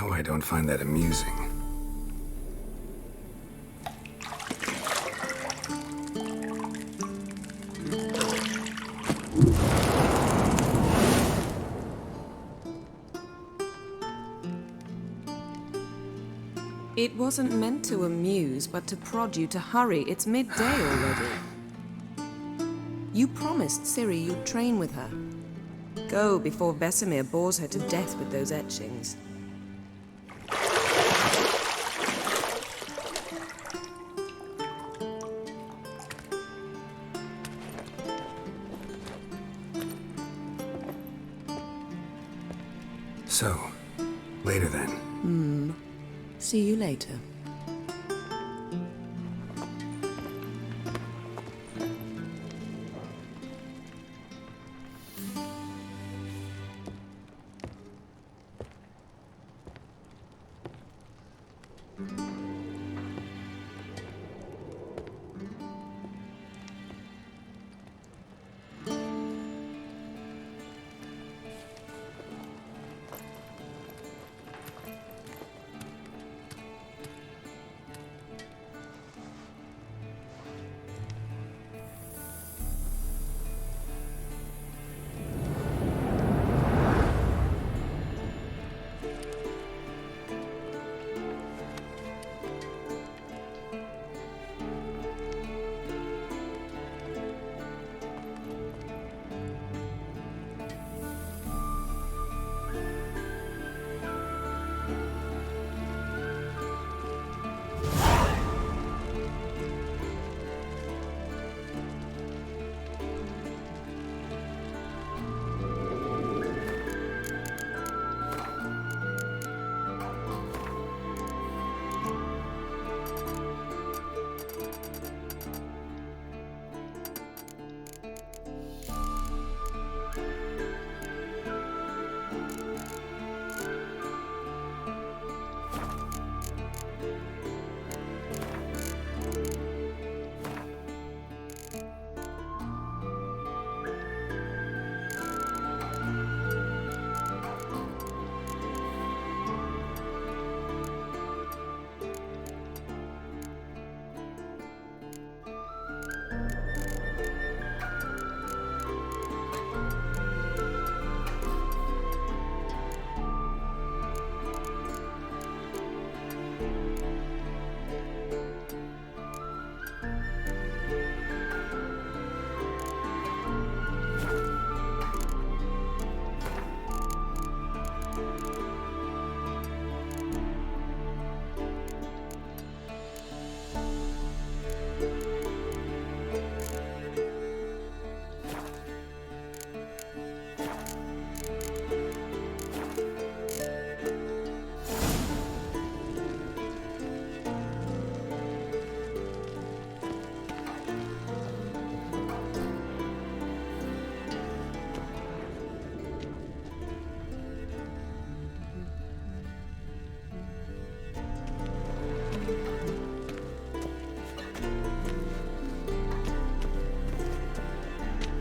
know I don't find that amusing. It wasn't meant to amuse, but to prod you to hurry. It's midday already. You promised Ciri you'd train with her. Go before Vesemir bores her to death with those etchings. So, later then. See you later.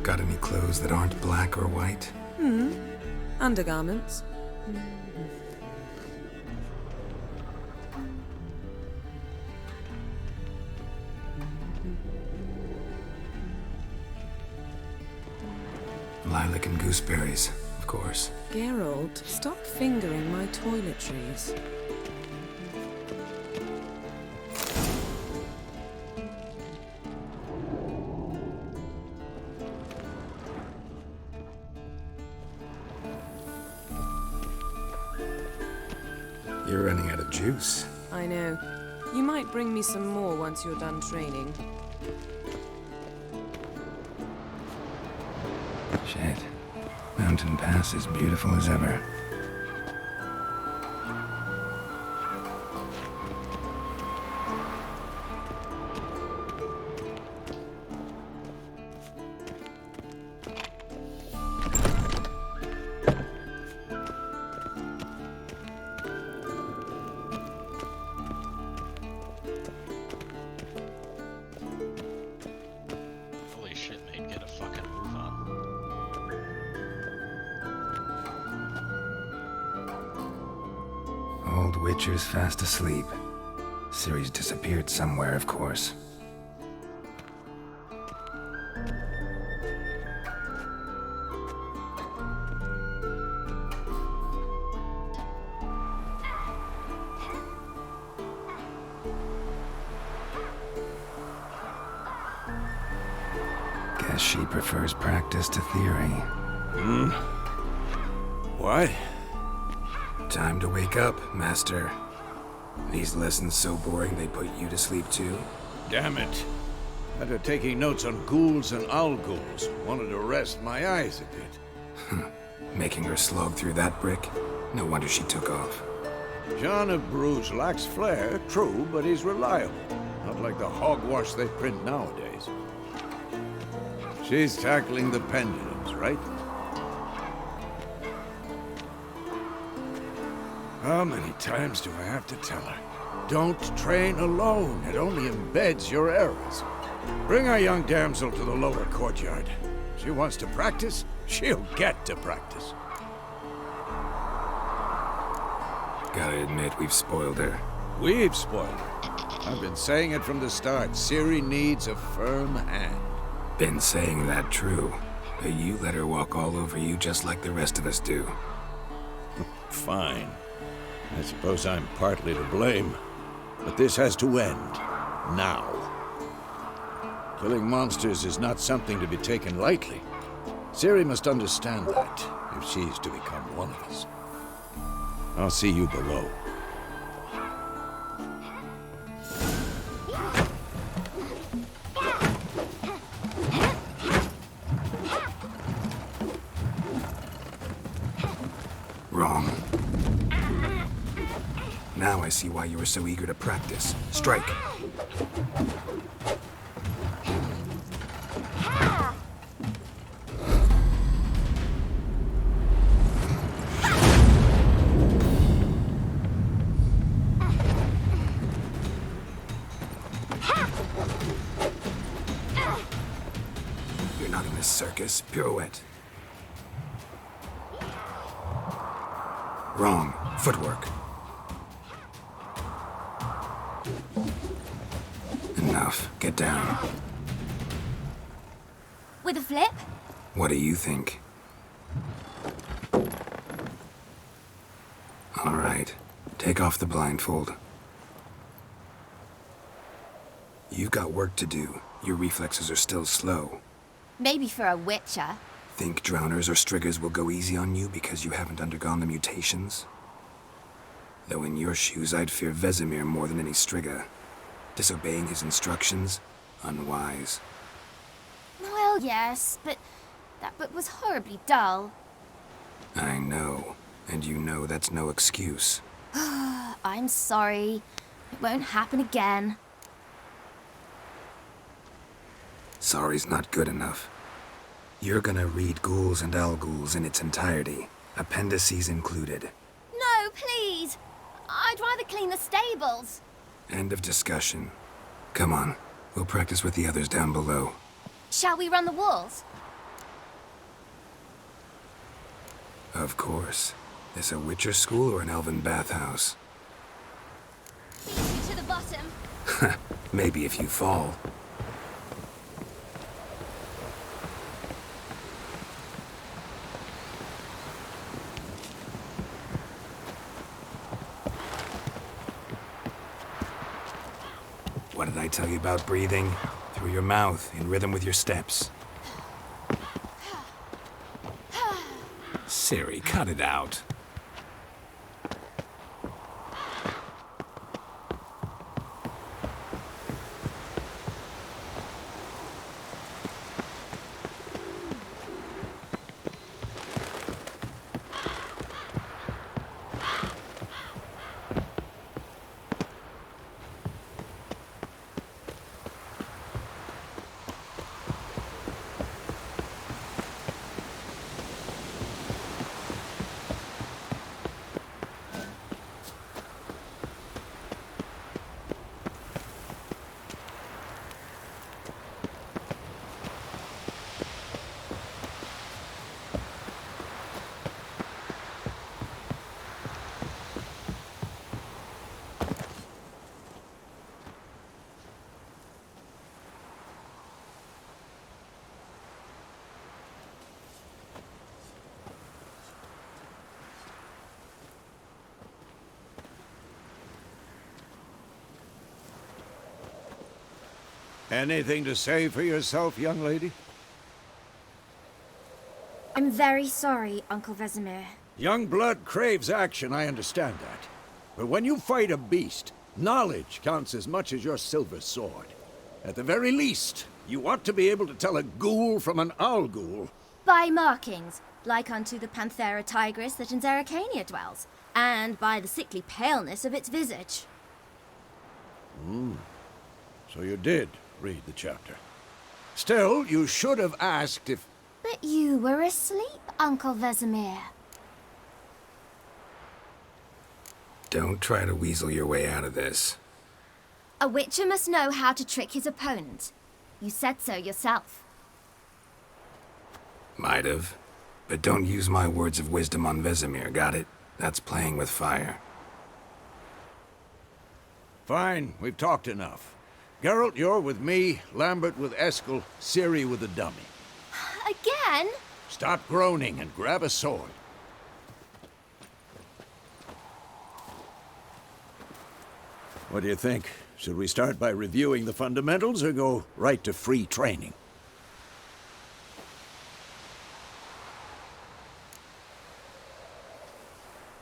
Got any clothes that aren't black or white? Undergarments. Lilac and gooseberries, of course. Geralt, stop fingering my toiletries. You're running out of juice. I know. You might bring me some more once you're done training. Shit. Mountain Pass is beautiful as ever. Holy shit, mate, get a fucking move on. Old Witcher's fast asleep. Ciri's disappeared somewhere, of course. Guess she prefers practice to theory. What? Time to wake up, Master. These lessons so boring they put you to sleep too? Damn it. After taking notes on ghouls and owl ghouls, wanted to rest my eyes a bit. Making her slog through that brick? No wonder she took off. John of Bruges lacks flair, true, but he's reliable. Not like the hogwash they print nowadays. She's tackling the pendulums, right? How many times do I have to tell her? Don't train alone. It only embeds your errors. Bring our young damsel to the lower courtyard. She wants to practice, she'll get to practice. Gotta admit, we've spoiled her. We've spoiled her. I've been saying it from the start. Ciri needs a firm hand. Been saying that true. But you let her walk all over you just like the rest of us do. Fine. I suppose I'm partly to blame. But this has to end. Now. Killing monsters is not something to be taken lightly. Ciri must understand that, if she's to become one of us. I'll see you below. Wrong. Now I see why you were so eager to practice. Strike! You're not in a circus. Pirouette. Wrong. Footwork. Enough. Get down. With a flip? What do you think? All right. Take off the blindfold. You've got work to do. Your reflexes are still slow. Maybe for a witcher. Think drowners or striggers will go easy on you because you haven't undergone the mutations? Though in your shoes, I'd fear Vesemir more than any strigger. Disobeying his instructions? Unwise. Well, yes, but that book was horribly dull. I know. And you know that's no excuse. I'm sorry. It won't happen again. Sorry's not good enough. You're gonna read Ghouls and Owlghouls in its entirety, appendices included. No, please! I'd rather clean the stables. End of discussion. Come on, we'll practice with the others down below. Shall we run the walls? Of course. This a Witcher school or an elven bathhouse? To the bottom. Maybe if you fall. What did I tell you about breathing? Through your mouth, in rhythm with your steps. Ciri, cut it out. Anything to say for yourself, young lady? I'm very sorry, Uncle Vesemir. Young blood craves action, I understand that. But when you fight a beast, knowledge counts as much as your silver sword. At the very least, you ought to be able to tell a ghoul from an owl ghoul. By markings, like unto the Panthera tigris that in Zerrikania dwells, and by the sickly paleness of its visage. So you did read the chapter. Still, you should have asked if... But you were asleep, Uncle Vesemir. Don't try to weasel your way out of this. A witcher must know how to trick his opponent. You said so yourself. Might have. But don't use my words of wisdom on Vesemir, got it? That's playing with fire. Fine, we've talked enough. Geralt, you're with me, Lambert with Eskel, Ciri with the dummy. Again? Stop groaning and grab a sword. What do you think? Should we start by reviewing the fundamentals or go right to free training?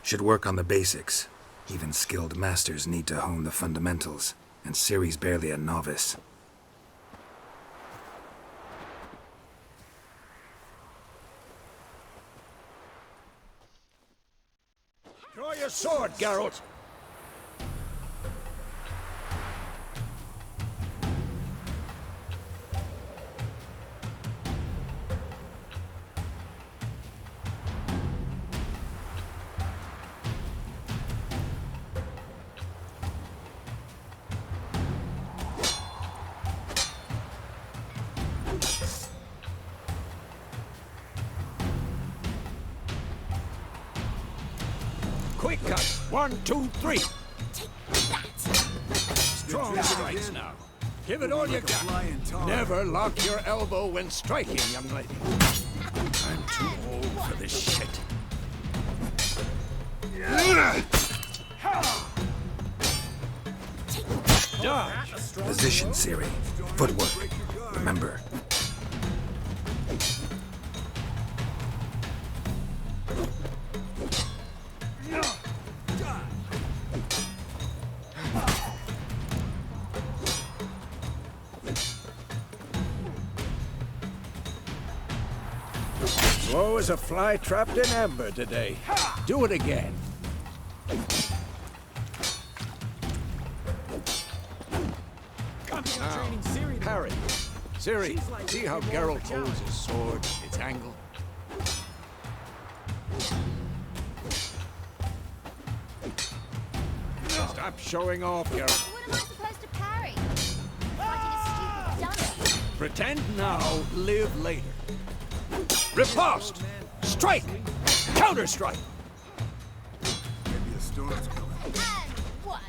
Should work on the basics. Even skilled masters need to hone the fundamentals, and Ciri's barely a novice. Draw your sword, Geralt! Quick cut! 1, 2, 3! Strong strikes now. Give it all you got. Never lock your elbow when striking, young lady. I'm too old for this shit. Dodge! Position, Ciri. Footwork. Remember. Slow as a fly trapped in amber today. Do it again. Now, parry. Ciri, see how Geralt holds his sword, its angle? Stop showing off, Geralt. What am I supposed to parry? Fighting a stupid dummy. Pretend now, live later. Riposte! Strike! Counter-strike! Maybe a storm's coming. And one.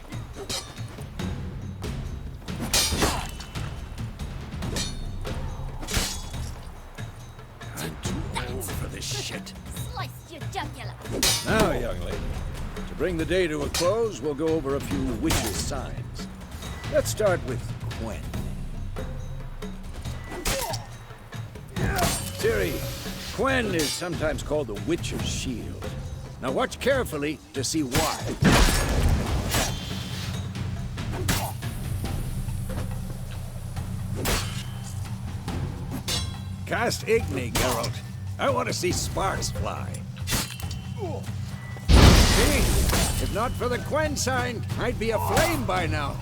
I'm too old for this shit. Sliced your jugular. Now, young lady, to bring the day to a close, we'll go over a few witches' signs. Let's start with Quen. Ciri, Quen is sometimes called the Witcher's Shield. Now watch carefully to see why. Cast Igni, Geralt. I want to see sparks fly. See? If not for the Quen sign, I'd be aflame by now.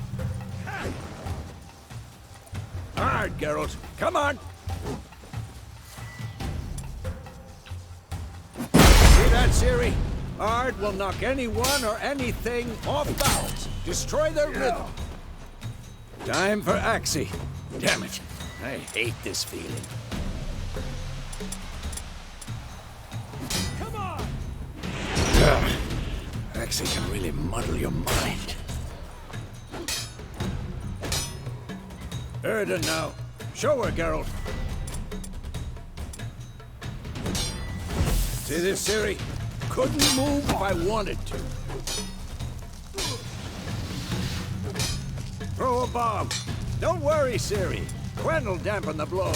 Hard, Geralt. Come on. See that, Ciri? Ard will knock anyone or anything off balance. Destroy their rhythm. Time for Axii. Damn it. I hate this feeling. Come on! Axii can really muddle your mind. Erda now. Show her, Geralt. See this, Ciri? Couldn't move if I wanted to. Throw a bomb. Don't worry, Ciri. Gwen'll dampen the blow.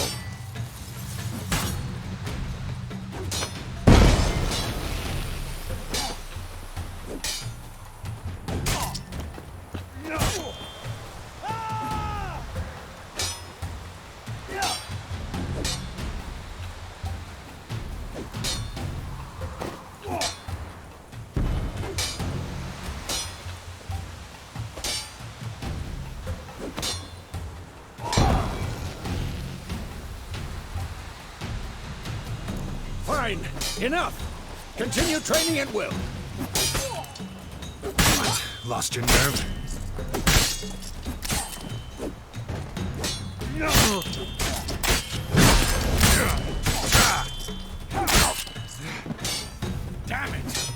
Fine. Enough. Continue training at will. What? Lost your nerve? Damn it.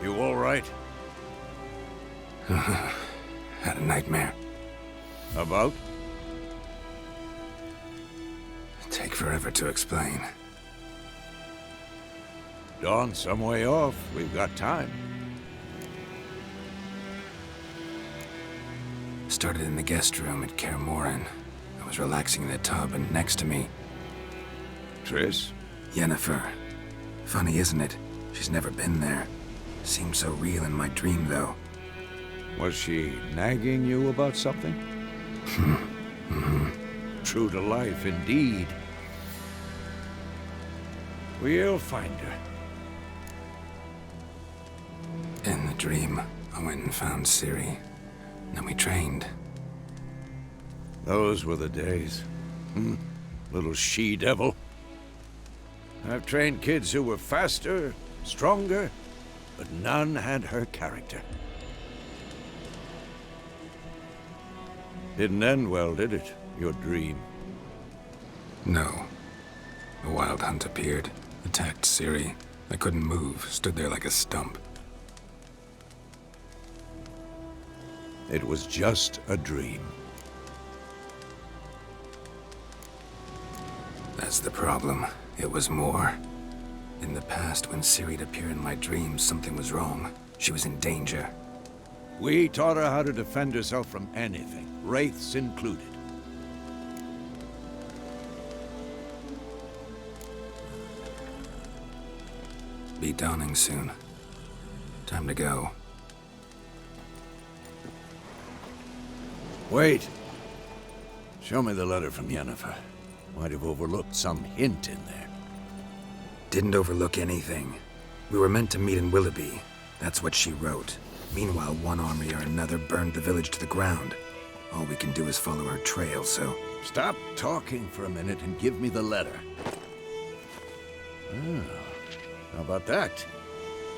You all right? Had a nightmare. About? Take forever to explain. Dawn's some way off. We've got time. Started in the guest room at Kaer Morhen. I was relaxing in a tub, and next to me, Triss? Yennefer. Funny, isn't it? She's never been there. Seemed so real in my dream, though. Was she nagging you about something? True to life, indeed. We'll find her. In the dream, I went and found Ciri. Then we trained. Those were the days. Little she-devil. I've trained kids who were faster, stronger, but none had her character. Didn't end well, did it? Your dream? No. A wild hunt appeared, attacked Ciri. I couldn't move, stood there like a stump. It was just a dream. That's the problem. It was more. In the past, when Ciri'd appear in my dreams, something was wrong. She was in danger. We taught her how to defend herself from anything, wraiths included. Be dawning soon. Time to go. Wait. Show me the letter from Yennefer. Might have overlooked some hint in there. Didn't overlook anything. We were meant to meet in Willoughby. That's what she wrote. Meanwhile, one army or another burned the village to the ground. All we can do is follow her trail, so... Stop talking for a minute and give me the letter. Ah, how about that?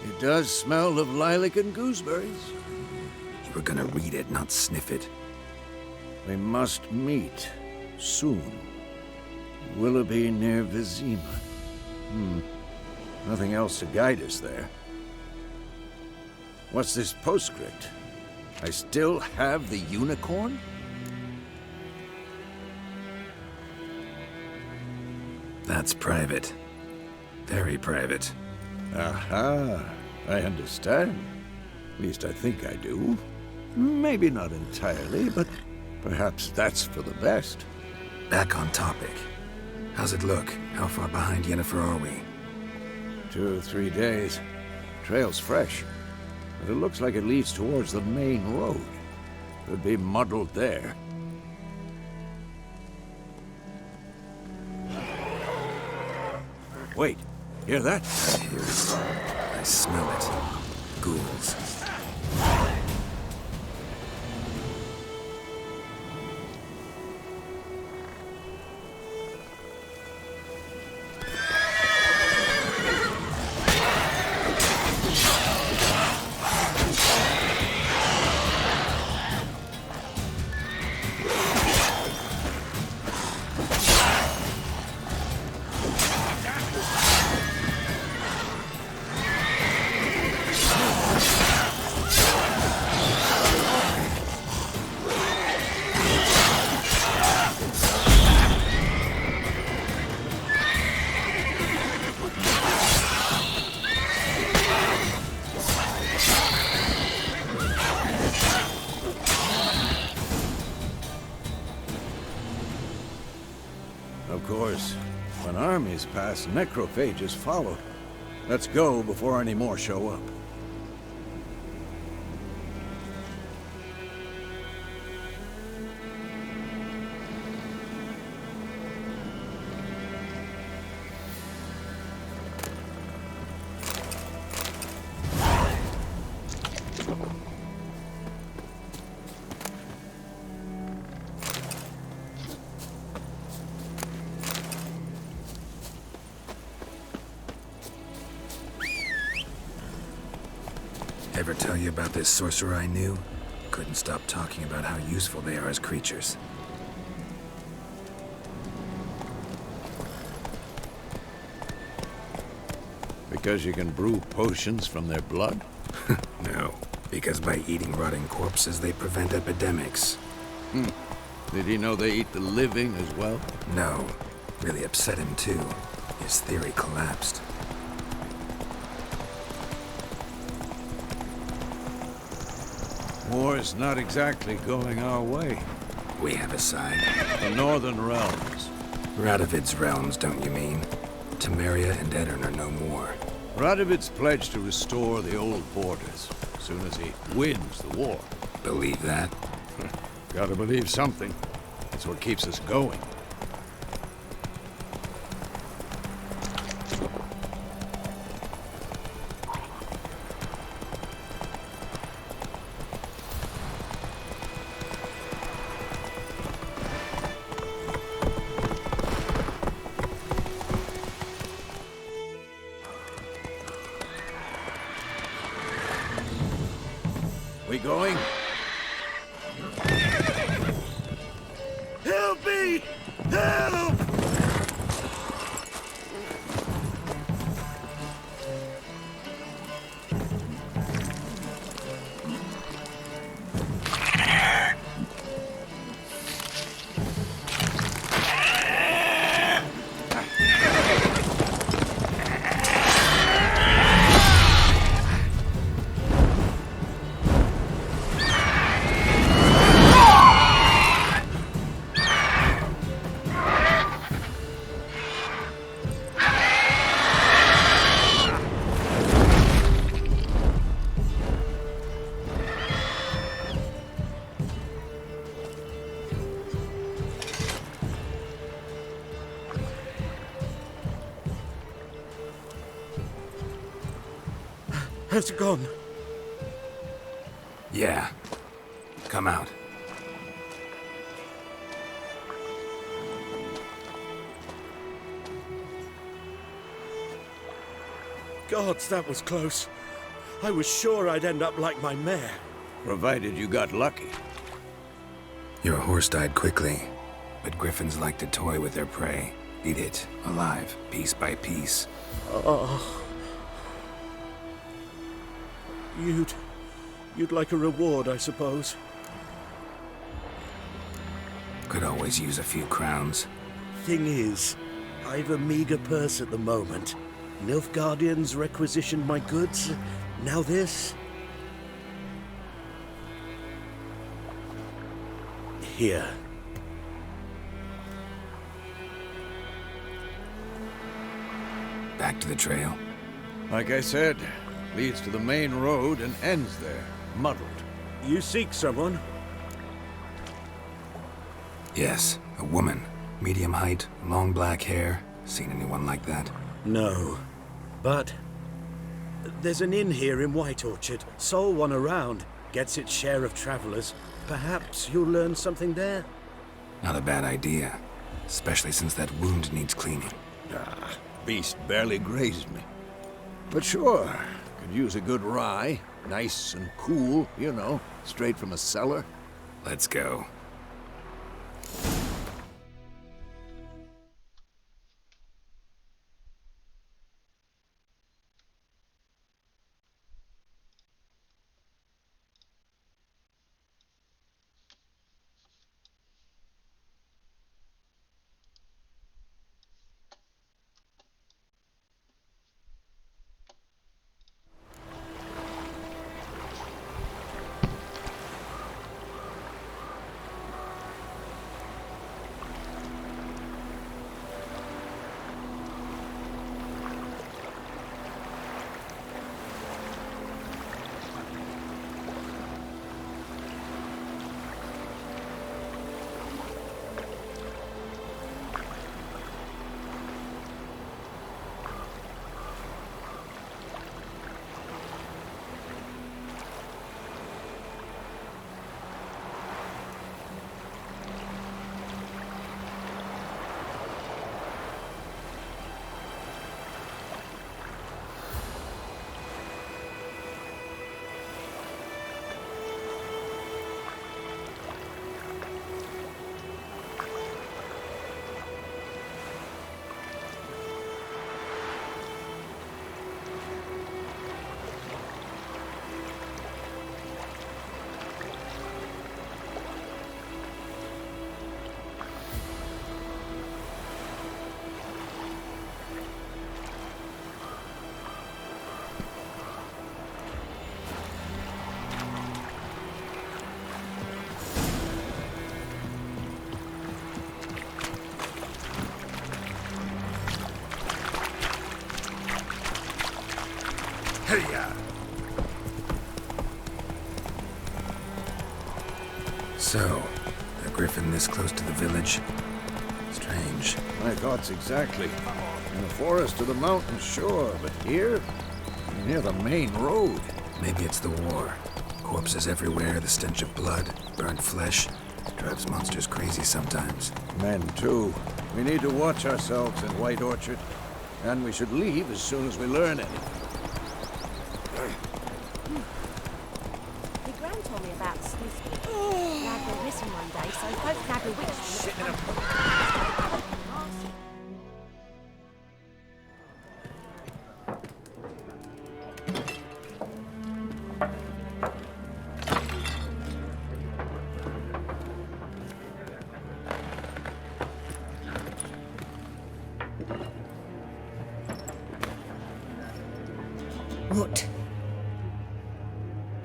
It does smell of lilac and gooseberries. You were gonna read it, not sniff it. We must meet soon. Willoughby near Vizima. Nothing else to guide us there. What's this postscript? I still have the unicorn? That's private. Very private. Aha, I understand. At least I think I do. Maybe not entirely, but perhaps that's for the best. Back on topic. How's it look? How far behind Yennefer are we? 2 or 3 days. Trail's fresh, but it looks like it leads towards the main road. Could be muddled there. Wait, hear that? I smell it. Ghouls. Of course, when armies pass, necrophages follow. Let's go before any more show up. Ever tell you about this sorcerer I knew? Couldn't stop talking about how useful they are as creatures. Because you can brew potions from their blood? No, because by eating rotting corpses, they prevent epidemics. Did he know they eat the living as well? No, really upset him too. His theory collapsed. War's not exactly going our way. We have a side. The Northern Realms. Radovid's realms, don't you mean? Temeria and Edirn are no more. Radovid's pledged to restore the old borders as soon as he wins the war. Believe that? Gotta believe something. That's what keeps us going. We going? Help me! Has it gone? Yeah. Come out. Gods, that was close. I was sure I'd end up like my mare. Provided you got lucky. Your horse died quickly, but griffins like to toy with their prey. Eat it, alive, piece by piece. You'd like a reward, I suppose. Could always use a few crowns. Thing is, I've a meager purse at the moment. Nilfgaardians requisitioned my goods. Now this. Here. Back to the trail. Like I said, leads to the main road and ends there, muddled. You seek someone? Yes, a woman. Medium height, long black hair. Seen anyone like that? No. But there's an inn here in White Orchard. Sole one around. Gets its share of travelers. Perhaps you'll learn something there? Not a bad idea. Especially since that wound needs cleaning. Beast barely grazed me. But sure, could use a good rye. Nice and cool, you know, straight from a cellar. Let's go. So, a griffin this close to the village? Strange. My thoughts exactly. In the forest or the mountain, sure, but here? Near the main road. Maybe it's the war. Corpses everywhere, the stench of blood, burnt flesh. Drives monsters crazy sometimes. Men, too. We need to watch ourselves in White Orchard. And we should leave as soon as we learn anything. My gran told me about Sniffy. Lad went missing one day, so both had a witch. Shit in a... What?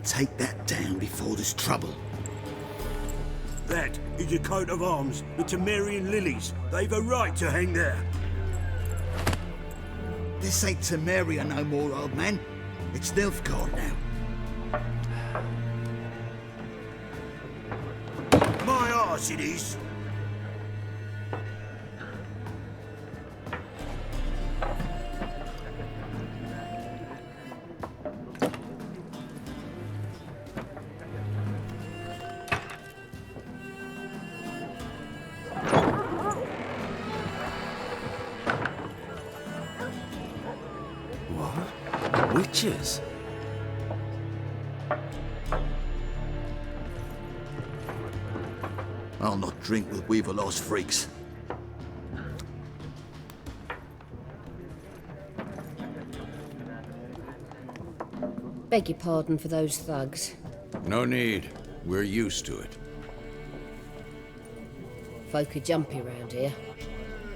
Take that down before there's trouble. That is a coat of arms, the Temerian lilies. They've a right to hang there. This ain't Temeria no more, old man. It's Nilfgaard now. My arse it is. pictures. I'll not drink with Weaver Lost freaks. Beg your pardon for those thugs. No need. We're used to it. Folk are jumpy round here.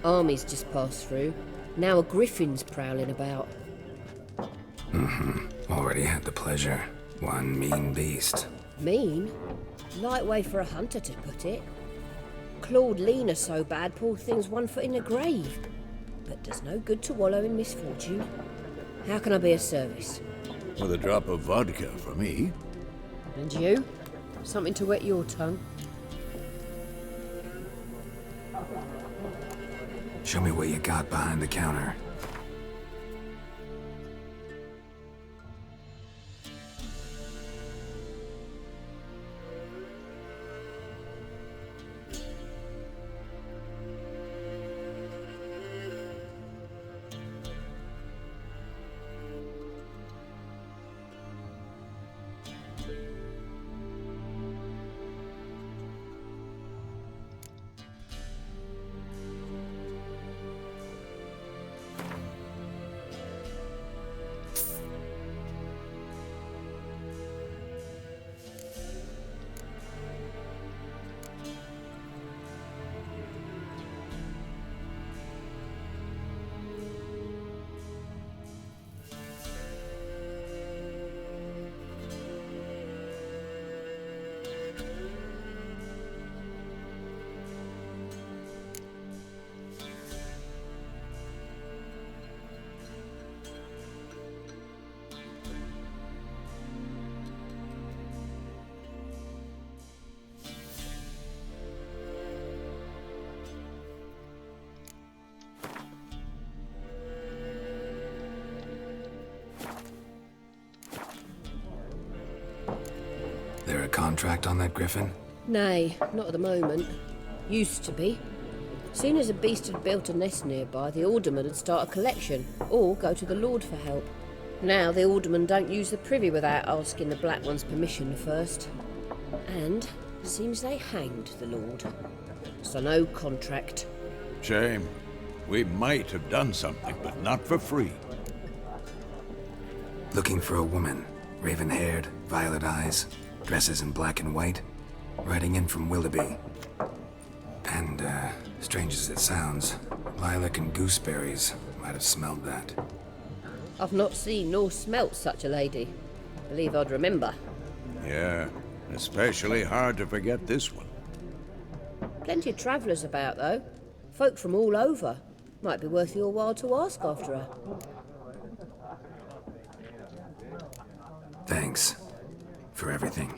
Armies just passed through. Now a griffin's prowling about. Already had the pleasure. One mean beast. Mean? Light way for a hunter to put it. Clawed Lena so bad, poor thing's 1 foot in the grave. But does no good to wallow in misfortune. How can I be of service? With a drop of vodka for me. And you? Something to wet your tongue? Show me what you got behind the counter. There a contract on that griffin? Nay, not at the moment. Used to be. Soon as a beast had built a nest nearby, the alderman would start a collection, or go to the Lord for help. Now the alderman don't use the privy without asking the Black One's permission first. And seems they hanged the Lord. So no contract. Shame. We might have done something, but not for free. Looking for a woman. Raven-haired, violet eyes, dresses in black and white. Riding in from Willoughby. And, strange as it sounds, lilac and gooseberries might have smelled that. I've not seen nor smelt such a lady. Believe I'd remember. Yeah, especially hard to forget this one. Plenty of travellers about, though. Folk from all over. Might be worth your while to ask after her. Thanks. For everything.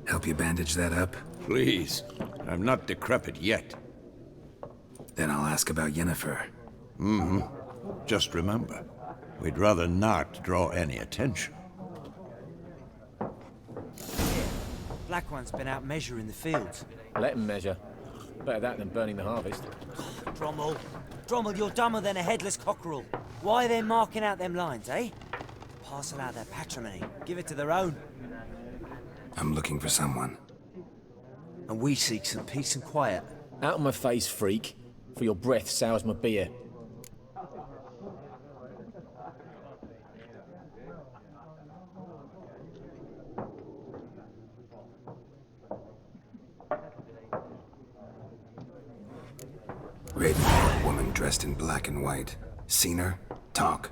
Help you bandage that up? Please. I'm not decrepit yet. Then I'll ask about Yennefer. Just remember, we'd rather not draw any attention. Black One's been out measuring the fields. Let him measure. Better that than burning the harvest. Drommel. Drommel, you're dumber than a headless cockerel. Why are they marking out them lines, eh? Parcel out their patrimony. Give it to their own. I'm looking for someone. And we seek some peace and quiet. Out of my face, freak. For your breath sours my beer. Raven-haired woman dressed in black and white. Seen her? Talk.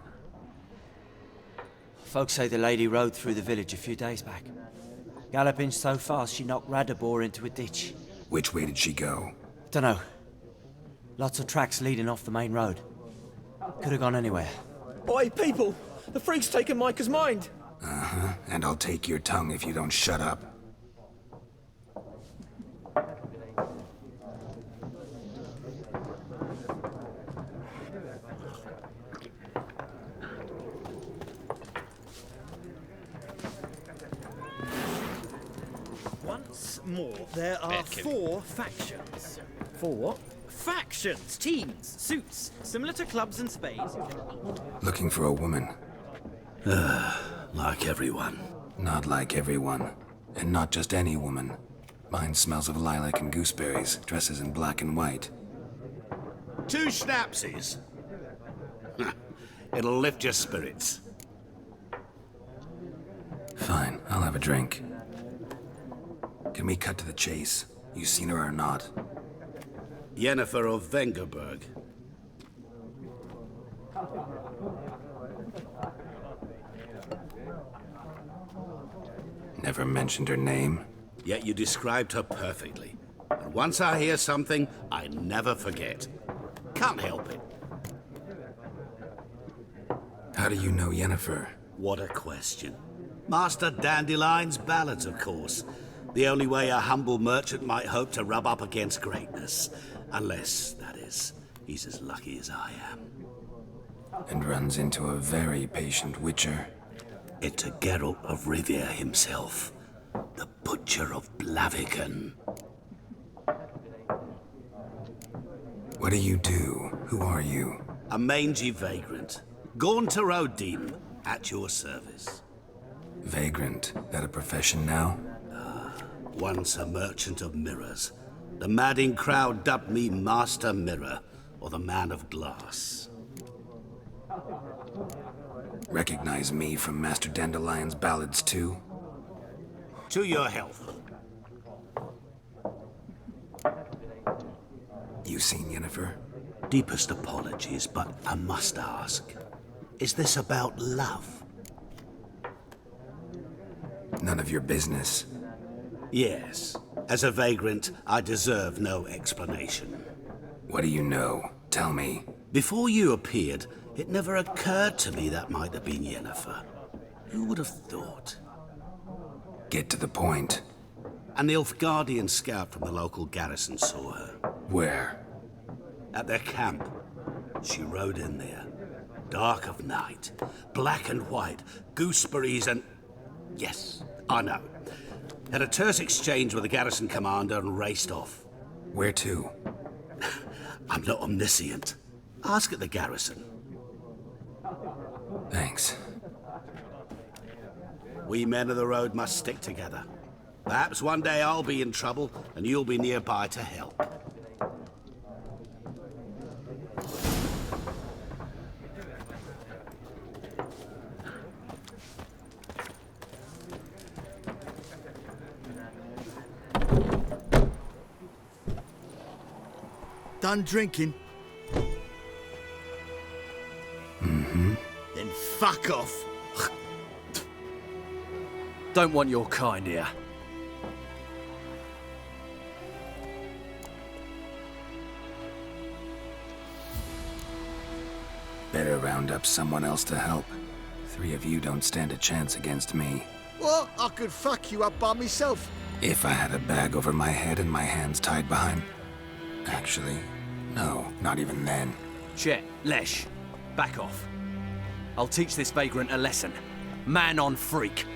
Folks say the lady rode through the village a few days back. Galloping so fast she knocked Radabor into a ditch. Which way did she go? Dunno. Lots of tracks leading off the main road. Could have gone anywhere. Oi, people! The freak's taken Micah's mind! Uh-huh. And I'll take your tongue if you don't shut up. Once more, there are 4 factions. 4 what? Factions, teams, suits, similar to clubs and spades. Looking for a woman. Like everyone. Not like everyone. And not just any woman. Mine smells of lilac and gooseberries, dresses in black and white. 2 schnapsies. It'll lift your spirits. Fine, I'll have a drink. Can we cut to the chase? You seen her or not? Yennefer of Vengerberg. Never mentioned her name? Yet you described her perfectly. And once I hear something, I never forget. Can't help it. How do you know Yennefer? What a question. Master Dandelion's ballads, of course. The only way a humble merchant might hope to rub up against greatness. Unless, that is, he's as lucky as I am. And runs into a very patient witcher. It's a Geralt of Rivia himself. The Butcher of Blaviken. What do you do? Who are you? A mangy vagrant. Gaunter O'Deem, at your service. Vagrant. That a profession now? Once a merchant of mirrors. The madding crowd dubbed me Master Mirror, or the Man of Glass. Recognize me from Master Dandelion's ballads too? To your health. You seen Yennefer? Deepest apologies, but I must ask. Is this about love? None of your business. Yes. As a vagrant, I deserve no explanation. What do you know? Tell me. Before you appeared, it never occurred to me that might have been Yennefer. Who would have thought? Get to the point. An Nilfgaardian scout from the local garrison saw her. Where? At their camp. She rode in there. Dark of night. Black and white. Gooseberries and... Yes, I know. Had a terse exchange with the garrison commander and raced off. Where to? I'm not omniscient. Ask at the garrison. Thanks. We men of the road must stick together. Perhaps one day I'll be in trouble and you'll be nearby to help. Done drinking? Mm-hmm. Then fuck off. Don't want your kind here. Better round up someone else to help. 3 of you don't stand a chance against me. What? I could fuck you up by myself. If I had a bag over my head and my hands tied behind... Actually, no, not even then. Chet, Lesh, back off. I'll teach this vagrant a lesson. Man on freak.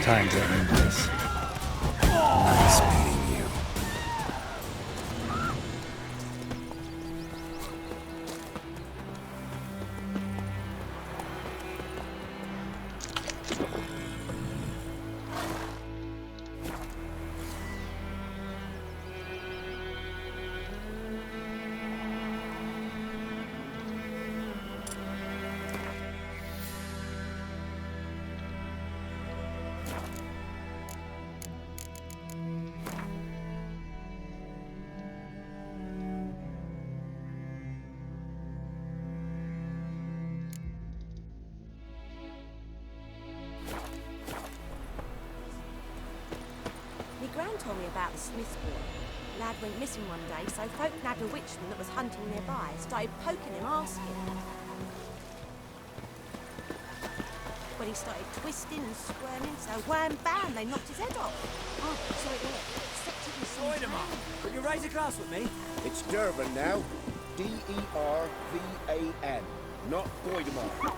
Time's up in this. Nice meeting you. told me about the Smith boy. Lad went missing one day, so folk nagged a witchman that was hunting nearby. Started poking him, asking. When he started twisting and squirming, so wham bam, they knocked his head off. Oh, so it was. Join him up. Could you raise a glass with me? It's Dervan now. D-E-R-V-A-N. Not Boydemar.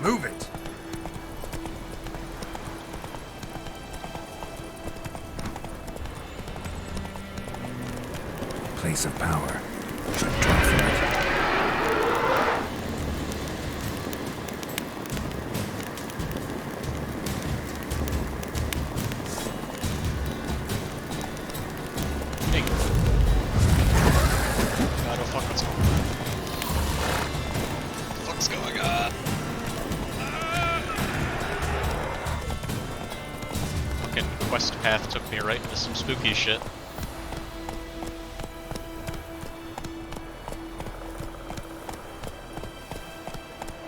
Move it! Place of power. Should draw from it. I don't fuck what's going on. What the fuck's going on? Fucking quest path took me right into some spooky shit.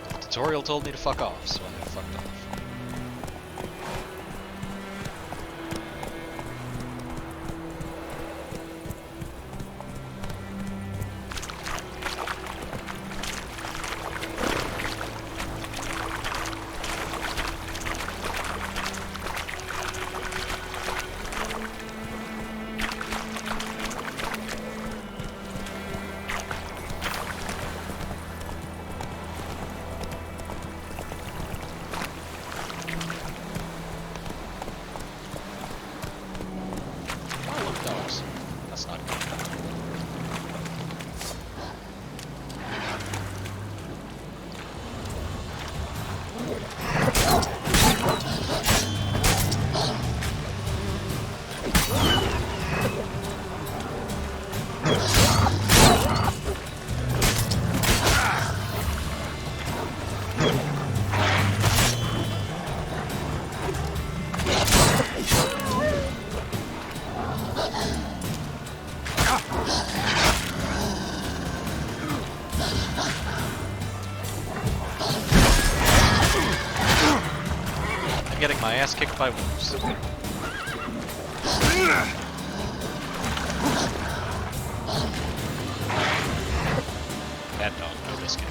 The tutorial told me to fuck off, so I fucked off. Dogs. That's not good. I'm getting my ass kicked by wolves. That dog, no biscuit.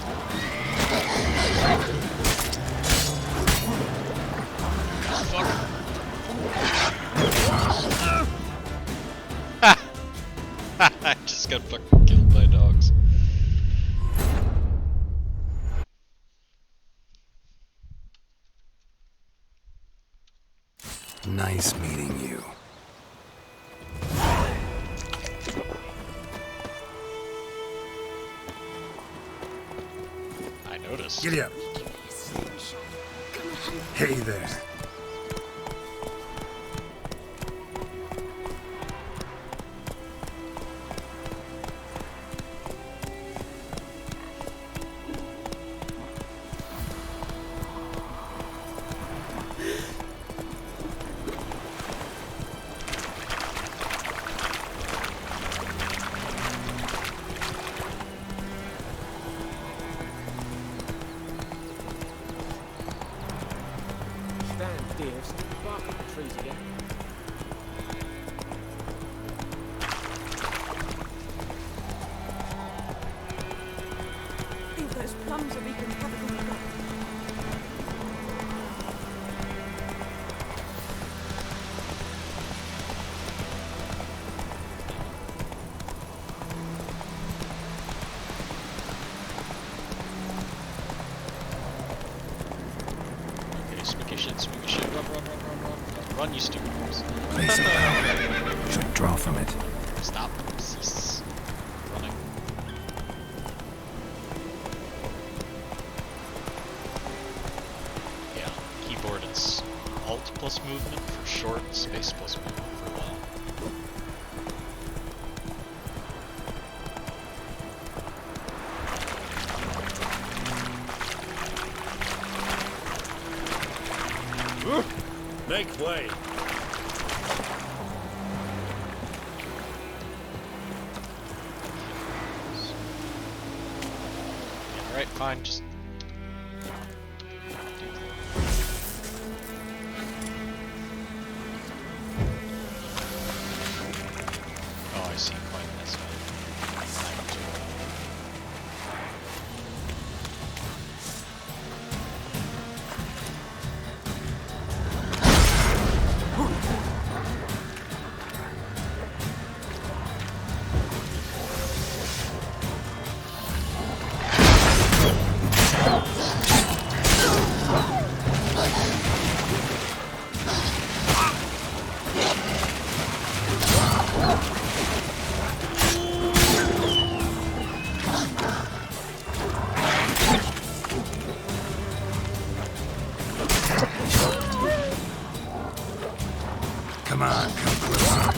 Fuck. I just got fucking killed by dogs. Nice meeting you. I noticed. Giddy up. Hey there. Stand, dear. Bark at the trees again. I think those plums are wreaking havoc on the ground. shit, swing your shit. Run, run, run, run, run, run. Run, you stupid horse. Place of power. Should draw from it. Stop. Cease. Running. Yeah, keyboard it's Alt plus movement for short, space plus movement for long. Make way. Alright, fine, just... Oh, I see, quite this way. Come on, come closer.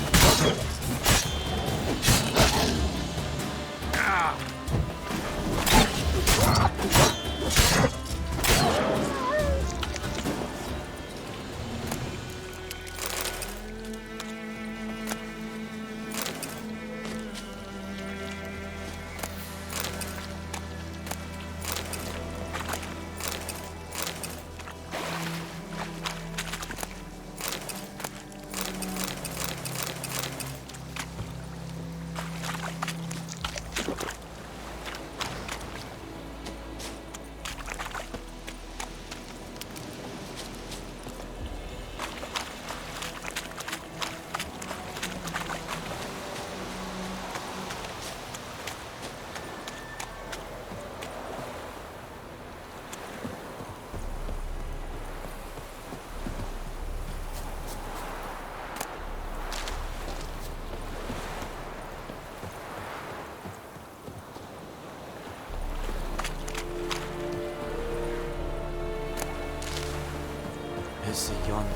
Is the yonder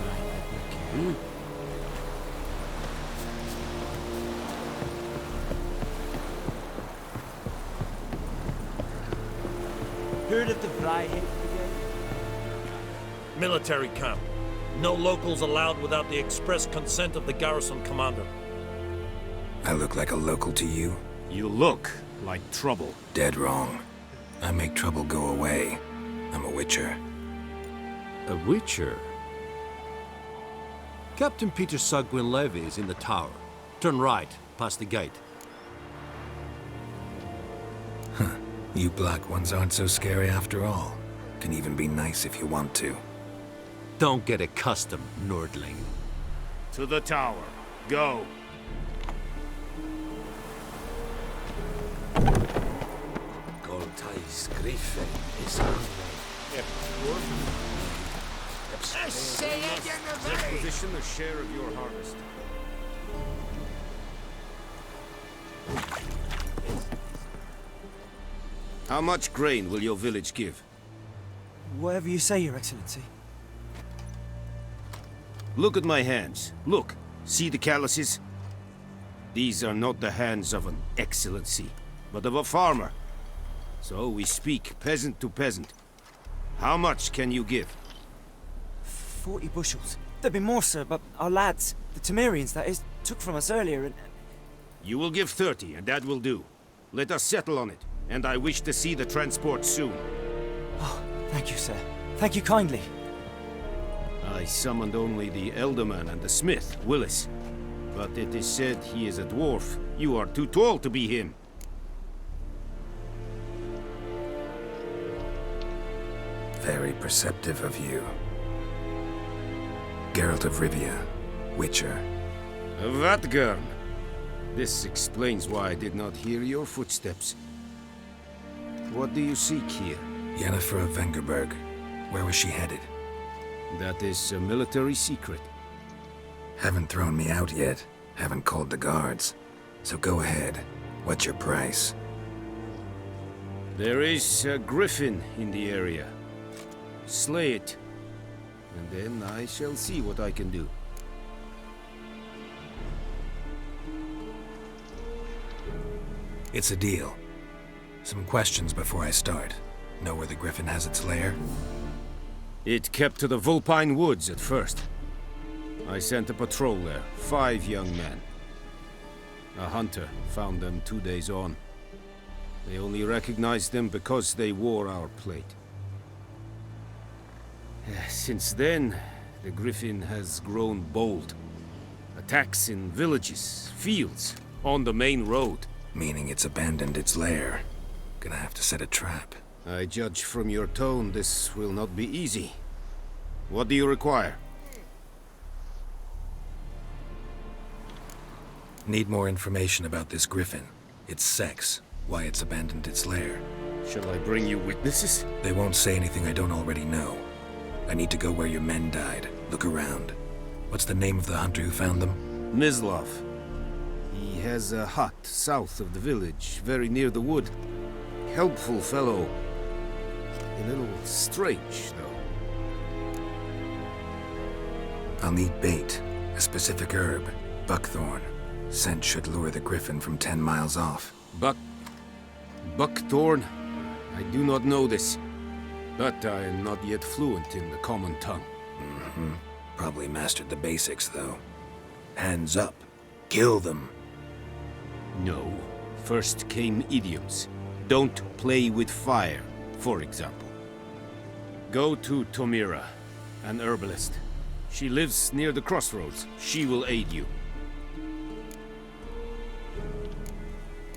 looking? Heard of the Fly Brigade? Military camp. No locals allowed without the express consent of the garrison commander. I look like a local to you? You look like trouble. Dead wrong. I make trouble go away. I'm a witcher. A witcher? Captain Peter Sagwin Levy is in the tower. Turn right, past the gate. Huh. You black ones aren't so scary after all. Can even be nice if you want to. Don't get accustomed, Nordling. To the tower. Go. Goltais Griffin is hungry. Requisition a share of your harvest. How much grain will your village give? Whatever you say, Your Excellency. Look at my hands. Look. See the calluses? These are not the hands of an excellency, but of a farmer. So we speak peasant to peasant. How much can you give? 40 bushels. There'd be more, sir, but our lads, the Temerians, that is, took from us earlier and... You will give 30, and that will do. Let us settle on it, and I wish to see the transport soon. Oh, thank you, sir. Thank you kindly. I summoned only the Elderman and the smith, Willis. But it is said he is a dwarf. You are too tall to be him. Very perceptive of you. Geralt of Rivia, Witcher. Vatgern. This explains why I did not hear your footsteps. What do you seek here? Yennefer of Vengerberg. Where was she headed? That is a military secret. Haven't thrown me out yet. Haven't called the guards. So go ahead. What's your price? There is a griffin in the area. Slay it, and then I shall see what I can do. It's a deal. Some questions before I start. Know where the griffin has its lair? It kept to the Vulpine Woods at first. I sent a patrol there, 5 young men. A hunter found them 2 days on. They only recognized them because they wore our plate. Since then, the griffin has grown bold. Attacks in villages, fields, on the main road. Meaning it's abandoned its lair. Gonna have to set a trap. I judge from your tone this will not be easy. What do you require? Need more information about this griffin. Its sex, why it's abandoned its lair. Shall I bring you witnesses? They won't say anything I don't already know. I need to go where your men died. Look around. What's the name of the hunter who found them? Mislav. He has a hut south of the village, very near the wood. Helpful fellow. A little strange, though. I'll need bait. A specific herb. Buckthorn. Scent should lure the griffin from 10 miles off. Buckthorn? I do not know this. But I am not yet fluent in the common tongue. Mm-hmm. Probably mastered the basics, though. Hands up. Kill them. No. First came idioms. Don't play with fire, for example. Go to Tomira, an herbalist. She lives near the crossroads. She will aid you.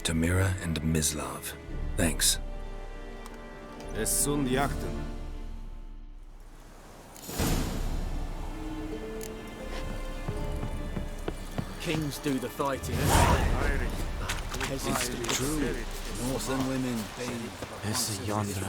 Tomira and Mislav. Thanks. Es sunt jakten. Kings do the fighting. Peasants do the true. Northern women, they... It's a yonder.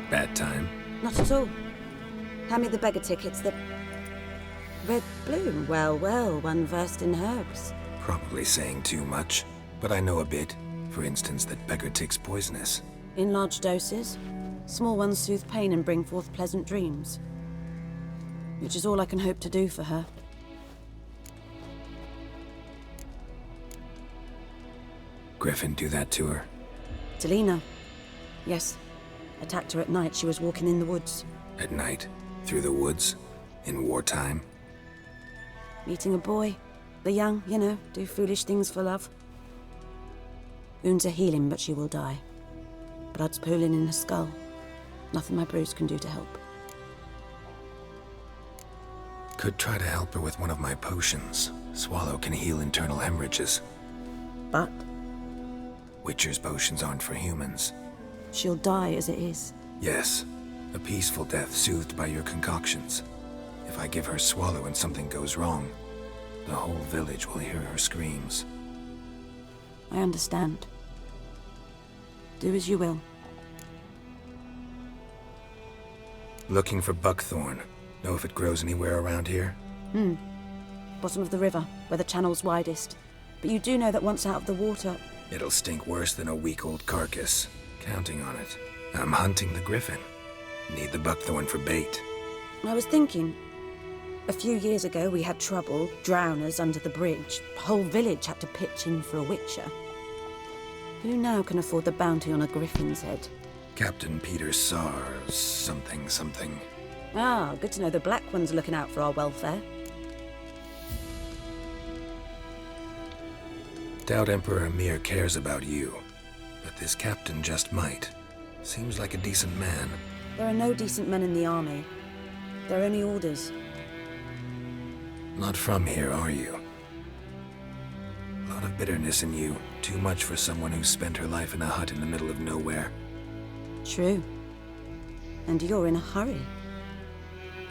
Bad time? Not at all. Hand me the beggar tickets, the... Red bloom. Well, well, one versed in herbs. Probably saying too much, but I know a bit. For instance, that beggar tick's poisonous. In large doses. Small ones soothe pain and bring forth pleasant dreams. Which is all I can hope to do for her. Griffin do that to her? Delina. Yes. Attacked her at night. She was walking in the woods. At night? Through the woods? In wartime? Meeting a boy. The young, you know, do foolish things for love. Wounds are healing, but she will die. Blood's pooling in her skull. Nothing my brews can do to help. Could try to help her with one of my potions. Swallow can heal internal hemorrhages. But? Witcher's potions aren't for humans. She'll die as it is. Yes. A peaceful death soothed by your concoctions. If I give her Swallow and something goes wrong, the whole village will hear her screams. I understand. Do as you will. Looking for buckthorn. Know if it grows anywhere around here? Bottom of the river, where the channel's widest. But you do know that once out of the water... It'll stink worse than a week-old carcass. Counting on it. I'm hunting the griffin. Need the buckthorn for bait. I was thinking... A few years ago we had trouble, drowners under the bridge. The whole village had to pitch in for a witcher. Who now can afford the bounty on a griffin's head? Captain Peter Sars, something. Ah, good to know the Black One's looking out for our welfare. Doubt Emperor Emir cares about you. But this captain just might. Seems like a decent man. There are no decent men in the army. They're only orders. Not from here, are you? A lot of bitterness in you. Too much for someone who's spent her life in a hut in the middle of nowhere. True. And you're in a hurry.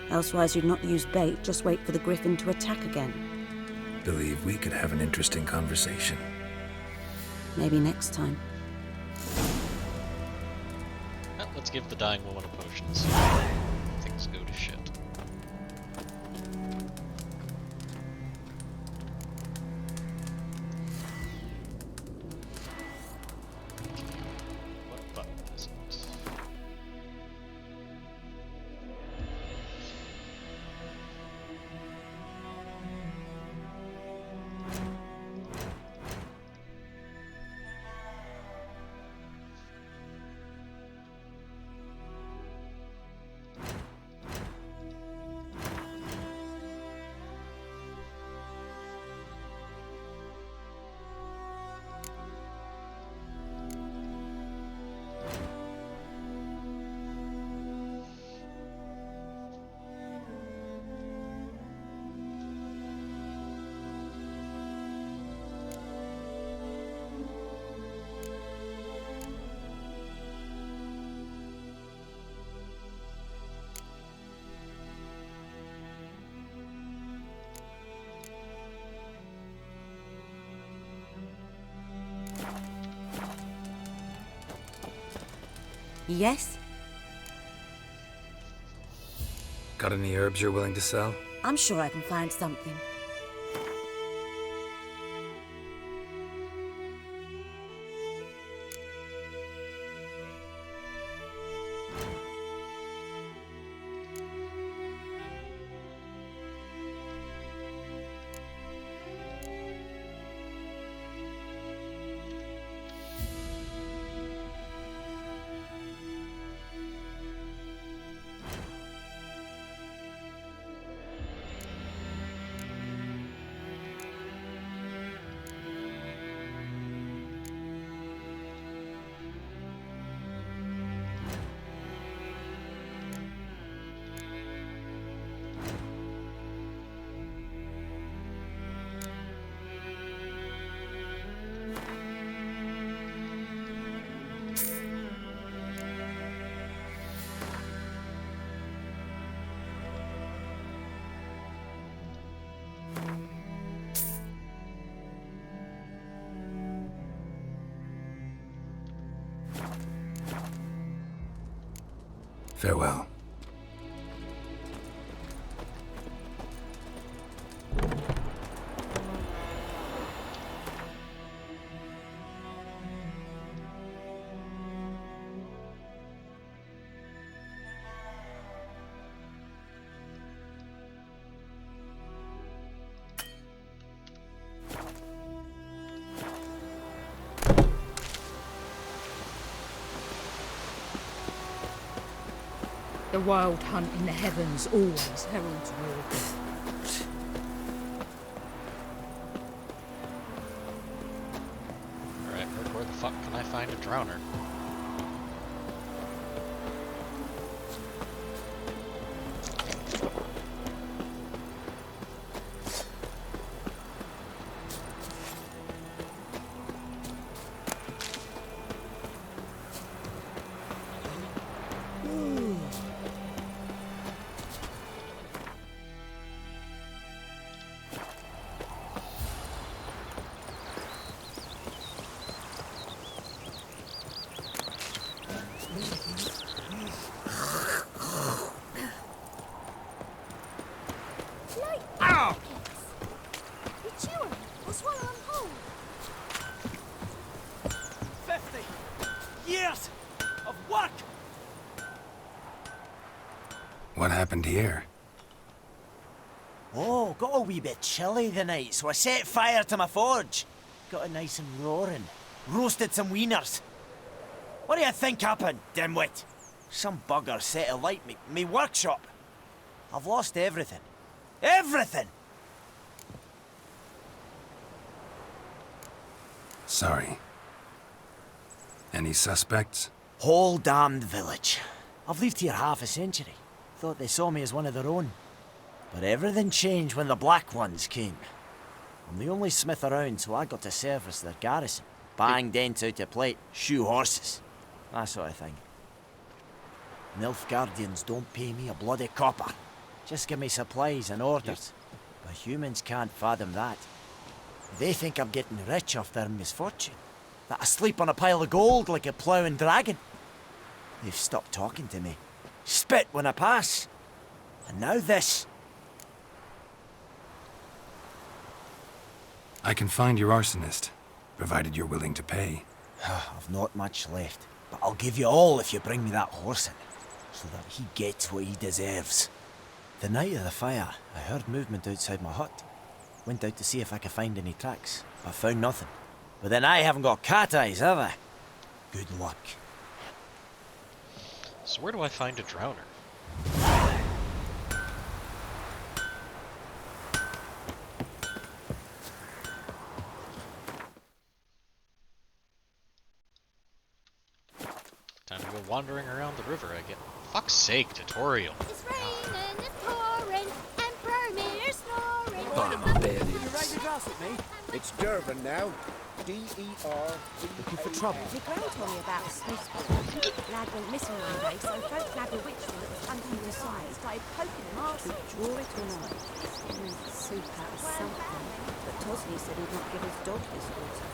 Elsewise you'd not use bait, just wait for the griffin to attack again. Believe we could have an interesting conversation. Maybe next time. Well, let's give the dying woman a potions. Things go to shit. What button is it? Yes? Got any herbs you're willing to sell? I'm sure I can find something. Farewell. The wild hunt in the heavens always heralds war. Alright, where the fuck can I find a drowner? years of work. What happened here? Oh, got a wee bit chilly the night, so I set fire to my forge. Got it nice and roaring. Roasted some wieners. What do you think happened, dimwit? Some bugger set alight me workshop. I've lost everything. Everything! Sorry. Any suspects? Whole damned village. I've lived here half a century. Thought they saw me as one of their own. But everything changed when the Black Ones came. I'm the only smith around, so I got to service their garrison. Bang dents out of plate, shoe horses. That sort of thing. Nilfgaardians don't pay me a bloody copper. Just give me supplies and orders. But humans can't fathom that. They think I'm getting rich off their misfortune. That I sleep on a pile of gold like a ploughing dragon. They've stopped talking to me. Spit when I pass. And now this. I can find your arsonist, provided you're willing to pay. I've not much left, but I'll give you all if you bring me that horse in, so that he gets what he deserves. The night of the fire, I heard movement outside my hut. Went out to see if I could find any tracks, but found nothing. But then I haven't got cat eyes, have I? Good luck. So where do I find a drowner? Time to go wandering around the river again. Fuck's sake, tutorial. It's raining, it's pouring, Emperor Mir snoring. It's Durban now. D-E-R. Looking for trouble. The Grey told me about a Swiss boy. Lad went missing one day, so folk nabbed a witch that was hunting the side, started poking him arse. Draw it or not. Soup out of something. But Tosley said he'd not give his dog this water.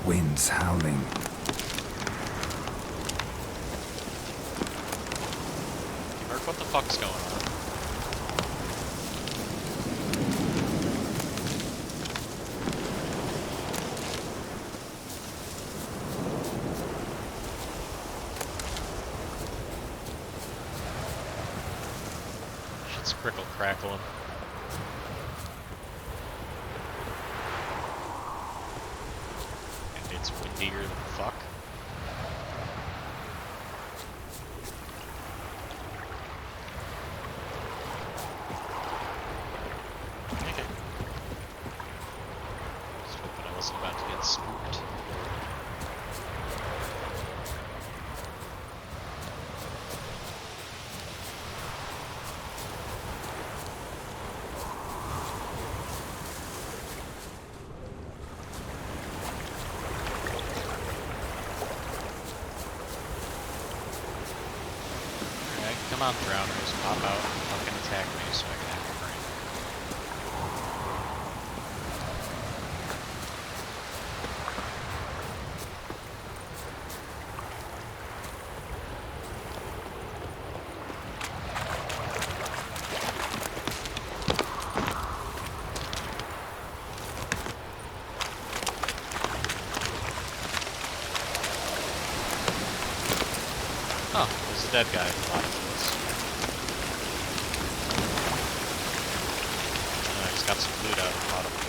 Winds howling. Mark, what the fuck's going on? Shit's crickle crackling. It's windier than fuck. Okay. Just hoping I wasn't about to get spooked. Come on, drowners, pop out and fucking attack me so I can have a brain. Oh, there's a dead guy at the bottom of this. He's got some loot out at the bottom of the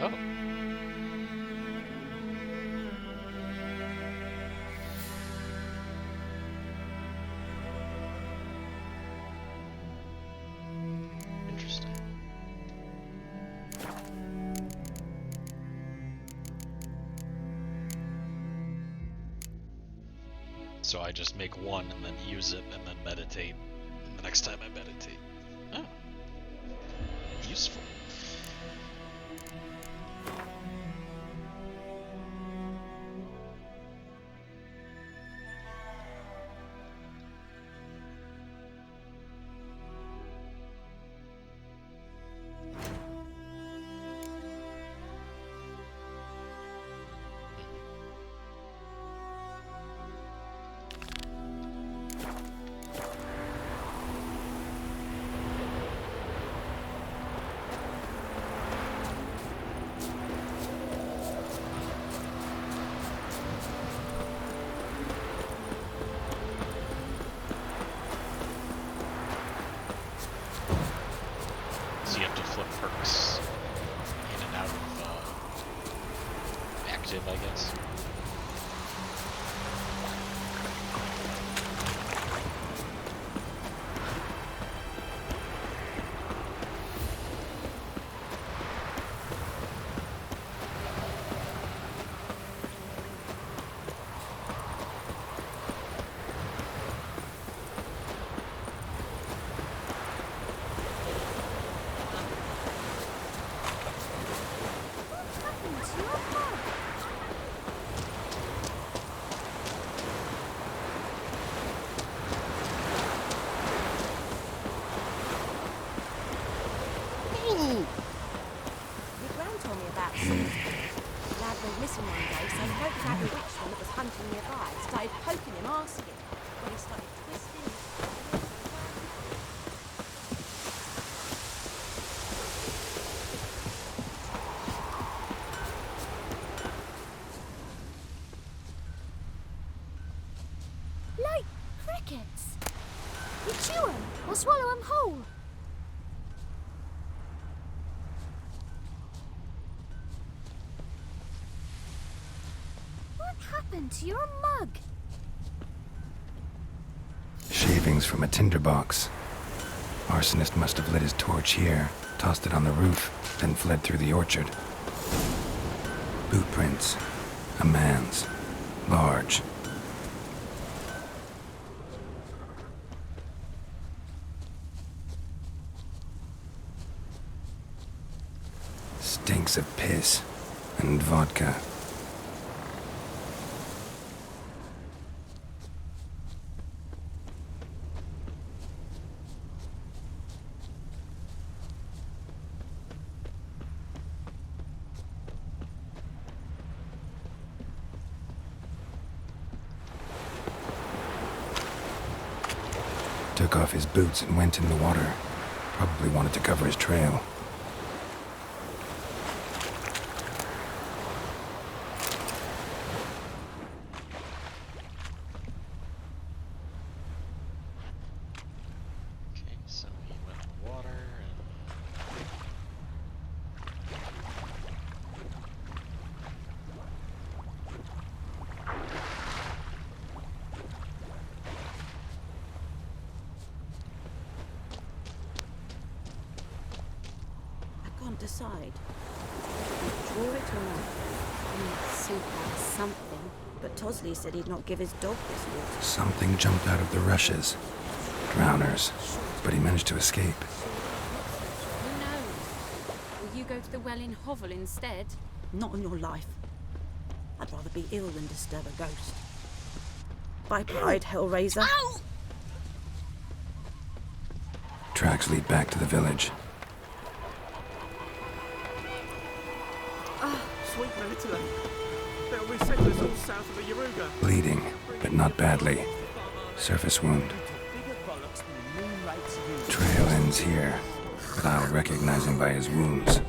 Oh. Interesting. So I just make one and then use it and then meditate the next time I meditate. Oh. Useful. So you have to flip perks in and out of active, I guess. Your gran told me about this. Lad went missing one day, so he hoped that the witch one that was hunting nearby started poking him, asking him. When he started twisting. Like crickets. You chew 'em or swallow 'em whole. What happened to your mug? Shavings from a tinderbox. Arsonist must have lit his torch here, tossed it on the roof, then fled through the orchard. Boot prints. A man's. Large. Stinks of piss and vodka. Took off his boots and went in the water. Probably wanted to cover his trail. Okay, so he went in the water and... I can't decide. Draw it or not. Soup or something. But Tosley said he'd not give his dog this water. Something jumped out of the rushes. Drowners. But he managed to escape. Who knows? Will you go to the well in Hovel instead? Not on your life. I'd rather be ill than disturb a ghost. By pride, Hellraiser. Ow! Tracks lead back to the village. Ah, sweet Melitula. There'll be settlers all south of the Yaruga. Bleeding, but not badly. Surface wound. Trail ends here, but I'll recognize him by his wounds.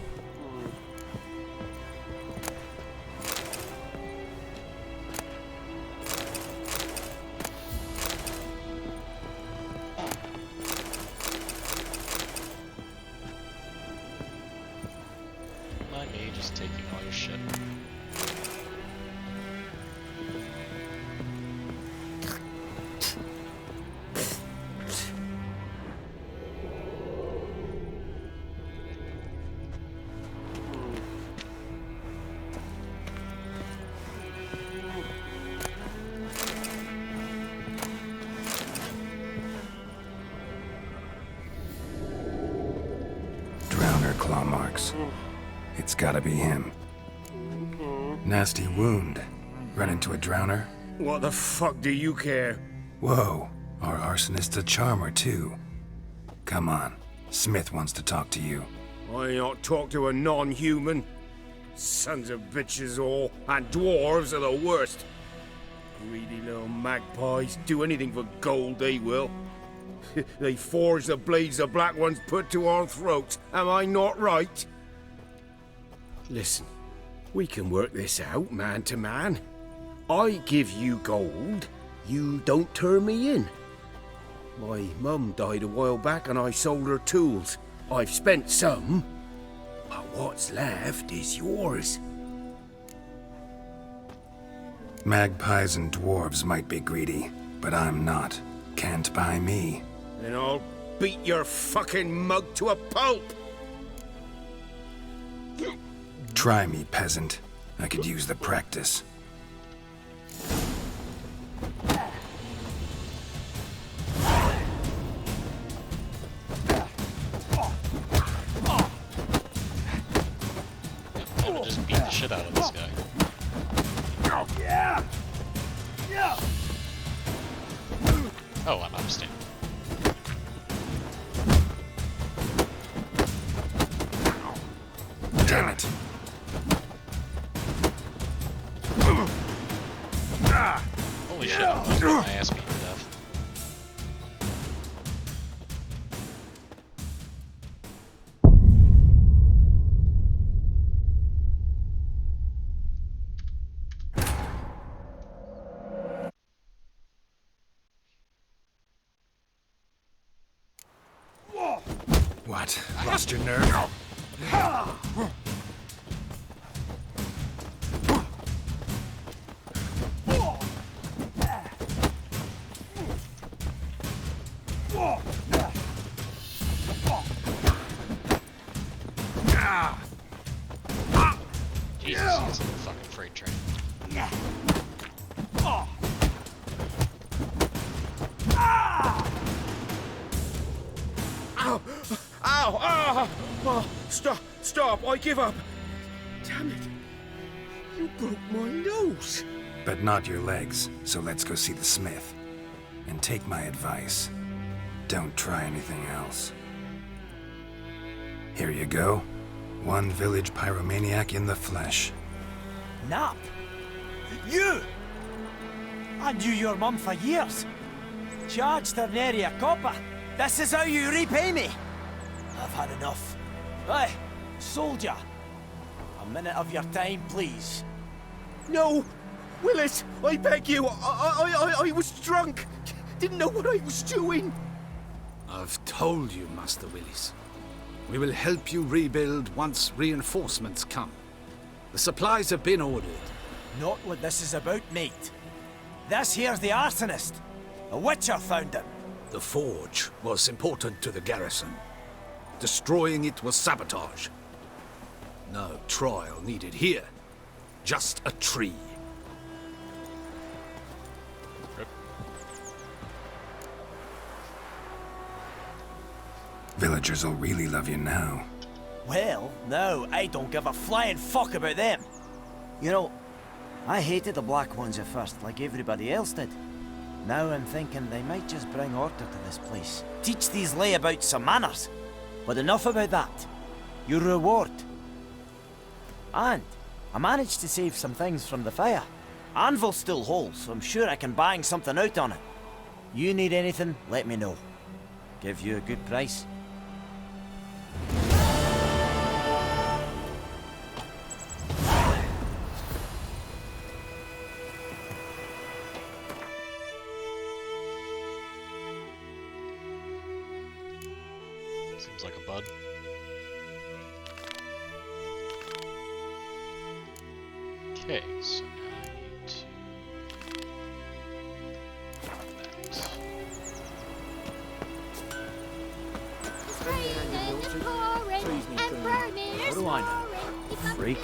Not me, just taking all your shit. Drowner claw marks. It's gotta be him. Nasty wound. Run into a drowner? What the fuck do you care? Whoa, our arsonist's a charmer too. Come on, Smith wants to talk to you. I ain't not talk to a non-human. Sons of bitches all, and dwarves are the worst. Greedy little magpies do anything for gold, they will. They forge the blades the black ones put to our throats. Am I not right? Listen, we can work this out man to man. I give you gold, you don't turn me in. My mum died a while back and I sold her tools. I've spent some, but what's left is yours. Magpies and dwarves might be greedy, but I'm not. Can't buy me. Then I'll beat your fucking mug to a pulp! Try me, peasant. I could use the practice. I'm gonna just beat the shit out of this guy. Oh, I'm understanding. Damn it. Holy shit, I'm getting my ass beat to death. What? Lost your nerve? Jesus, he's a fucking freight train. Ow! Ow! Ah! Oh, stop! I give up! Damn it! You broke my nose! But not your legs, so let's go see the smith. And take my advice. Don't try anything else. Here you go. One village pyromaniac in the flesh. Nap? You! I knew your mum for years. Charged her nary a copper. This is how you repay me. I've had enough. Hey, soldier. A minute of your time, please. No! Willis, I beg you! I was drunk! Didn't know what I was doing! I've told you, Master Willis. We will help you rebuild once reinforcements come. The supplies have been ordered. Not what this is about, mate. This here's the arsonist. A witcher found him. The forge was important to the garrison. Destroying it was sabotage. No trial needed here. Just a tree. Villagers will really love you now. Well, no, I don't give a flying fuck about them. You know, I hated the Black Ones at first, like everybody else did. Now I'm thinking they might just bring order to this place. Teach these layabouts some manners. But enough about that. Your reward. And I managed to save some things from the fire. Anvil's still whole, so I'm sure I can bang something out on it. You need anything, let me know. Give you a good price. Seems like a bud. Okay, so now I need to What do I know? Freak.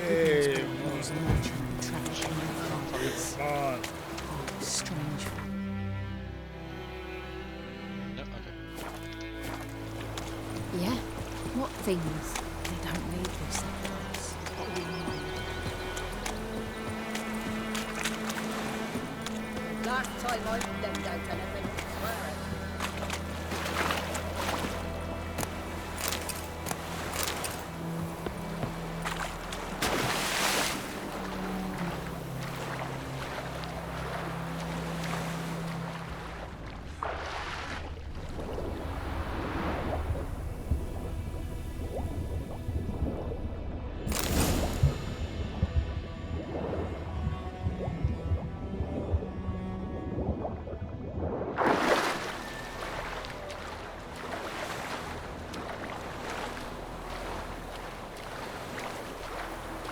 Hey, strange. No, okay. Yeah, what things? They don't need this advice. What do you mean? Last time I left out anything, swear it.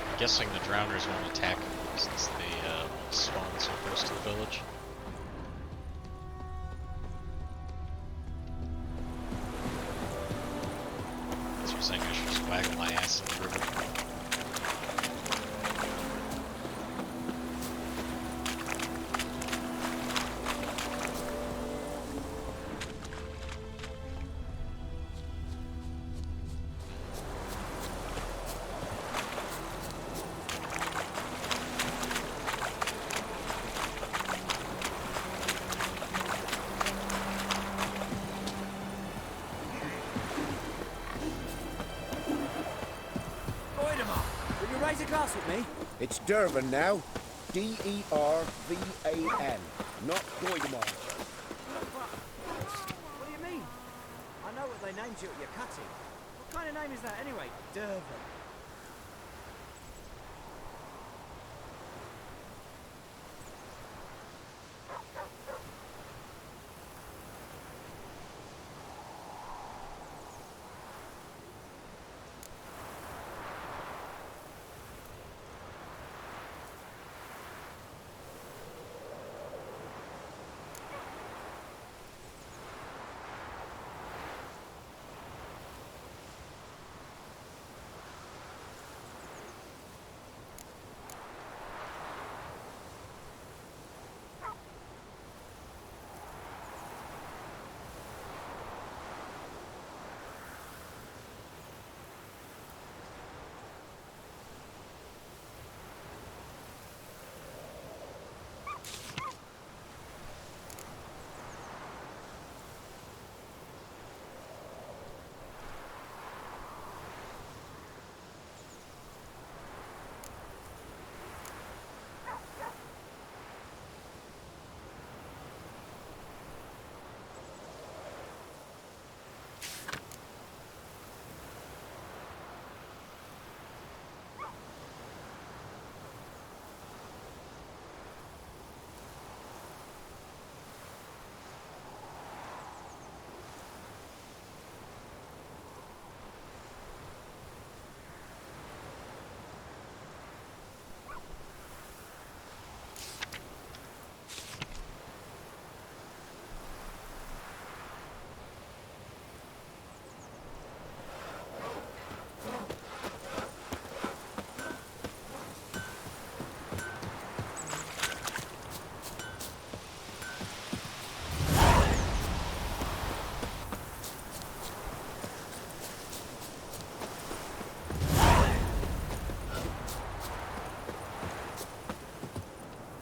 I'm guessing the drowners won't attack them since they spawn so close to the village. So you're saying I should just waggle my ass in the river? Raise a glass with me? It's Durban now. D-E-R-V-A-N. Not Doidemar. What do you mean? I know what they named you at your cutting. What kind of name is that anyway? Durban.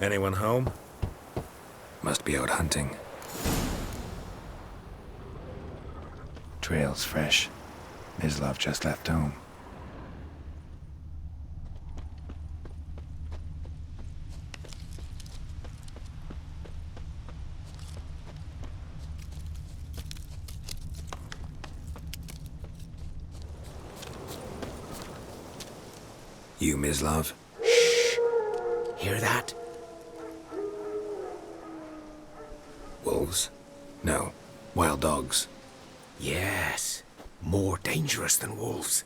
Anyone home? Must be out hunting. Trail's fresh. Mislav just left home. You, Mislav? Hear that? Wolves? No. Wild dogs. Yes. More dangerous than wolves.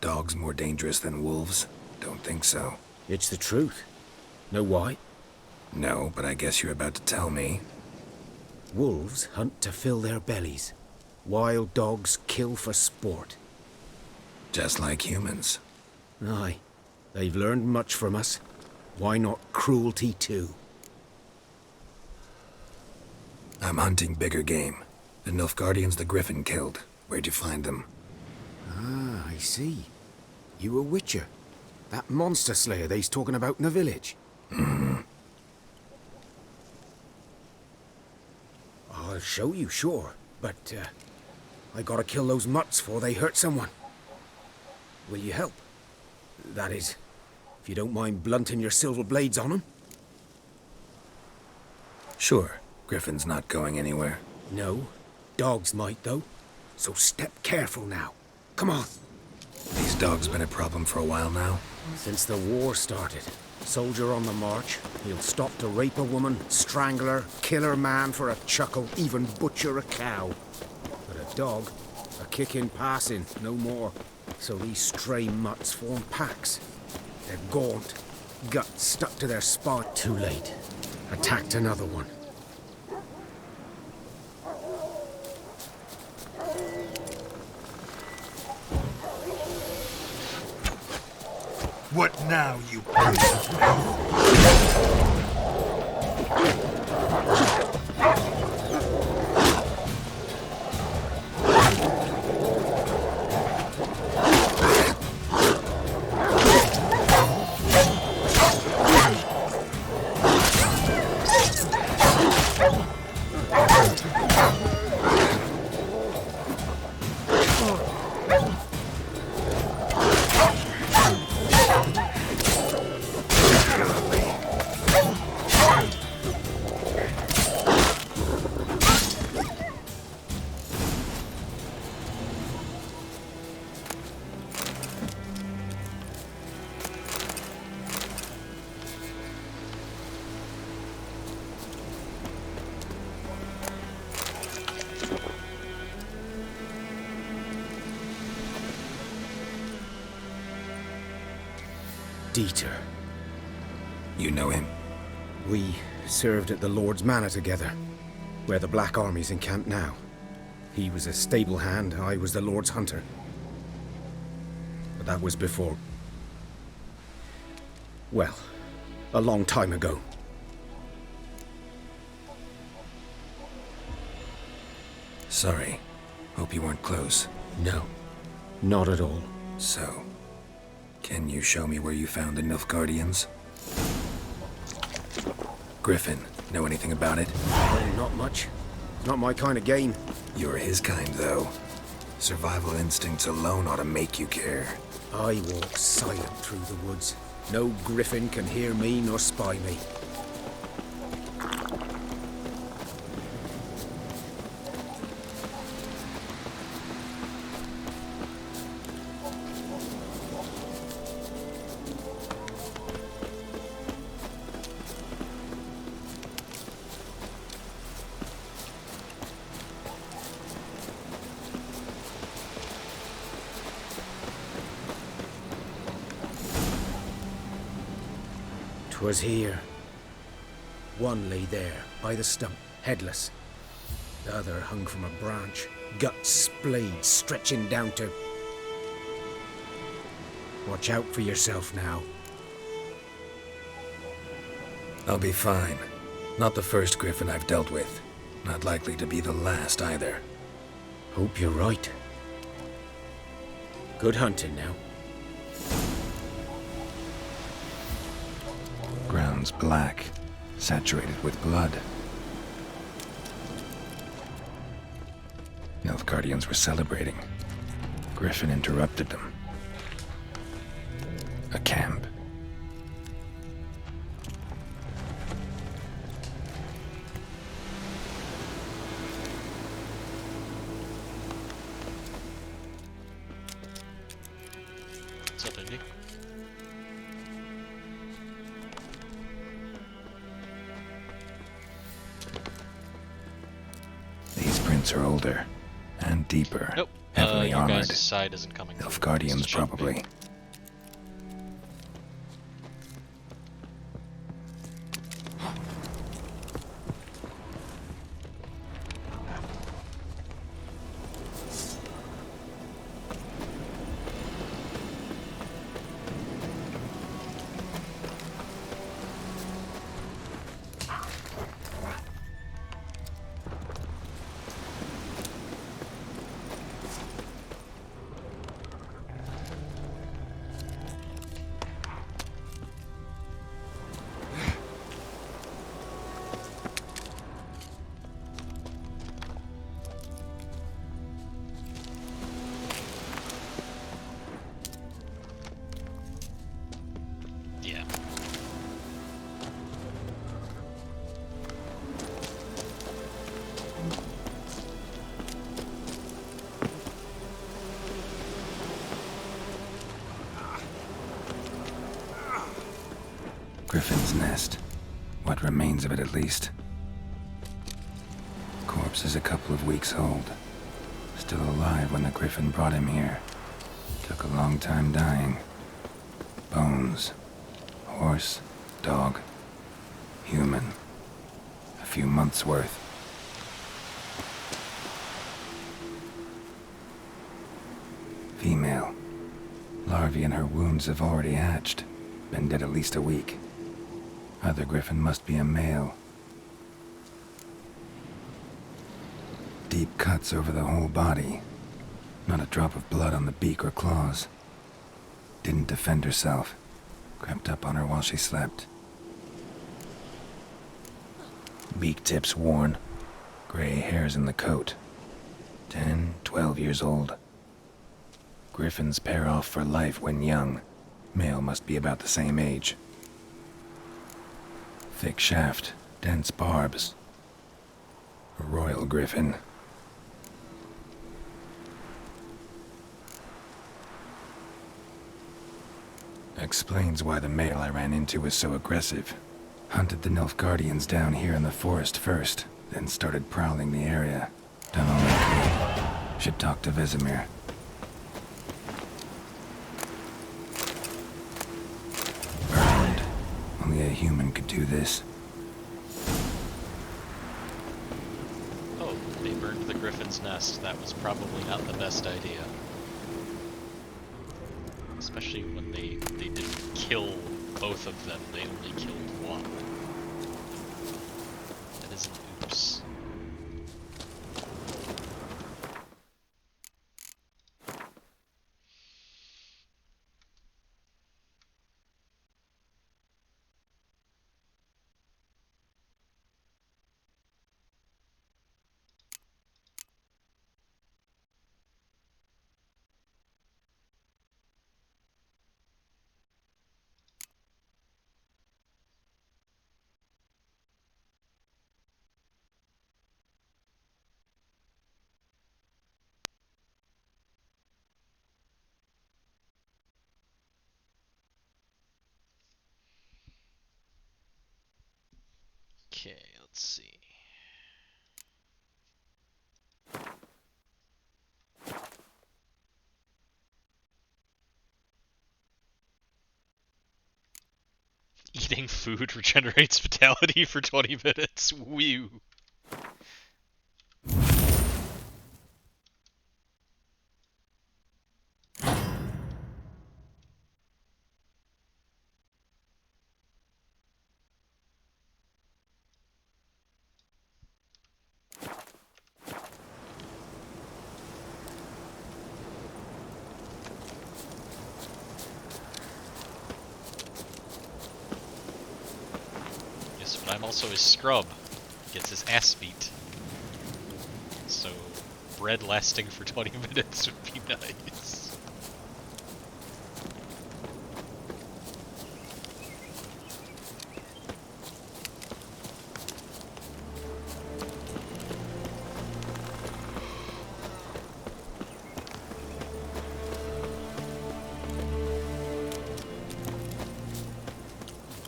Dogs more dangerous than wolves? Don't think so. It's the truth. Know why? No, but I guess you're about to tell me. Wolves hunt to fill their bellies. Wild dogs kill for sport. Just like humans. Aye. They've learned much from us. Why not cruelty too? I'm hunting bigger game. The Nilfgaardians the Griffin killed. Where'd you find them? Ah, I see. You a witcher. That monster slayer they's talking about in the village. I'll show you, sure. But, I gotta kill those mutts before they hurt someone. Will you help? That is, if you don't mind blunting your silver blades on them. Sure. Griffin's not going anywhere. No. Dogs might, though. So step careful now. Come on. These dogs been a problem for a while now? Since the war started. Soldier on the march. He'll stop to rape a woman, strangle her, kill her man for a chuckle, even butcher a cow. But a dog, a kick in passing, no more. So these stray mutts form packs. They're gaunt, guts stuck to their spine. Too late. Attacked another one. What now, you Dieter. You know him? We served at the Lord's Manor together, where the Black Army's encamped now. He was a stable hand, I was the Lord's hunter. But that was before... well, a long time ago. Sorry. Hope you weren't close. No, not at all. So, can you show me where you found the Nilfgaardians? Griffin, know anything about it? Not much. Not my kind of game. You're his kind, though. Survival instincts alone ought to make you care. I walk silent through the woods. No griffin can hear me nor spy me. Was here. One lay there, by the stump, headless. The other hung from a branch, guts splayed, stretching down to... Watch out for yourself now. I'll be fine. Not the first griffin I've dealt with. Not likely to be the last either. Hope you're right. Good hunting now. Stones black, saturated with blood. Nilfgaardians were celebrating. Griffin interrupted them. A camp. What's up, Indy? These prints are older and deeper. Nope. Heavily Your armored. guys' side isn't coming. Nilfgaardians, probably. Yeah. Griffin's nest. What remains of it, at least. Corpse is a couple of weeks old. Still alive when the Griffin brought him here. Took a long time dying. Bones. Horse, dog, human. A few months' worth. Female. Larvae in her wounds have already hatched. Been dead at least a week. Other Griffin must be a male. Deep cuts over the whole body. Not a drop of blood on the beak or claws. Didn't defend herself. Crept up on her while she slept. Beak tips worn. Gray hairs in the coat. 10, 12 years old. Griffins pair off for life when young. Male must be about the same age. Thick shaft, dense barbs. A royal griffin. Explains why the male I ran into was so aggressive. Hunted the Nilfgaardians down here in the forest first, then started prowling the area. Done all I could. Should talk to Vesemir. Burned. Only a human could do this. Oh, they burned the Griffin's nest. That was probably not the best idea. Especially when they didn't kill both of them, they only killed one. That is an oops. Okay, let's see. Eating food regenerates vitality for 20 minutes. Whew. but I'm also his scrub. He gets his ass beat. So, bread lasting for 20 minutes would be nice.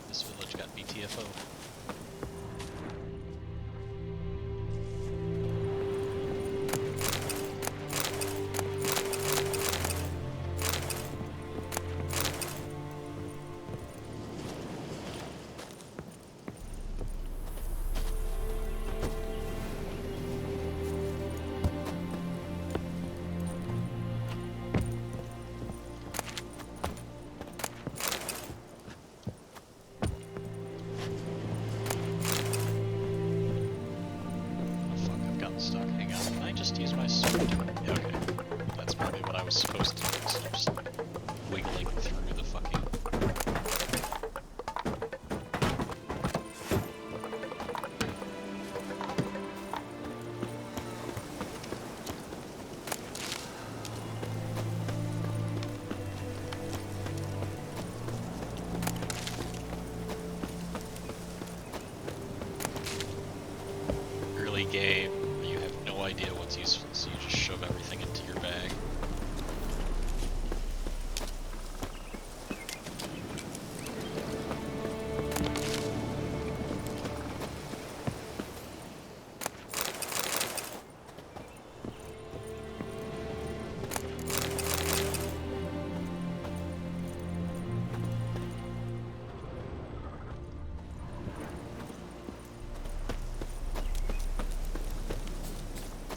This village got BTFO. Stuck. Hang on, can I just use my sword? Yeah, okay. That's probably what I was supposed to do, instead of just wiggling through the fucking... Early game. Idea what's useful, so you just shove everything into your bag.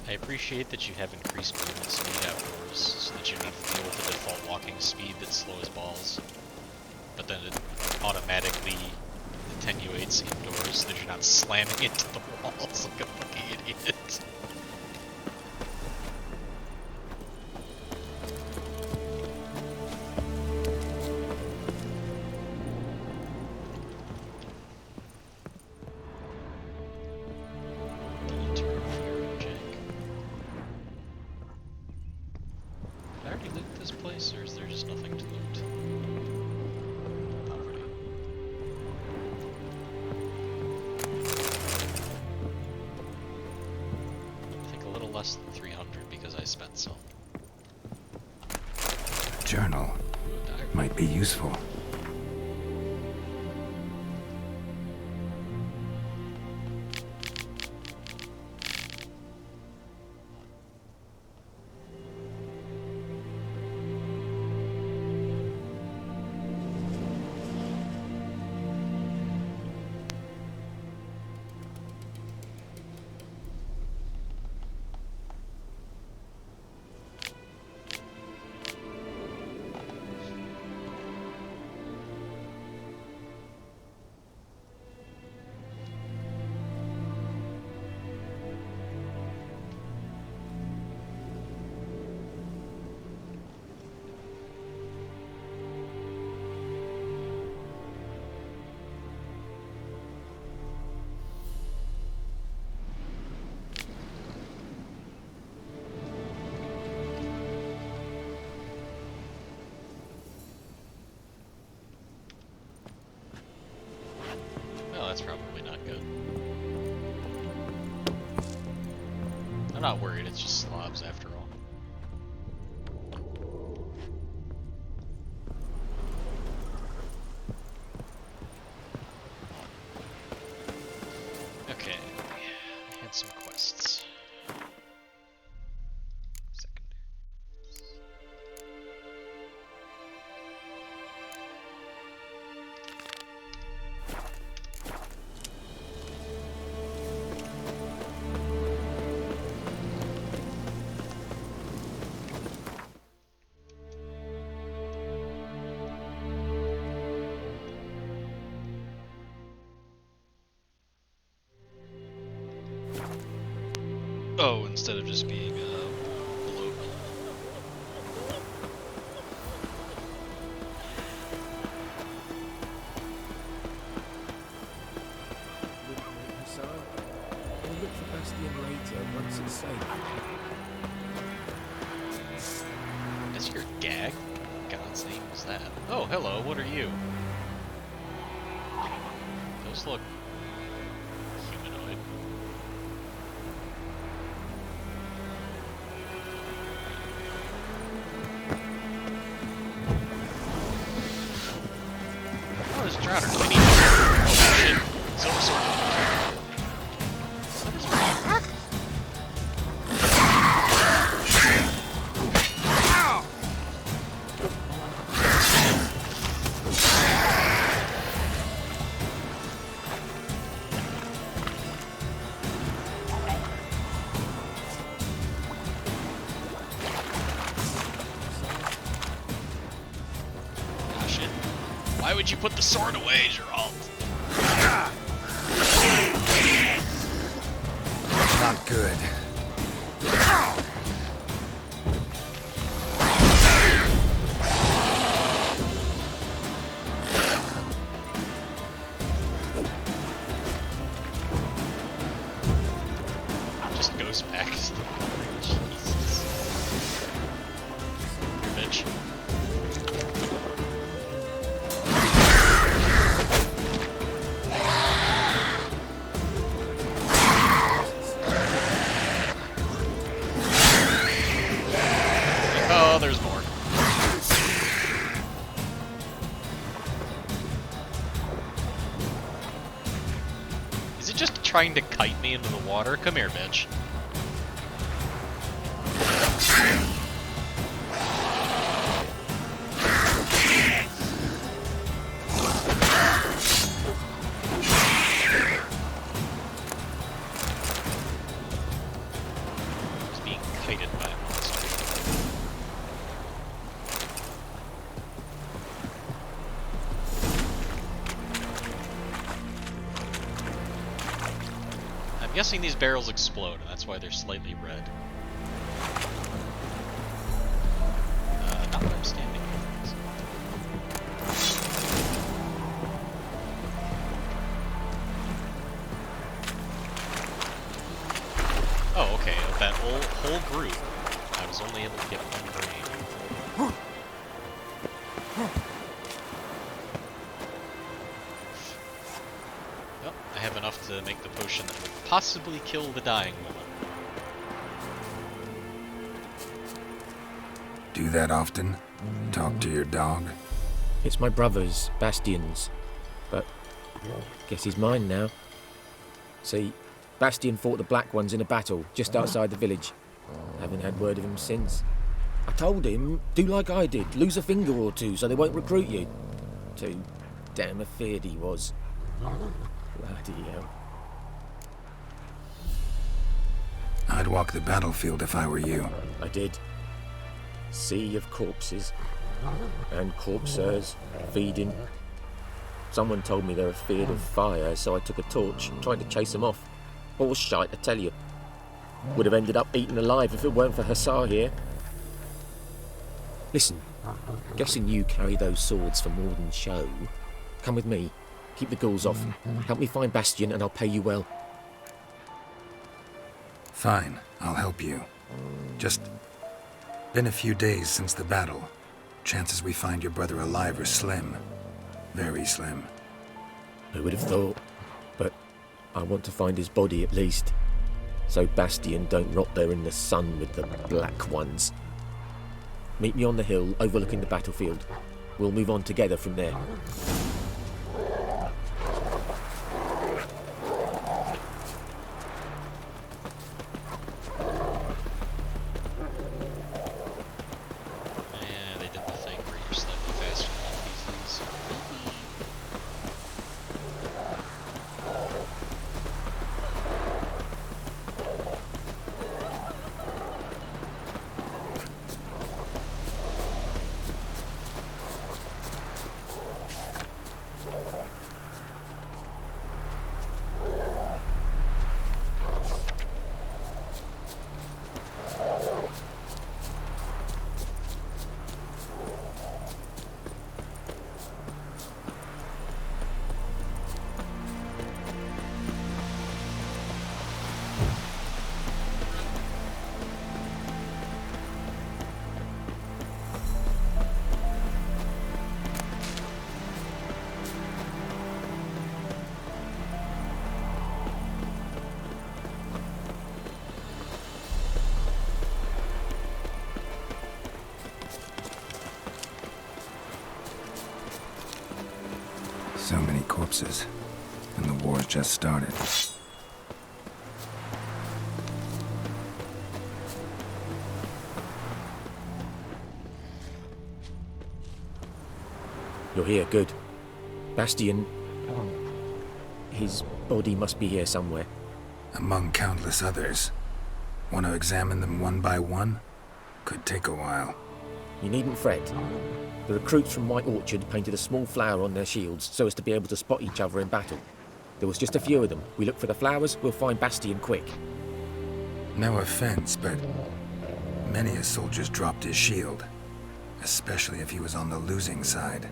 I appreciate that you have increased movement speed outdoors, so that you don't have to deal with the default walking speed that's slow as balls. But then it automatically attenuates indoors so that you're not slamming into the walls like a fucking idiot. Or is there just nothing to loot? Poverty. I think a little less than 300 because I spent some. A journal might be useful. That's probably not good. I'm not worried, it's just slobs after all. Okay, I had some quests. Oh, instead of just being below. Bastion later once it's safe. Is your gag? God's name was that? Oh, hello, what are you? Those look humanoid. Oh, there's a Drowner. I need oh shit. Silver sword. Why would you put the sword away, Geralt? Not good. Just goes back. Jesus. Bitch. Oh, there's more. Is it just trying to kite me into the water? Come here, bitch. It's being kited by a monster. I'm guessing these barrels explode, and that's why they're slightly red. Not where I'm standing. Oh, okay. Of that whole group, I was only able to get one grenade. Well, I have enough to make the potion that will possibly kill the dying woman. Do that often? Talk to your dog? It's my brother's, Bastion's. But guess he's mine now. See, Bastion fought the Black Ones in a battle just outside the village. Haven't had word of him since. I told him, do like I did, lose a finger or two so they won't recruit you. Too damn afeard he was. Bloody hell. I'd walk the battlefield if I were you. I did. Sea of corpses. And corpsers feeding. Someone told me they're afeard of fire, so I took a torch, trying to chase them off. Horse shite, I tell you. Would have ended up eaten alive if it weren't for Hussar here. Listen, guessing you carry those swords for more than show. Come with me. Keep the ghouls off. Help me find Bastion and I'll pay you well. Fine, I'll help you. Just been a few days since the battle. Chances we find your brother alive are slim. Very slim. Who would have thought? But I want to find his body at least. So Bastion don't rot there in the sun with the Black Ones. Meet me on the hill overlooking the battlefield. We'll move on together from there. They did the thing where you're slightly faster than NPCs. corpses, and the war's just started. You're here, good. Bastion... his body must be here somewhere. Among countless others. Want to examine them one by one? Could take a while. You needn't fret. The recruits from White Orchard painted a small flower on their shields so as to be able to spot each other in battle. There was just a few of them. We look for the flowers, we'll find Bastion quick. No offense, but many a soldier's dropped his shield. Especially if he was on the losing side.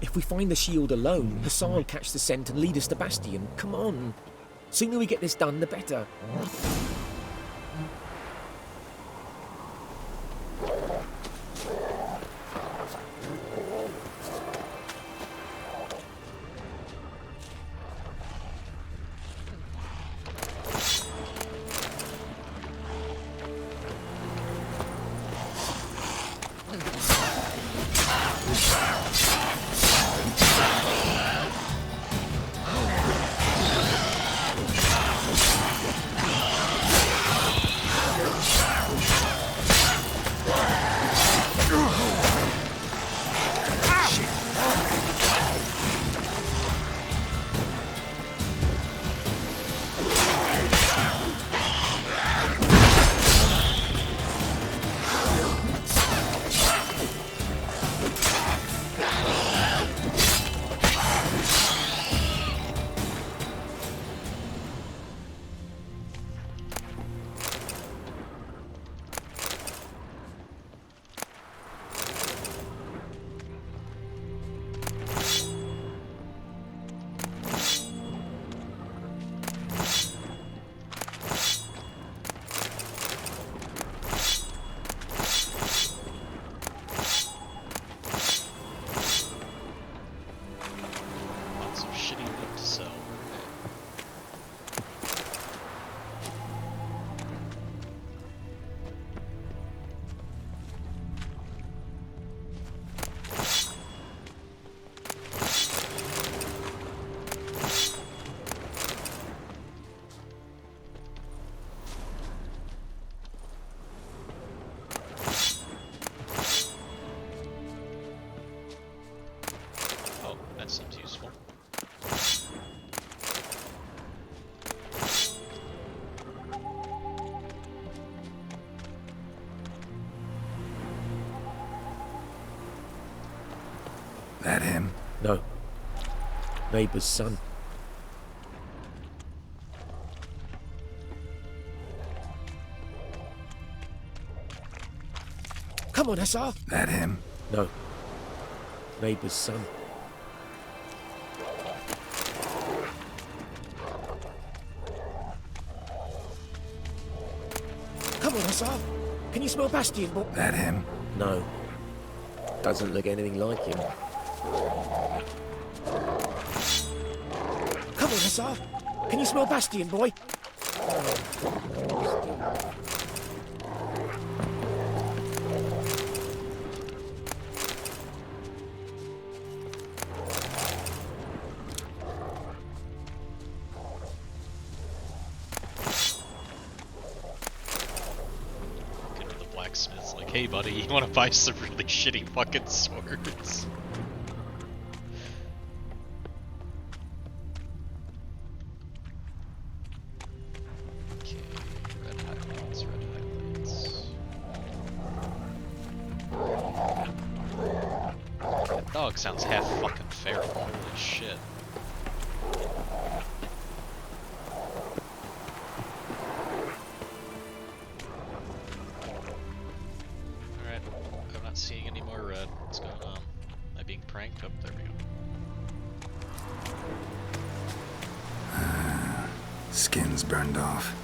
If we find the shield alone, Hassan will catch the scent and lead us to Bastion. Come on. Sooner we get this done, the better. Seems useful. That him? No. Neighbor's son. Come on, Hussar! That him? No. Neighbor's son. Come on, Hussar! Can you smell Bastion, boy? That him? No. Doesn't look anything like him. Come on, Hussar! Can you smell Bastion, boy? Blacksmith's like, hey buddy, you wanna buy some really shitty fucking swords? Okay, red highlights, red highlights. That dog sounds half fucking feral, holy shit. Seeing any more red. What's going on? Am I being pranked? Oh, there we go. Skin's burned off.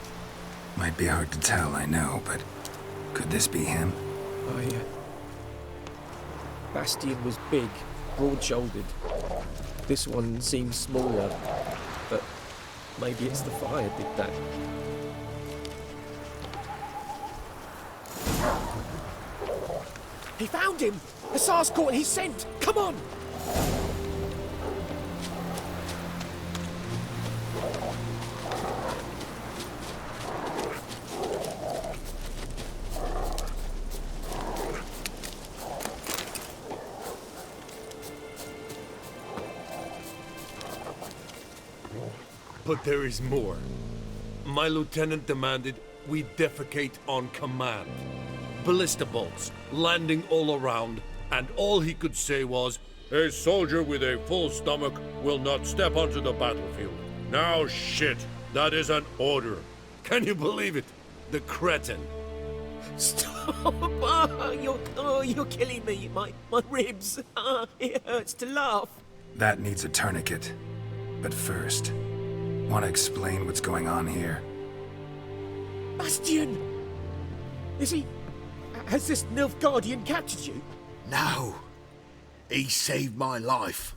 Might be hard to tell, I know, but could this be him? Oh, yeah. Bastion was big, broad-shouldered. This one seems smaller, but maybe it's the fire did that. He found him! Hussar's caught his scent! Come on! But there is more. My lieutenant demanded we defecate on command. Ballista bolts, landing all around, and all he could say was, "A soldier with a full stomach will not step onto the battlefield." Now shit, that is an order. Can you believe it? The cretin. Stop! You're killing me. My ribs. It hurts to laugh. That needs a tourniquet. But first, want to explain what's going on here? Bastian! Is he... Has this Nilfgaardian captured you? No. He saved my life.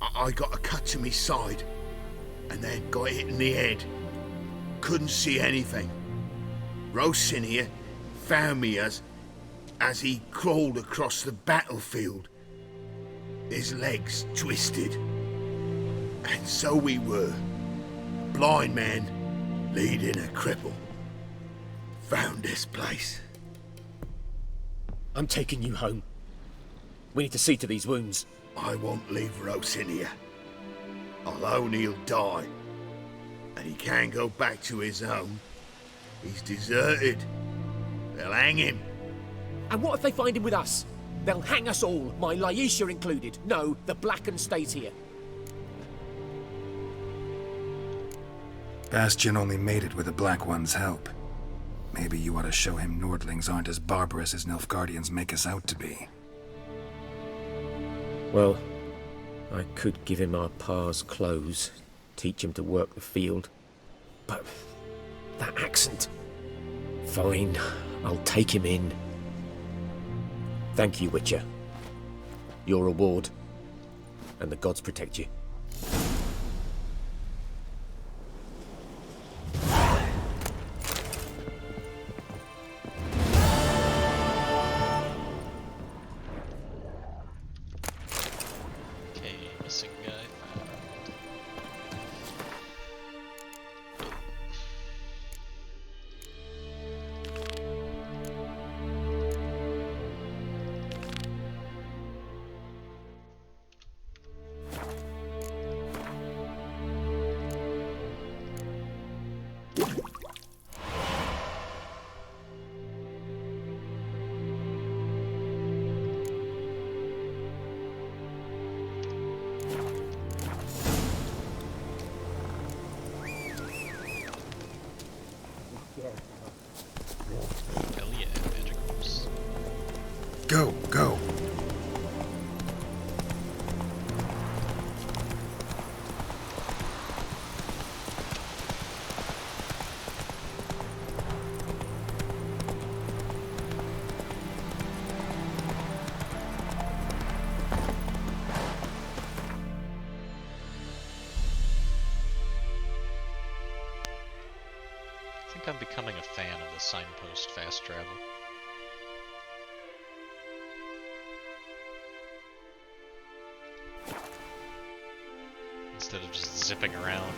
I got a cut to my side, and then got hit in the head. Couldn't see anything. Rosinia found me as he crawled across the battlefield. His legs twisted. And so we were. Blind man leading a cripple. Found this place. I'm taking you home. We need to see to these wounds. I won't leave Rosinia. Alone he'll die. And he can't go back to his home. He's deserted. They'll hang him. And what if they find him with us? They'll hang us all, my Laisha included. No, the Blacken stays here. Bastion only made it with the Black One's help. Maybe you ought to show him Nordlings aren't as barbarous as Nilfgaardians make us out to be. Well, I could give him our pa's clothes, teach him to work the field. But that accent... Fine, I'll take him in. Thank you, Witcher. Your reward, and the gods protect you. Hell yeah, Magic Go, go. I think I'm becoming a fan of the signpost fast travel. Instead of just zipping around.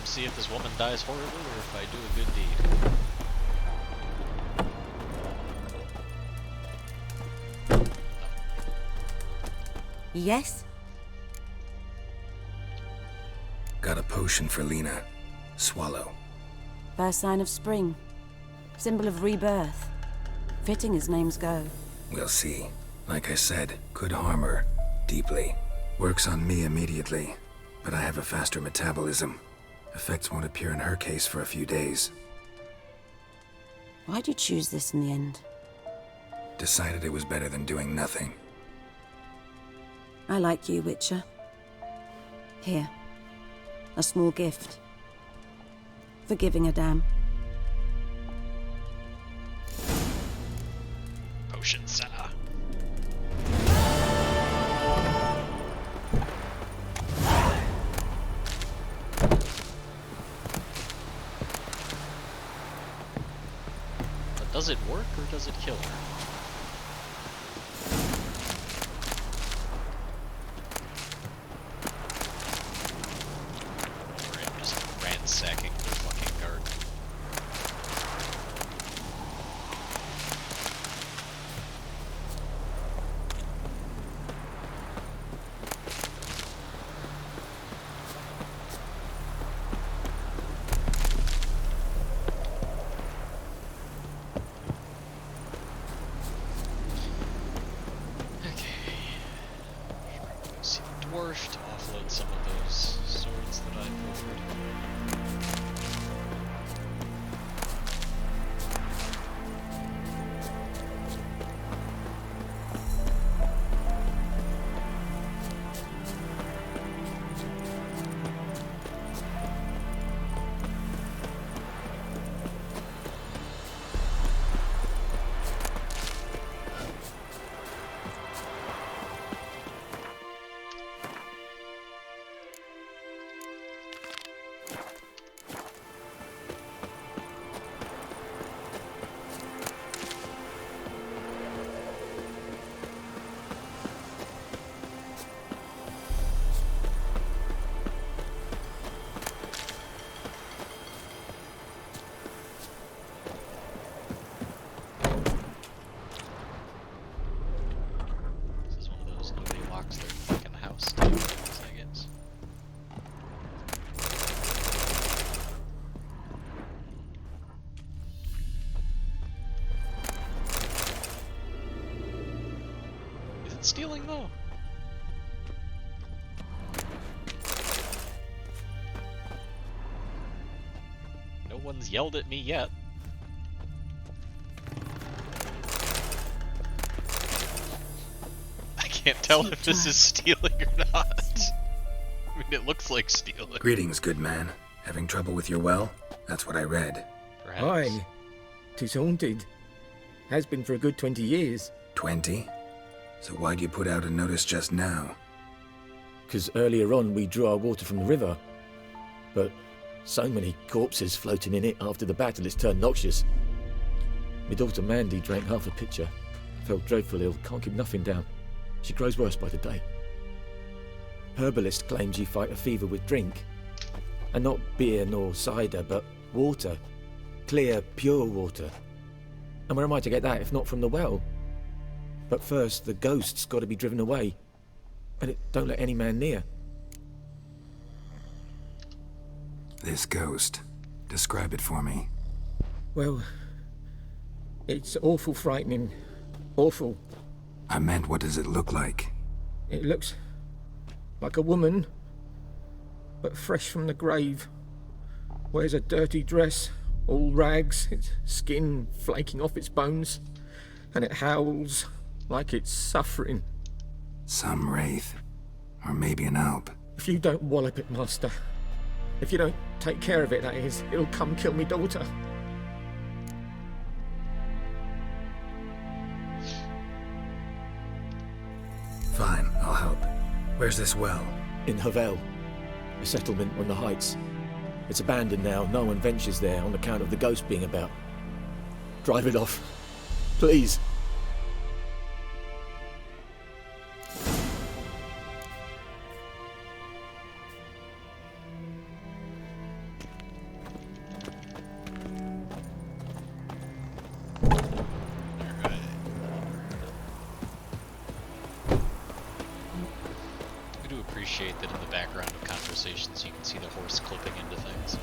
See if this woman dies horribly or if I do a good deed. Yes? Got a potion for Lena. Swallow. First sign of spring. Symbol of rebirth. Fitting as names go. We'll see. Like I said, could harm her. Deeply. Works on me immediately, but I have a faster metabolism. Effects won't appear in her case for a few days. Why'd you choose this in the end? Decided it was better than doing nothing. I like you, Witcher. Here. A small gift. For giving a damn. Potion seller. Does it work or does it kill her? Or I'm just ransacking her fucking garden. See the dwarf to offload some of those swords that I ordered. This is one of those nobody locks their fucking house type things, I guess. Is it stealing though? No one's yelled at me yet. I can't tell if this is stealing or not. I mean, it looks like stealing. Greetings, good man. Having trouble with your well? That's what I read. Perhaps. Aye. 'Tis haunted. Has been for a good 20 years. 20? So why'd you put out a notice just now? 'Cause earlier on we drew our water from the river. But so many corpses floating in it after the battle it's turned noxious. My daughter Mandy drank half a pitcher. Felt dreadful ill, can't keep nothing down. She grows worse by the day. Herbalist claims you fight a fever with drink. And not beer nor cider, but water. Clear, pure water. And where am I to get that if not from the well? But first, the ghost's got to be driven away. And it don't let any man near. This ghost. Describe it for me. Well, it's awful frightening. Awful. I meant, what does it look like? It looks like a woman, but fresh from the grave. Wears a dirty dress, all rags, its skin flaking off its bones, and it howls like it's suffering. Some wraith. Or maybe an alp. If you don't wallop it, Master, if you don't take care of it, that is, it'll come kill me daughter. Fine, I'll help. Where's this well? In Havel, a settlement on the heights. It's abandoned now, no one ventures there on account of the ghost being about. Drive it off, please. I do appreciate that in the background of conversations you can see the horse clipping into things.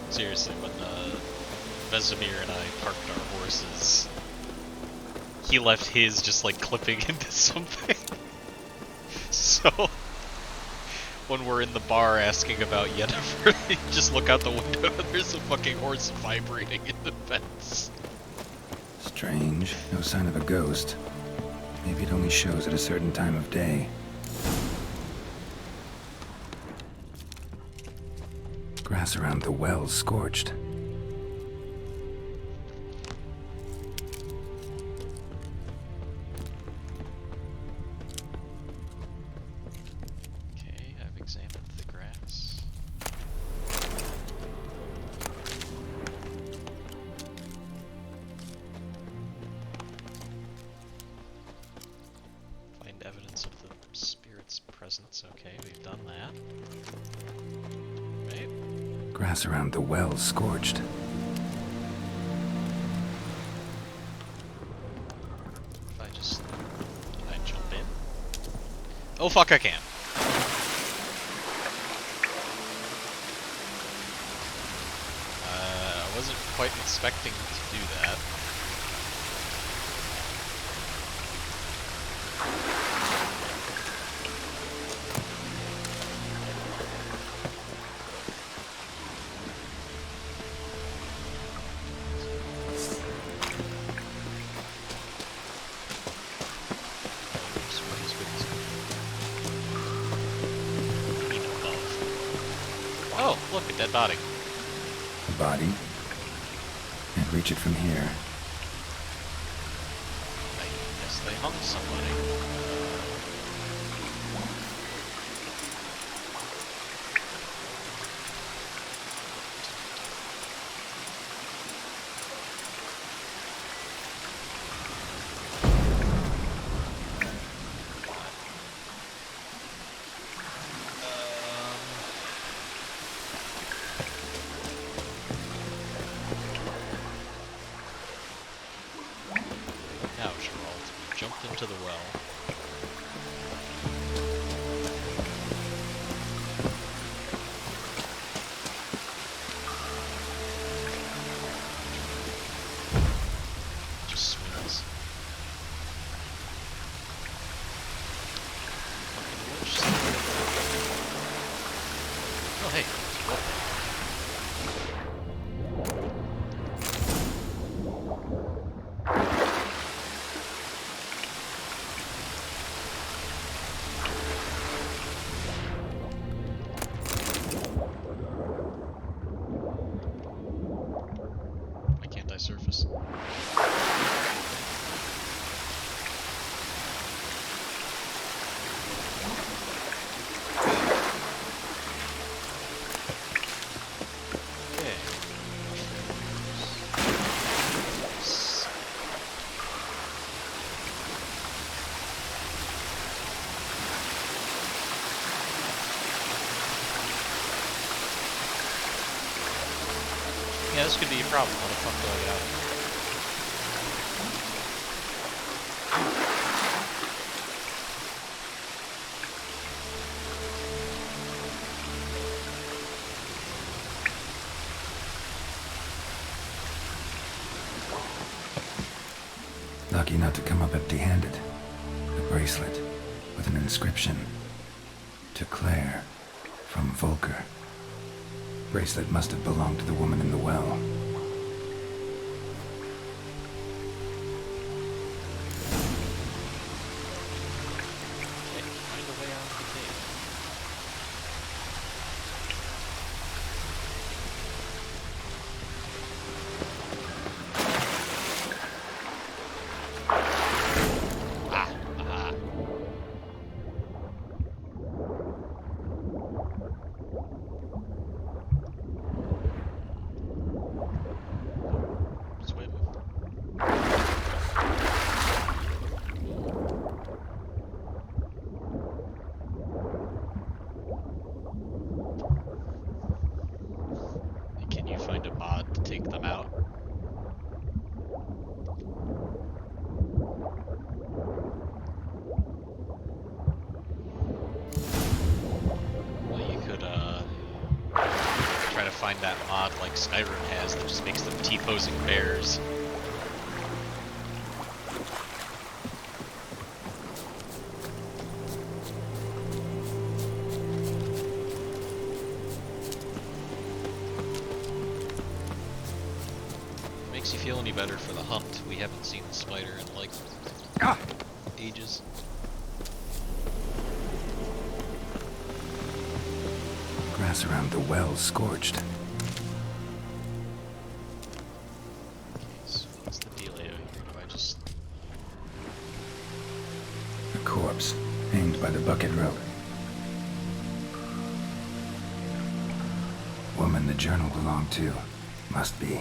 Seriously, when Vesemir and I parked our horses, he left his just like clipping into something. So when we're in the bar asking about Yennefer, you just look out the window and there's a fucking horse vibrating in the fence. Strange. No sign of a ghost. Maybe it only shows at a certain time of day. Grass around the well's scorched. Okay, I've examined the grass. Find evidence of the spirit's presence. Okay, we've done that. Right. Grass around the well's scorched. If I just... Can I jump in? Oh fuck, I can. I wasn't quite expecting to do that. Oh, look, a dead body. A body? Can't reach it from here. I guess they hung somebody. Now, Geralt, we jumped into the well. Just swims. Fucking witch. Oh, hey. What? Why can't I surface? Okay. Yeah, this could be a problem. How the fuck do I get out of here? Lucky not to come up empty-handed. A bracelet with an inscription. To Claire, from Volker. Bracelet must have belonged to the woman in the well. Okay, find a way out of the cave. Ah, ah. Swim. Can you find a mod to take them out? Well, you could, try to find that mod like Skyrim has that just makes them T-posing bears. Makes you feel any better for the hunt? We haven't seen the spider in like ages. Grass around the well's scorched. Okay, so what's the dealio here? Do I just... A corpse, hanged by the bucket rope. Woman the journal belonged to. Must be.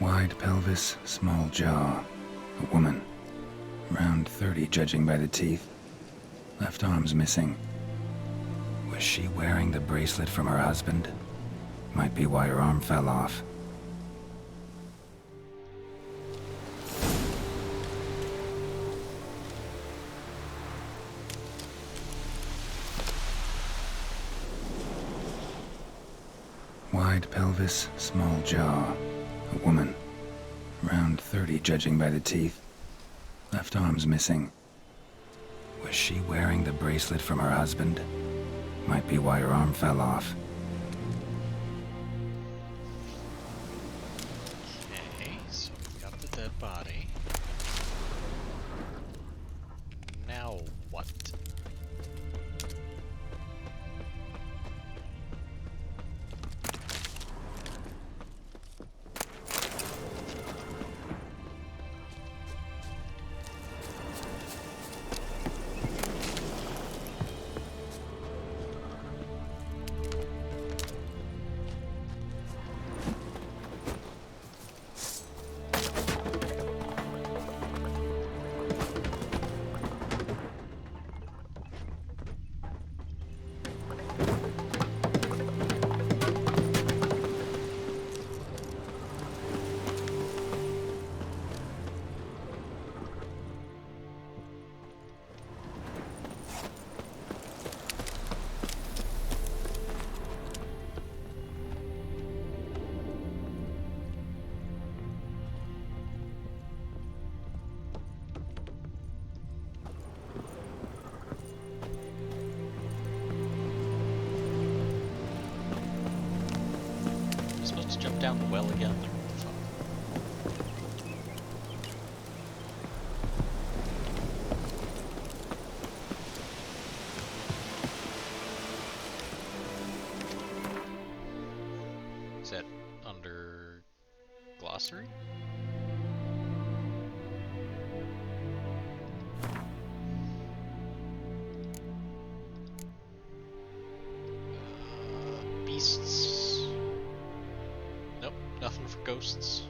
Wide pelvis, small jaw. A woman. Around 30, judging by the teeth. Left arm's missing. Was she wearing the bracelet from her husband? Might be why her arm fell off. Wide pelvis, small jaw. A woman. Around 30, judging by the teeth. Left arm's missing. Was she wearing the bracelet from her husband? Might be why her arm fell off. Okay, so we got the dead body. Now what? Jump down the well again. Is that under glossary? Beasts. Nope, nothing for ghosts.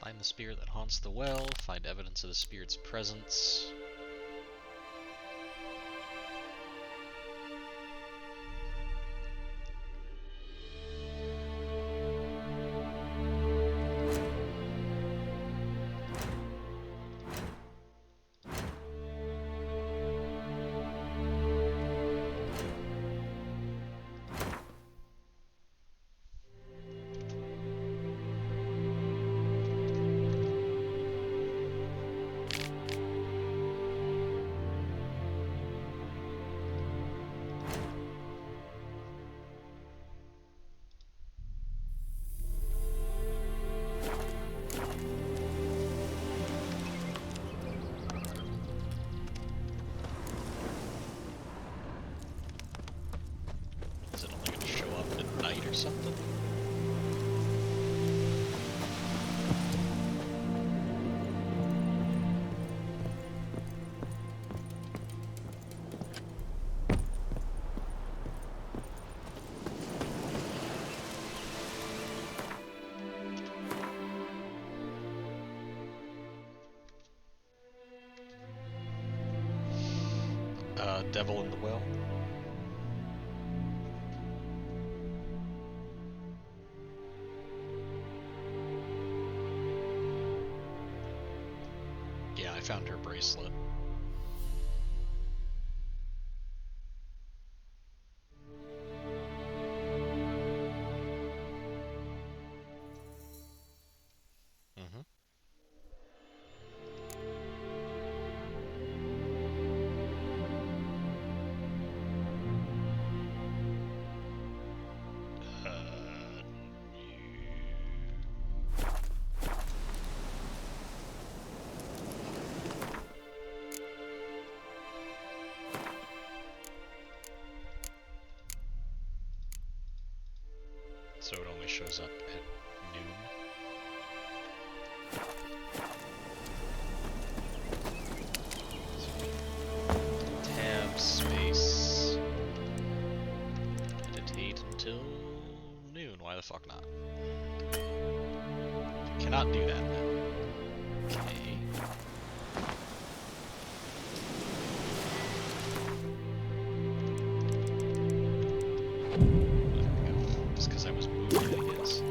Find the spirit that haunts the well, find evidence of the spirit's presence. Devil in the Well. Yeah, I found her bracelet. So it only shows up at noon. Tab space. Meditate until noon. Why the fuck not? Cannot do that now. Okay. Just because I was moving, I guess.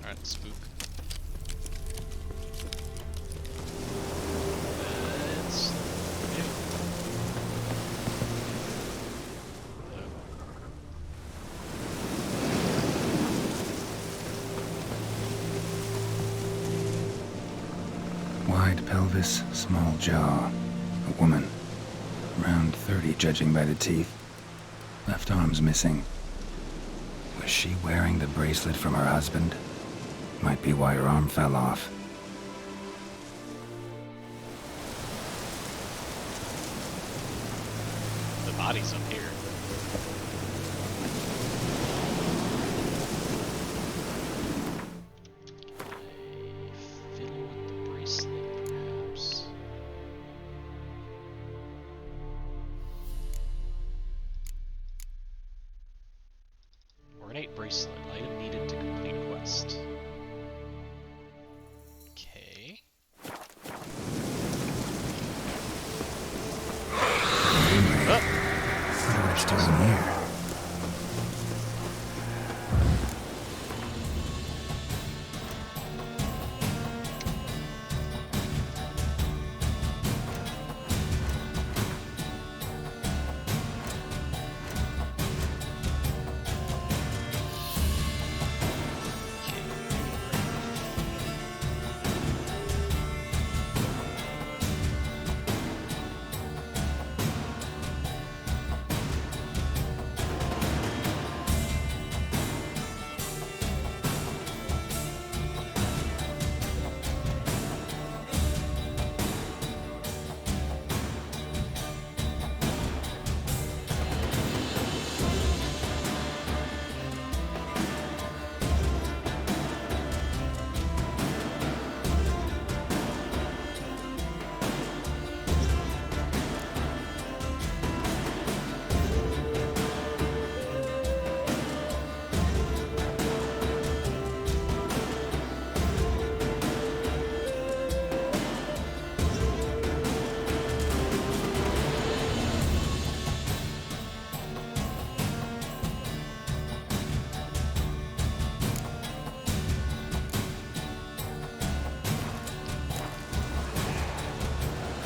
Alright, spook. It's new. Hello. Wide pelvis, small jaw. A woman. Around 30, judging by the teeth. Left arm's missing. Was she wearing the bracelet from her husband? Might be why her arm fell off. The body's up here. Fiddle with the bracelet, perhaps. Ornate bracelet. Item needed to complete quest. Okay. What are it's doing here?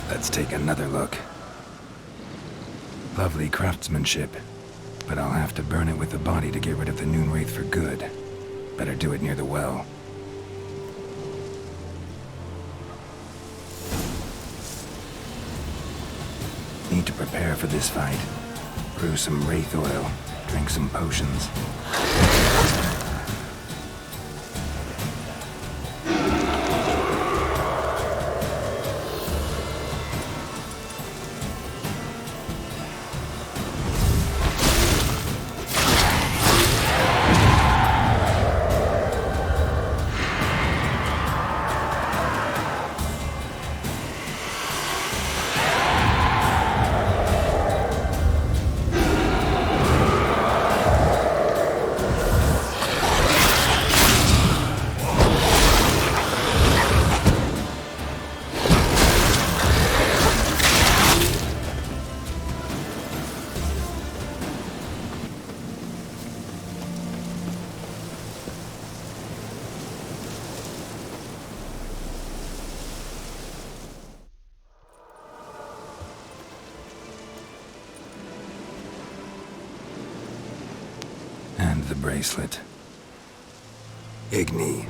Let's take another look. Lovely craftsmanship, but I'll have to burn it with the body to get rid of the Noon Wraith for good. Better do it near the well. Need to prepare for this fight. Brew some Wraith oil, drink some potions. And the bracelet. Igni.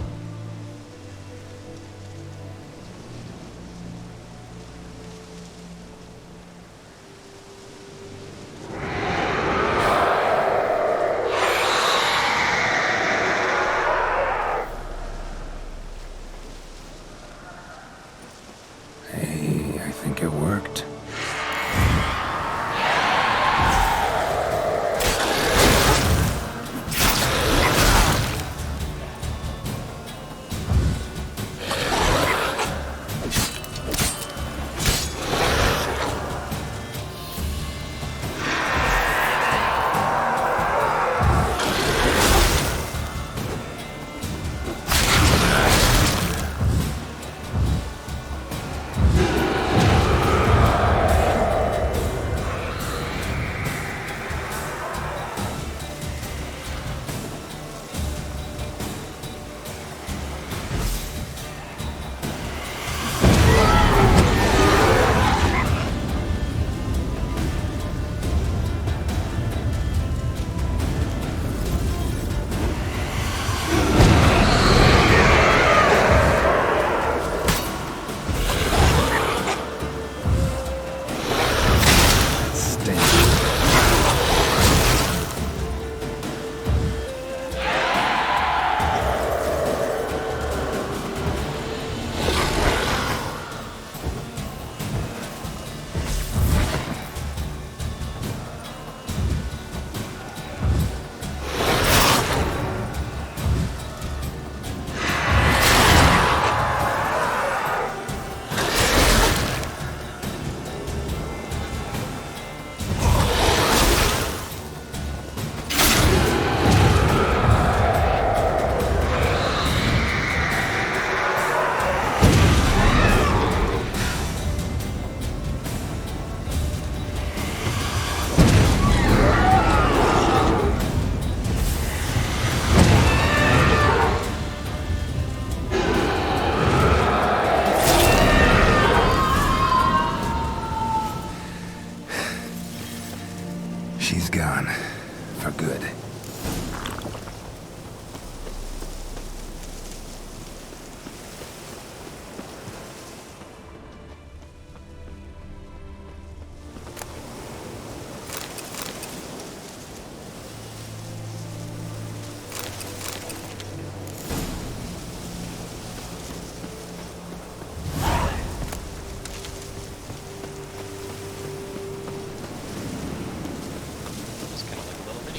Hey, I think it worked. She's gone. For good.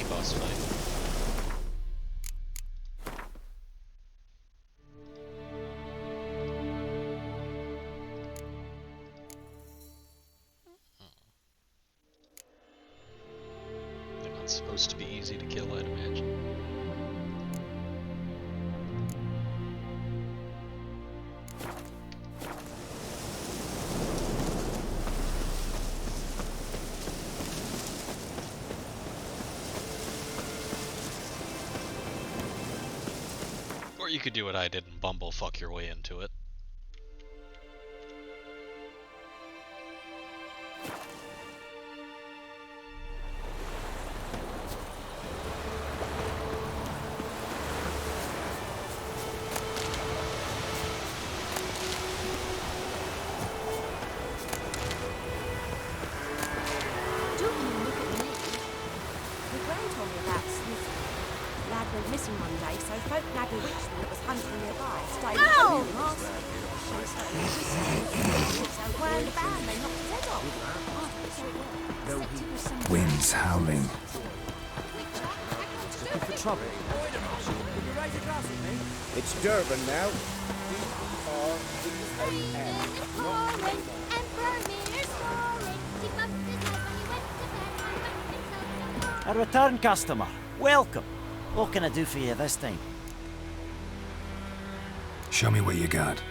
boss fight. They're not supposed to be easy to kill, I'd imagine. Or you could do what I did and bumblefuck your way into it. Missing one day, so folk nagged a witchman that was hunting nearby. Stayed Ow! So whirling about and they knocked his head off. Winds howling. Looking for trouble. It's Durban now. A return customer. Welcome. What can I do for you this time? Show me what you got.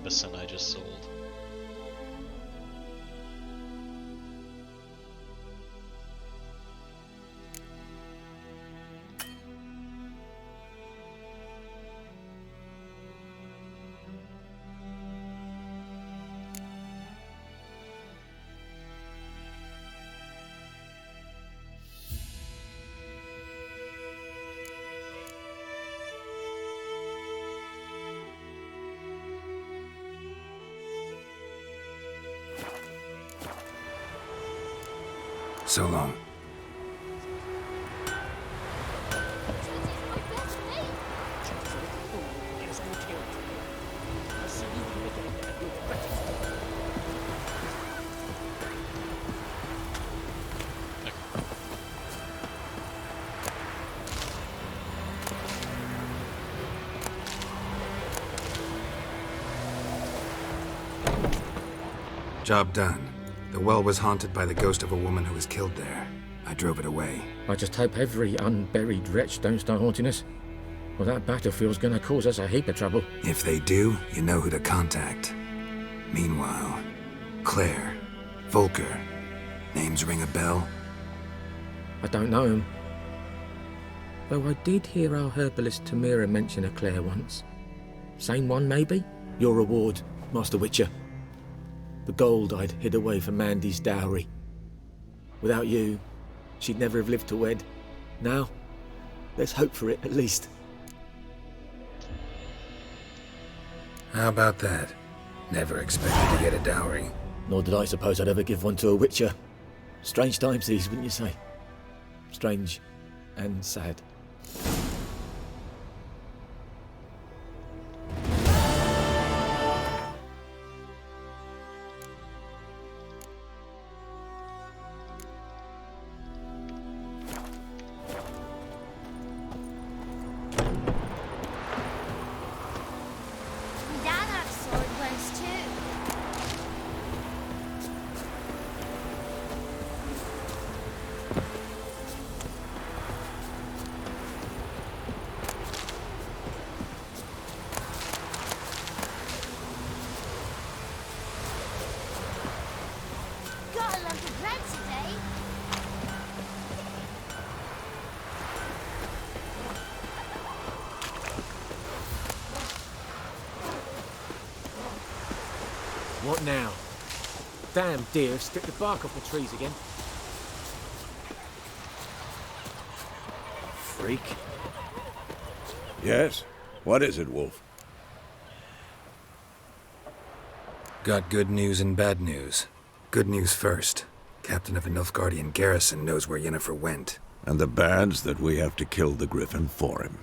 Amberson I just sold. So long. Job done. The well was haunted by the ghost of a woman who was killed there. I drove it away. I just hope every unburied wretch don't start haunting us. Well, that battlefield's gonna cause us a heap of trouble. If they do, you know who to contact. Meanwhile, Claire, Volker, names ring a bell? I don't know him. Though I did hear our herbalist Tamira mention a Claire once. Same one, maybe? Your reward, Master Witcher. The gold I'd hid away for Mandy's dowry. Without you, she'd never have lived to wed. Now, let's hope for it, at least. How about that? Never expected to get a dowry. Nor did I suppose I'd ever give one to a Witcher. Strange times these, wouldn't you say? Strange and sad. What now? Damn deer, stripped the bark off the trees again. Freak. Yes? What is it, Wolf? Got good news and bad news. Good news first. Captain of the Nilfgaardian garrison knows where Yennefer went. And the bad's that we have to kill the Griffin for him.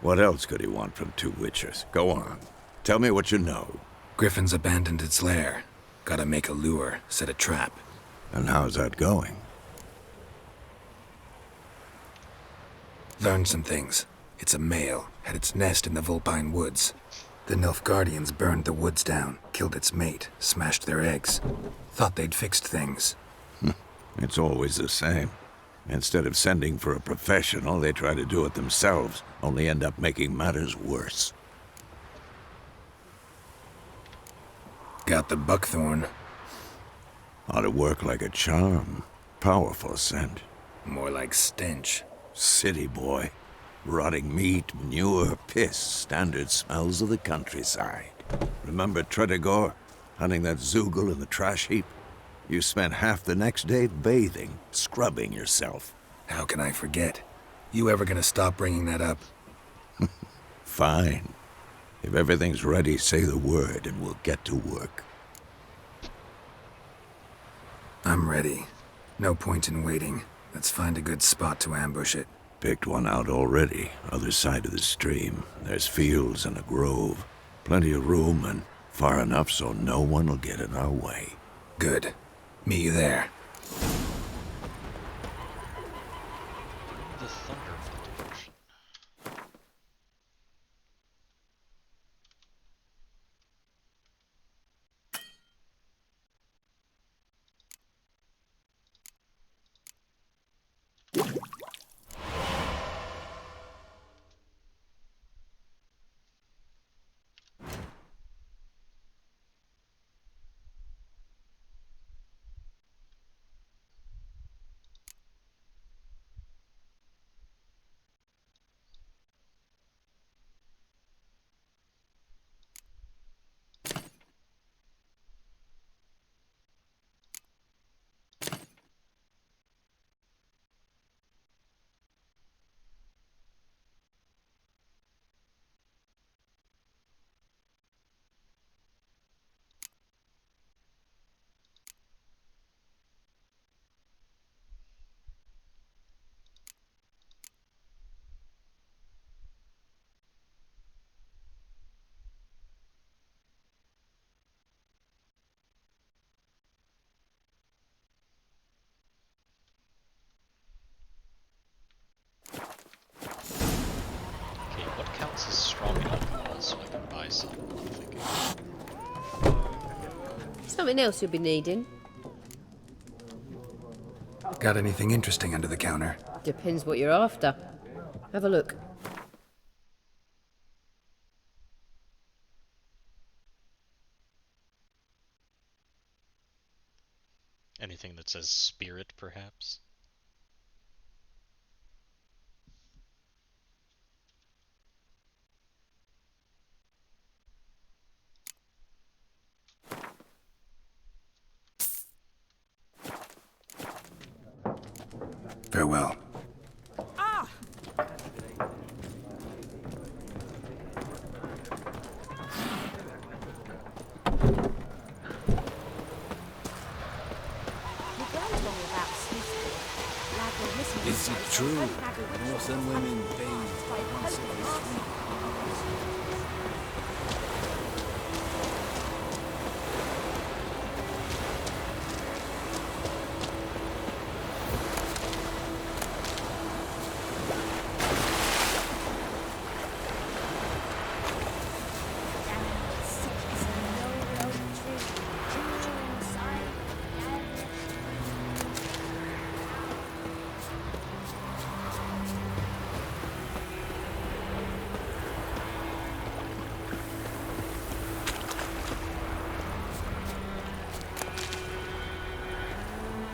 What else could he want from two witches? Go on. Tell me what you know. Griffin's abandoned its lair. Gotta make a lure, set a trap. And how's that going? Learned some things. It's a male, had its nest in the Vulpine Woods. The Nilfgaardians burned the woods down, killed its mate, smashed their eggs. Thought they'd fixed things. It's always the same. Instead of sending for a professional, they try to do it themselves, only end up making matters worse. Got the buckthorn. Ought to work like a charm. Powerful scent. More like stench. City boy. Rotting meat, manure, piss. Standard smells of the countryside. Remember Tretogor? Hunting that Zoogle in the trash heap? You spent half the next day bathing, scrubbing yourself. How can I forget? You ever gonna stop bringing that up? Fine. If everything's ready, say the word and we'll get to work. I'm ready. No point in waiting. Let's find a good spot to ambush it. Picked one out already, other side of the stream. There's fields and a grove. Plenty of room and far enough so no one will get in our way. Good. Meet you there. The Thunderbolt version. nice. Something else you'll be needing? Got anything interesting under the counter? Depends what you're after. Have a look. Anything that says spirit, perhaps? Farewell. Is it true? Northern women bathe once every 3 years.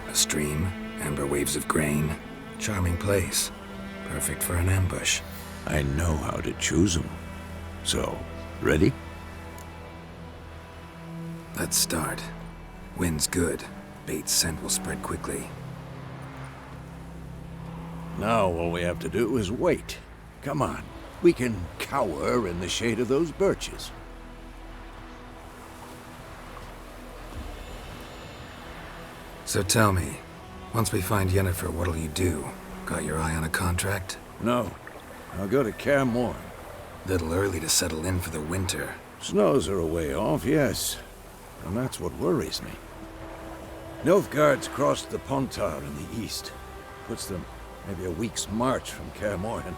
A stream, amber waves of grain. Charming place. Perfect for an ambush. I know how to choose them. So, ready? Let's start. Wind's good. Bait's scent will spread quickly. Now all we have to do is wait. Come on. We can cower in the shade of those birches. So tell me, once we find Yennefer, what'll you do? Got your eye on a contract? No. I'll go to Kaer Morhen. Little early to settle in for the winter. Snows are a way off, yes. And that's what worries me. Nilfgaard's crossed the Pontar in the east. Puts them maybe a week's march from Kaer Morhen.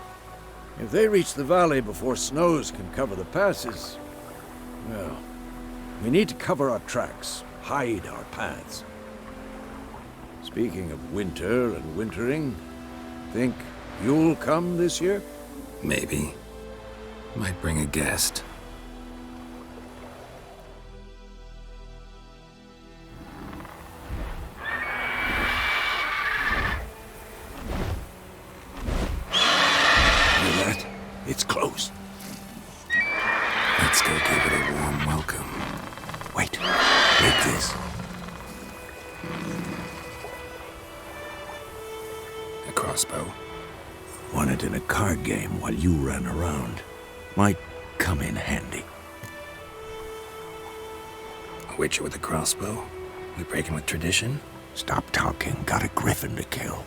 If they reach the valley before snows can cover the passes, well, we need to cover our tracks, hide our paths. Speaking of winter and wintering, think you'll come this year? Maybe. Might bring a guest. Hear that? It's close. Let's go give it a warm welcome. Wait. Take this. A crossbow. Won it in a card game while you ran around. Might come in handy. A witcher with a crossbow? We breaking with tradition? Stop talking. Got a griffin to kill.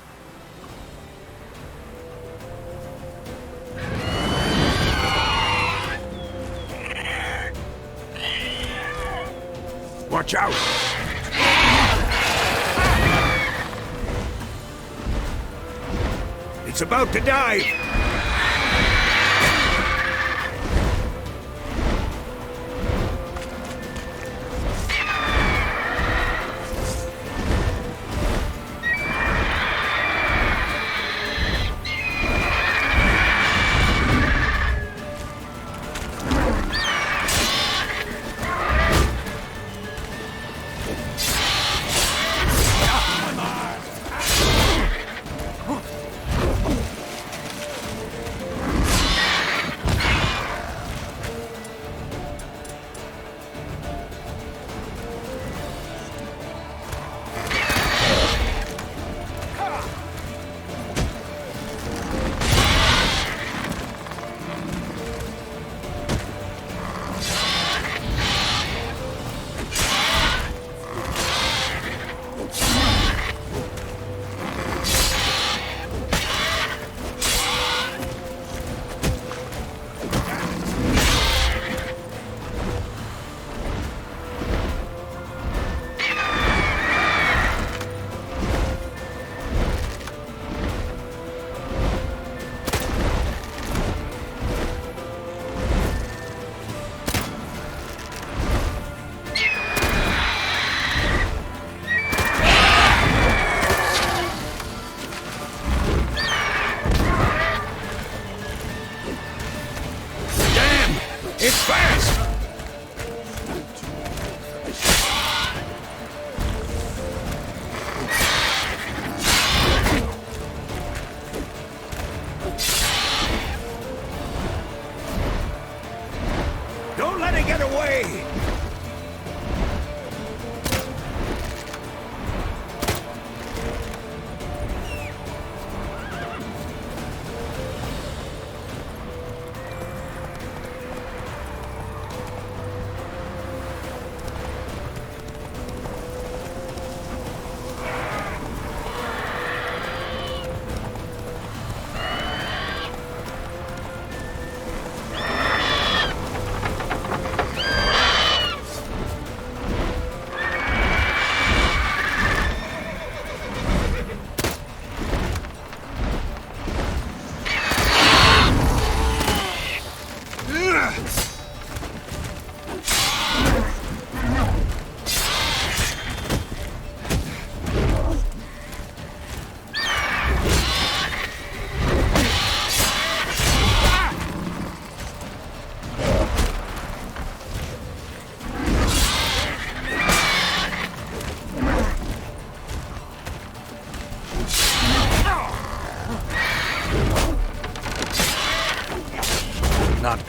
Watch out! It's about to dive!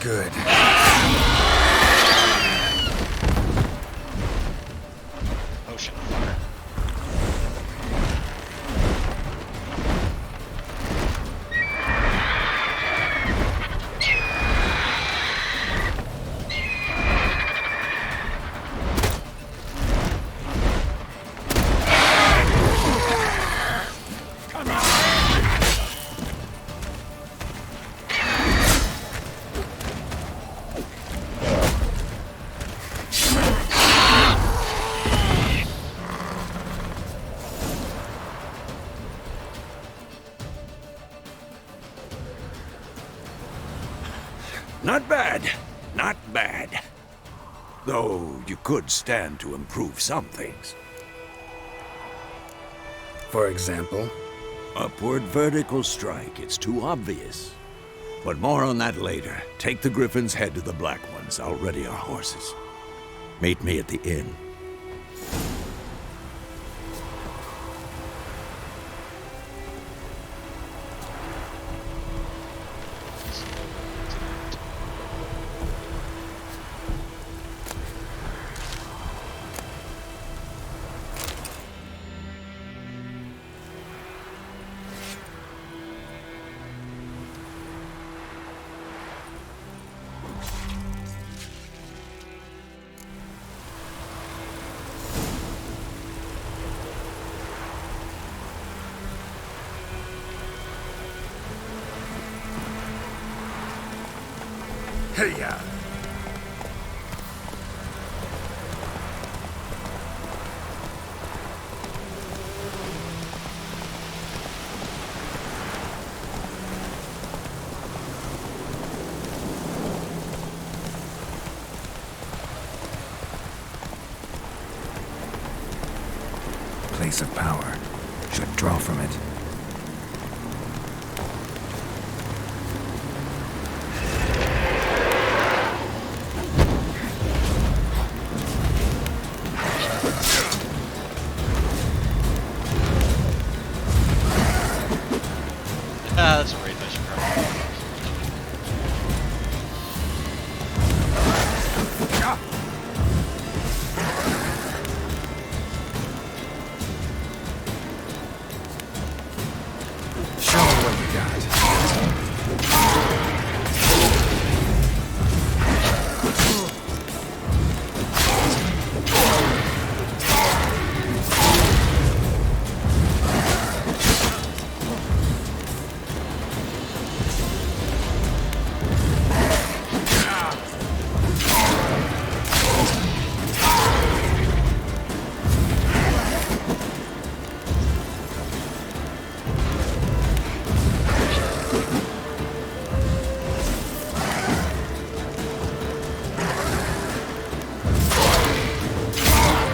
Good. Ocean fire. Not bad. Not bad. Though you could stand to improve some things. For example? Upward vertical strike. It's too obvious. But more on that later. Take the Griffin's head to the Black Ones. I'll ready our horses. Meet me at the inn. Hey-ya! Place of power. Should draw from it. That's great. That should probably. Show me what you got.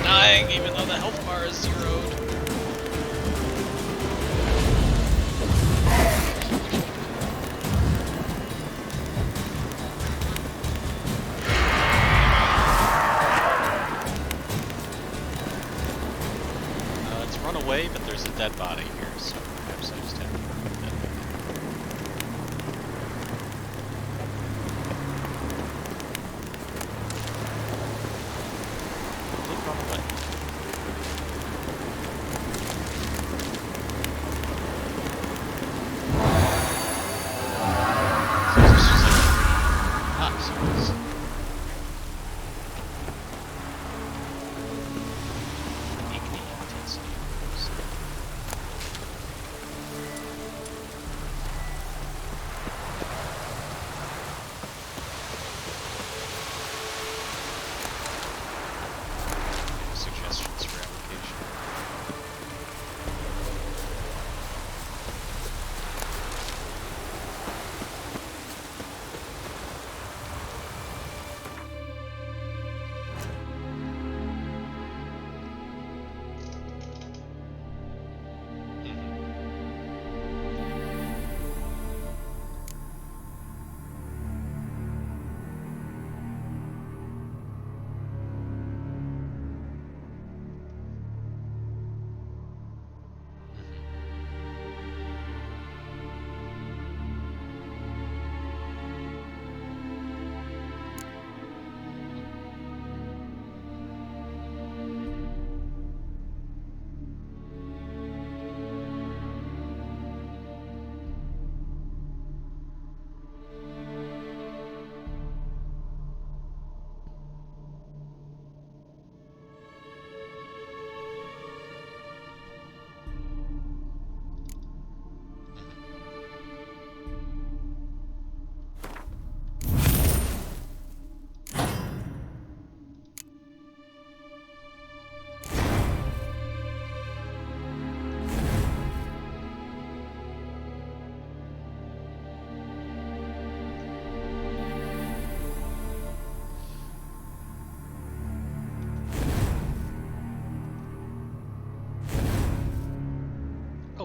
Dying even though the health bar is zeroed. It's run away, but there's a dead body here, so perhaps I just have to remove that. Did run away.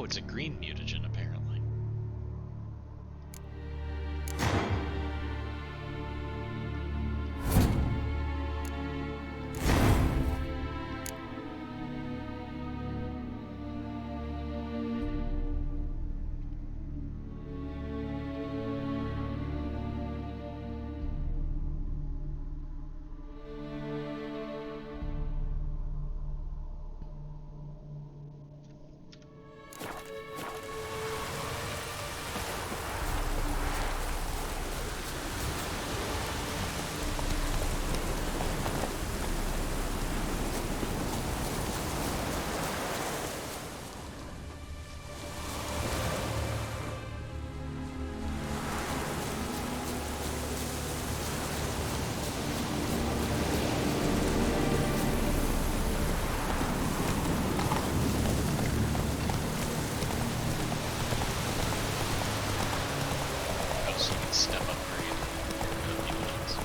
Oh, it's a green mutagen, apparently. So you can step upgrade the mutagens.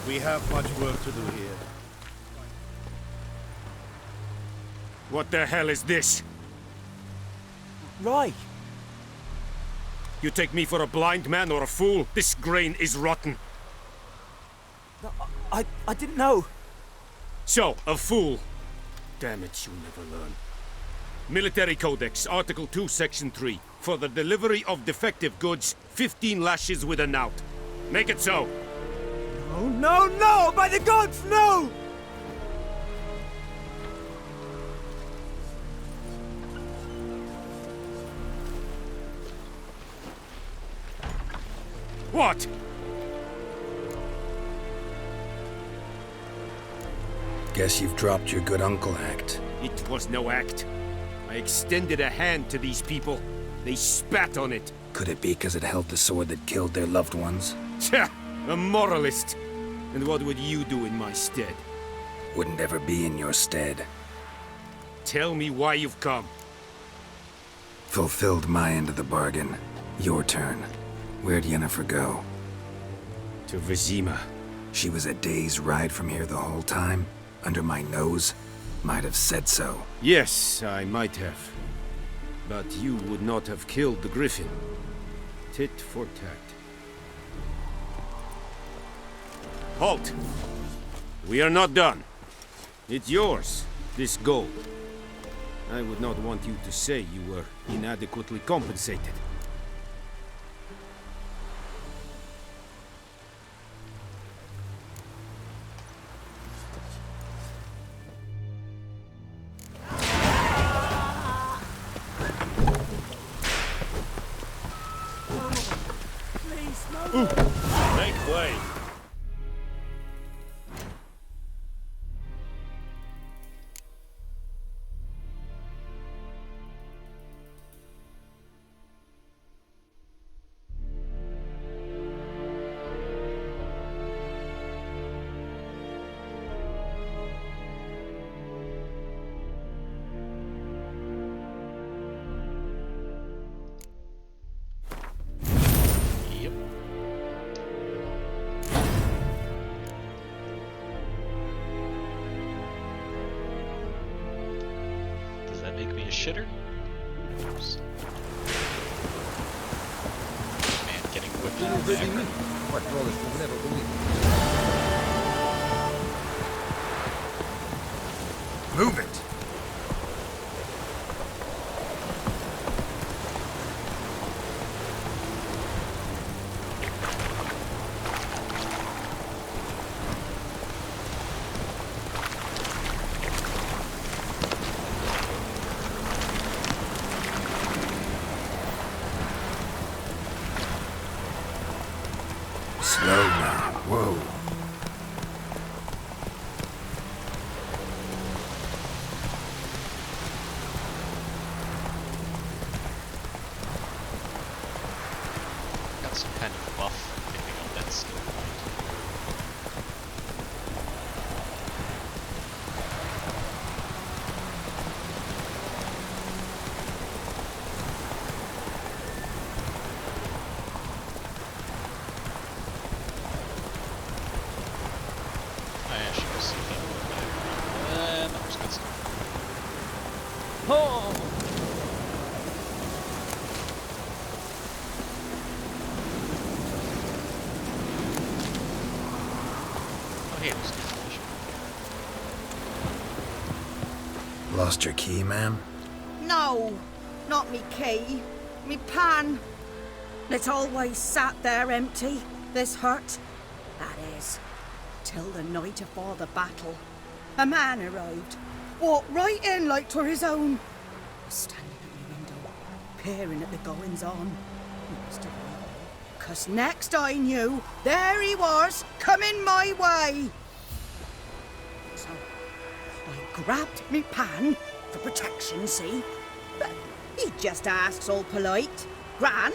We have much work to do here. What the hell is this? Roy! You take me for a blind man or a fool? This grain is rotten. I didn't know. So, a fool. Damn it, you'll never learn. Military Codex, Article 2, Section 3. For the delivery of defective goods, 15 lashes with a knout. Make it so. Oh, no, no! By the gods, no! What? Guess you've dropped your good uncle act. It was no act. I extended a hand to these people. They spat on it. Could it be because it held the sword that killed their loved ones? Tja, a moralist. And what would you do in my stead? Wouldn't ever be in your stead. Tell me why you've come. Fulfilled my end of the bargain. Your turn. Where'd Yennefer go? To Vizima. She was a day's ride from here the whole time? Under my nose? Might have said so. Yes, I might have. But you would not have killed the griffin. Tit for tat. Halt! We are not done. It's yours, this gold. I would not want you to say you were inadequately compensated. Make way. Shitter? Man, getting whipped in the back. What brothers will never believe. Move it! Slow now. Whoa. Got some kind of buff picking up that skill point. I should go see if that worked. No, it's good stuff. Oh! Lost your key, ma'am? No, not me key. Me pan. It's always sat there empty, this hut. That is, till the night afore the battle. A man arrived, walked right in like 'twere his own. Was standing at the window, peering at the goings-on. He must have known, 'cause next I knew, there he was, coming my way. So I grabbed me pan, for protection, see? But he just asks all polite, Gran,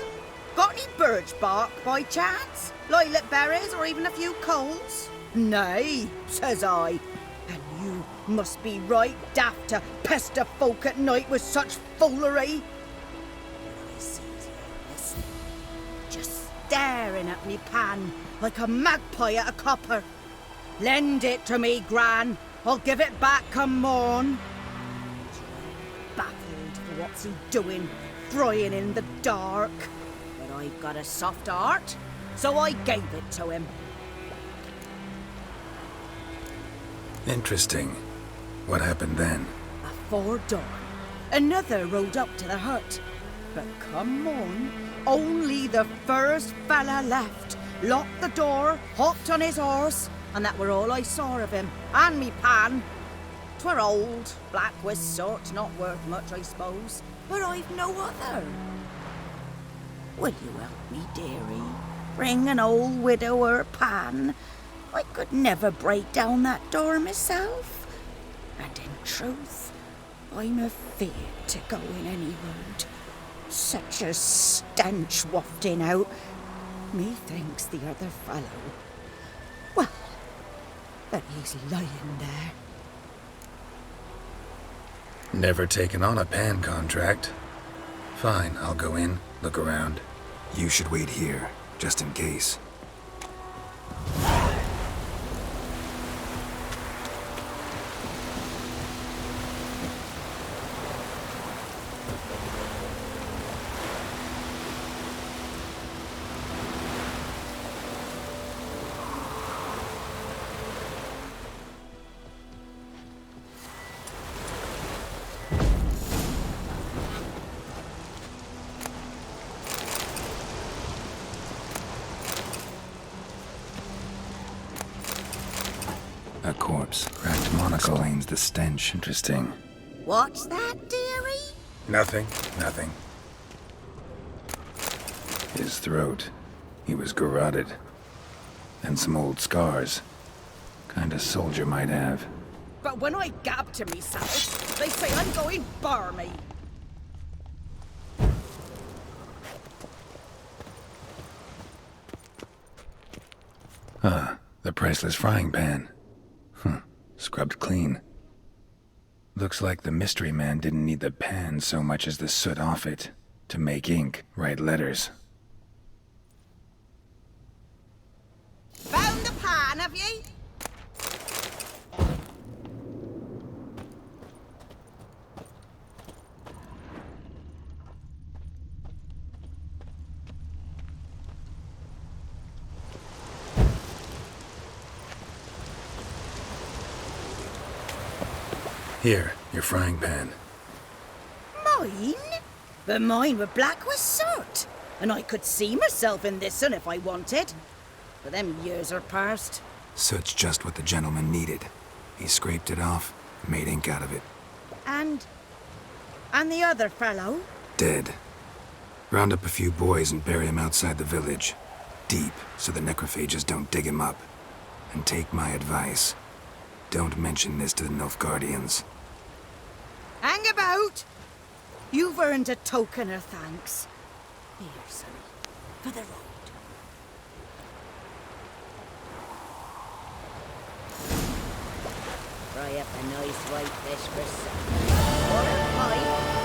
got any birch bark by chance? Lilac berries or even a few coals? Nay, says I. And you must be right daft to pester folk at night with such foolery. But I sees you listening, just staring at me pan like a magpie at a copper. Lend it to me, Gran. I'll give it back come morn. Baffled for what's he doing, frying in the dark. But I've got a soft heart, so I gave it to him. Interesting. What hafpened then? Afore dawn, another rode up to the hut. But come on, only the first fella left. Locked the door, hopped on his horse, and that were all I saw of him. And me pan. 'Twere old, black with sort, not worth much, I suppose. But I've no other. Will you help me, dearie? Bring an old widower pan. I could never break down that door myself. And in truth, I'm afeard to go in any road. Such a stench wafting out. Methinks the other fellow, well, that he's lying there. Never taken on a pan contract. Fine, I'll go in, look around. You should wait here, just in case. A corpse. Cracked monocle explains the stench. Interesting. What's that, dearie? Nothing. His throat. He was garroted. And some old scars. Kind of soldier might have. But when I gab to myself, they say I'm going barmy. Ah, the priceless frying pan. Scrubbed clean. Looks like the mystery man didn't need the pan so much as the soot off it to make ink, write letters. Found the pan, have ye? Here, your frying pan. Mine? But mine were black with soot, and I could see myself in this one if I wanted. But them years are past. Soot's just what the gentleman needed. He scraped it off, made ink out of it. And the other fellow? Dead. Round up a few boys and bury him outside the village. deep so the necrophages don't dig him up. And take my advice. Don't mention this to the Nilfgaardians. Hang about! You've earned a token of thanks. Here, sonny, for the road. Fry up a nice white fish for supper. Or a pie.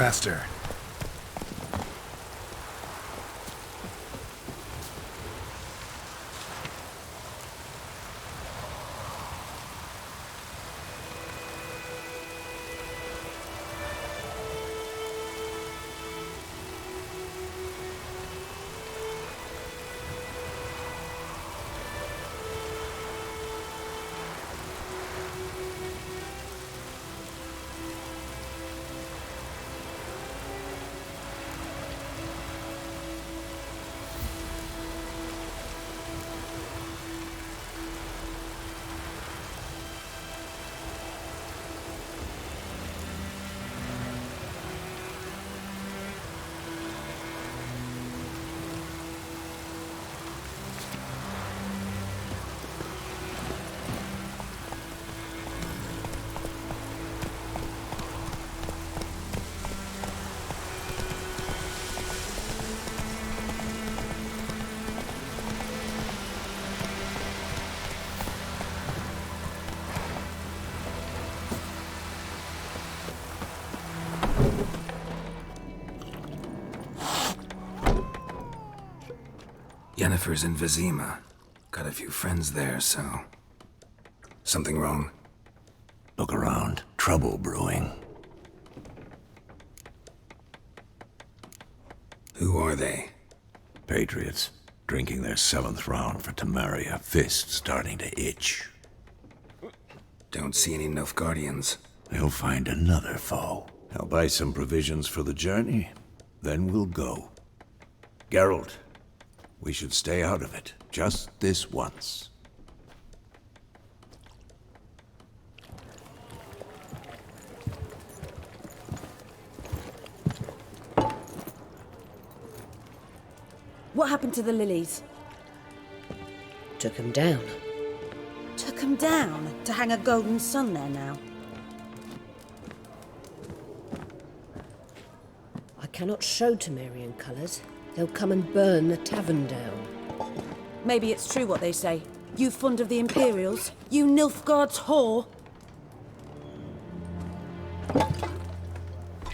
Faster. Yennefer's in Vizima. Got a few friends there, so... Something wrong? Look around. Trouble brewing. Who are they? Patriots. Drinking their 7th round for Temeria. Fist starting to itch. Don't see any Nilfgaardians. They'll find another foe. I'll buy some provisions for the journey. Then we'll go. Geralt, we should stay out of it. Just this once. What happened to the lilies? Took him down. Took them down to hang a golden sun there now. I cannot show Temerian colours. They'll come and burn the tavern down. Maybe it's true what they say. You fond of the Imperials? You Nilfgaard's whore?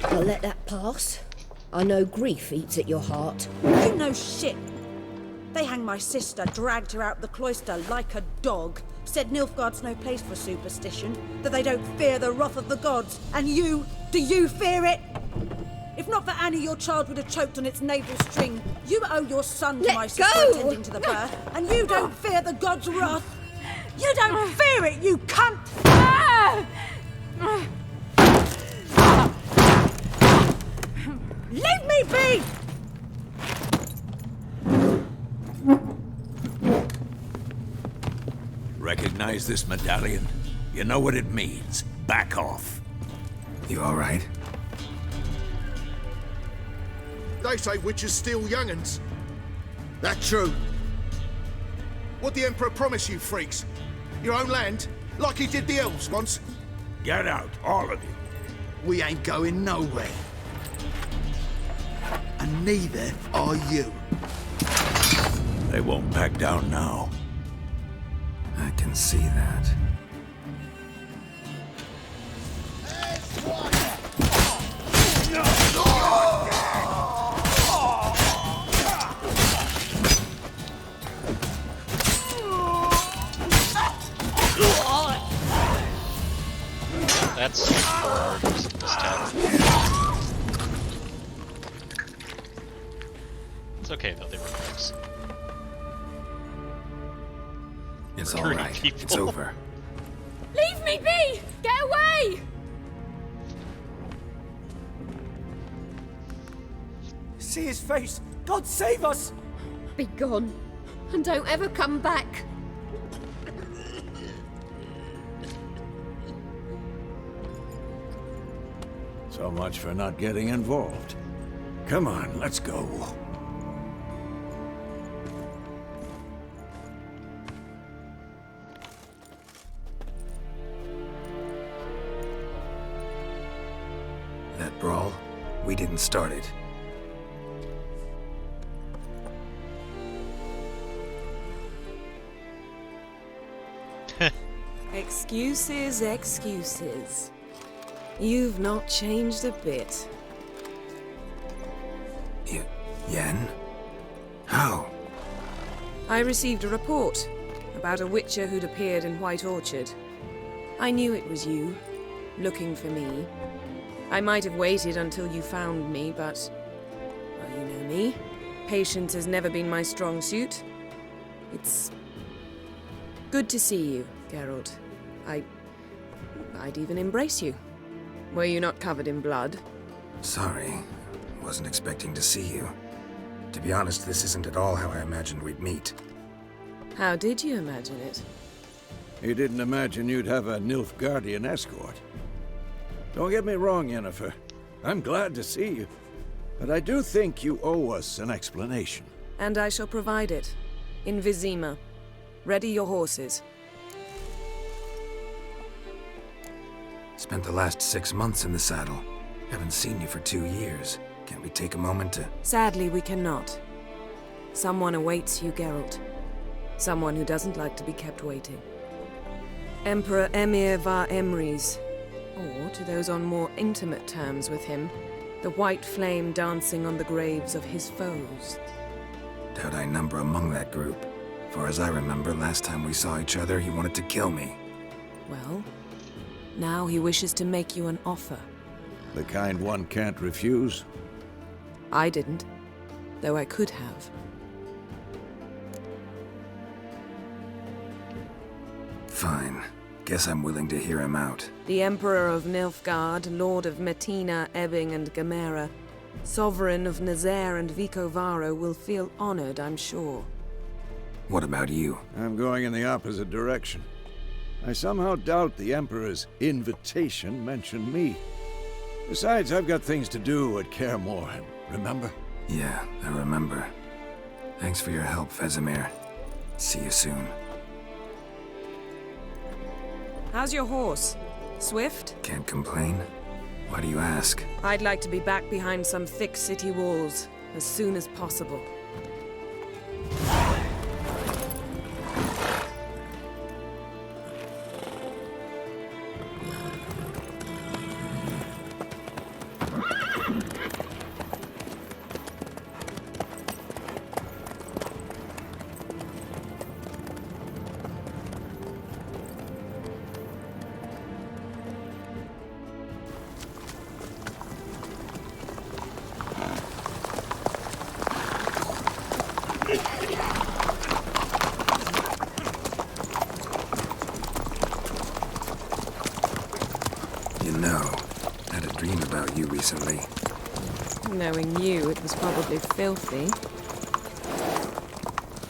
I'll let that pass. I know grief eats at your heart. You know shit. They hanged my sister, dragged her out the cloister like a dog. Said Nilfgaard's no place for superstition, that they don't fear the wrath of the gods. And you, do you fear it? If not for Annie, your child would have choked on its navel string. You owe your son to my sister attending to the birth, and you don't fear the gods' wrath. You don't fear it, you cunt! Leave me be! Recognize this medallion? You know what it means. Back off. You all right? They say witches steal young'uns. That true? What the Emperor promise you, freaks? Your own land? Like he did the elves once? Get out, all of you. We ain't going nowhere. and neither are you. They won't back down now. I can see that. That's hard using this tab. It's okay though, they were close. It's Recruiting alright. people. It's over. Leave me be! Get away! See his face! God save us! Be gone. And don't ever come back. So much for not getting involved. Come on, let's go. That brawl, we didn't start it. Excuses, excuses. You've not changed a bit. Yen? How? I received a report about a witcher who'd appeared in White Orchard. I knew it was you, looking for me. I might have waited until you found me, but... well, you know me. Patience has never been my strong suit. It's... good to see you, Geralt. I'd even embrace you. Were you not covered in blood? Sorry. Wasn't expecting to see you. To be honest, this isn't at all how I imagined we'd meet. How did you imagine it? You didn't imagine you'd have a Nilfgaardian escort. Don't get me wrong, Yennefer. I'm glad to see you. But I do think you owe us an explanation. And I shall provide it. In Vizima. Ready your horses. Spent the last 6 months in the saddle. Haven't seen you for 2 years. Can't we take a moment to... Sadly, we cannot. Someone awaits you, Geralt. Someone who doesn't like to be kept waiting. Emperor Emir var Emrys. Or, to those on more intimate terms with him, the white flame dancing on the graves of his foes. Doubt I number among that group. Far as I remember, last time we saw each other, he wanted to kill me. Well, now he wishes to make you an offer. The kind one can't refuse? I didn't, though I could have. Fine. Guess I'm willing to hear him out. The Emperor of Nilfgaard, Lord of Metina, Ebbing, and Gamera, Sovereign of Nazaire and Vicovaro will feel honored, I'm sure. What about you? I'm going in the opposite direction. I somehow doubt the Emperor's invitation mentioned me. Besides, I've got things to do at Kaer Morhen, remember? Yeah, I remember. Thanks for your help, Vesemir. See you soon. How's your horse? Swift? Can't complain. Why do you ask? I'd like to be back behind some thick city walls as soon as possible. You know, had a dream about you recently. Knowing you, it was probably filthy.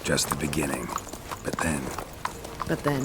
Just the beginning. But then... But then?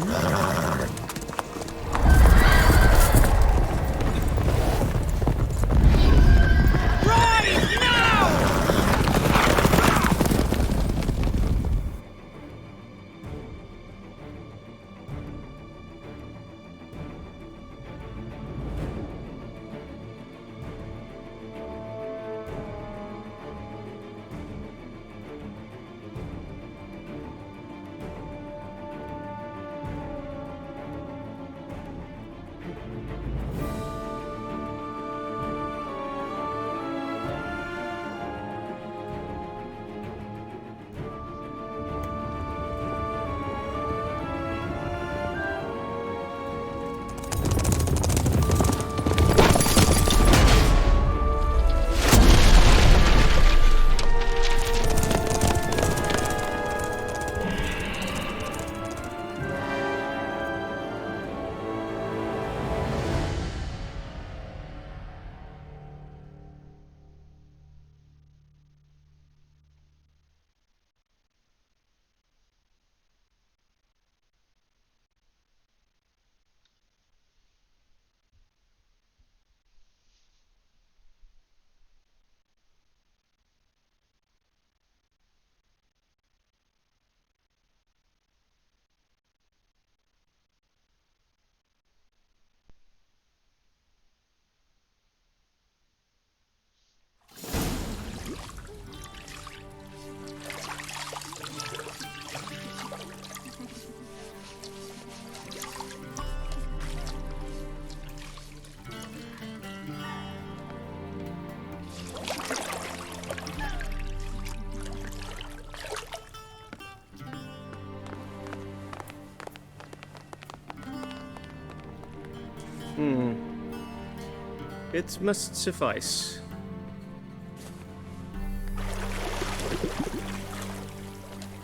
It must suffice.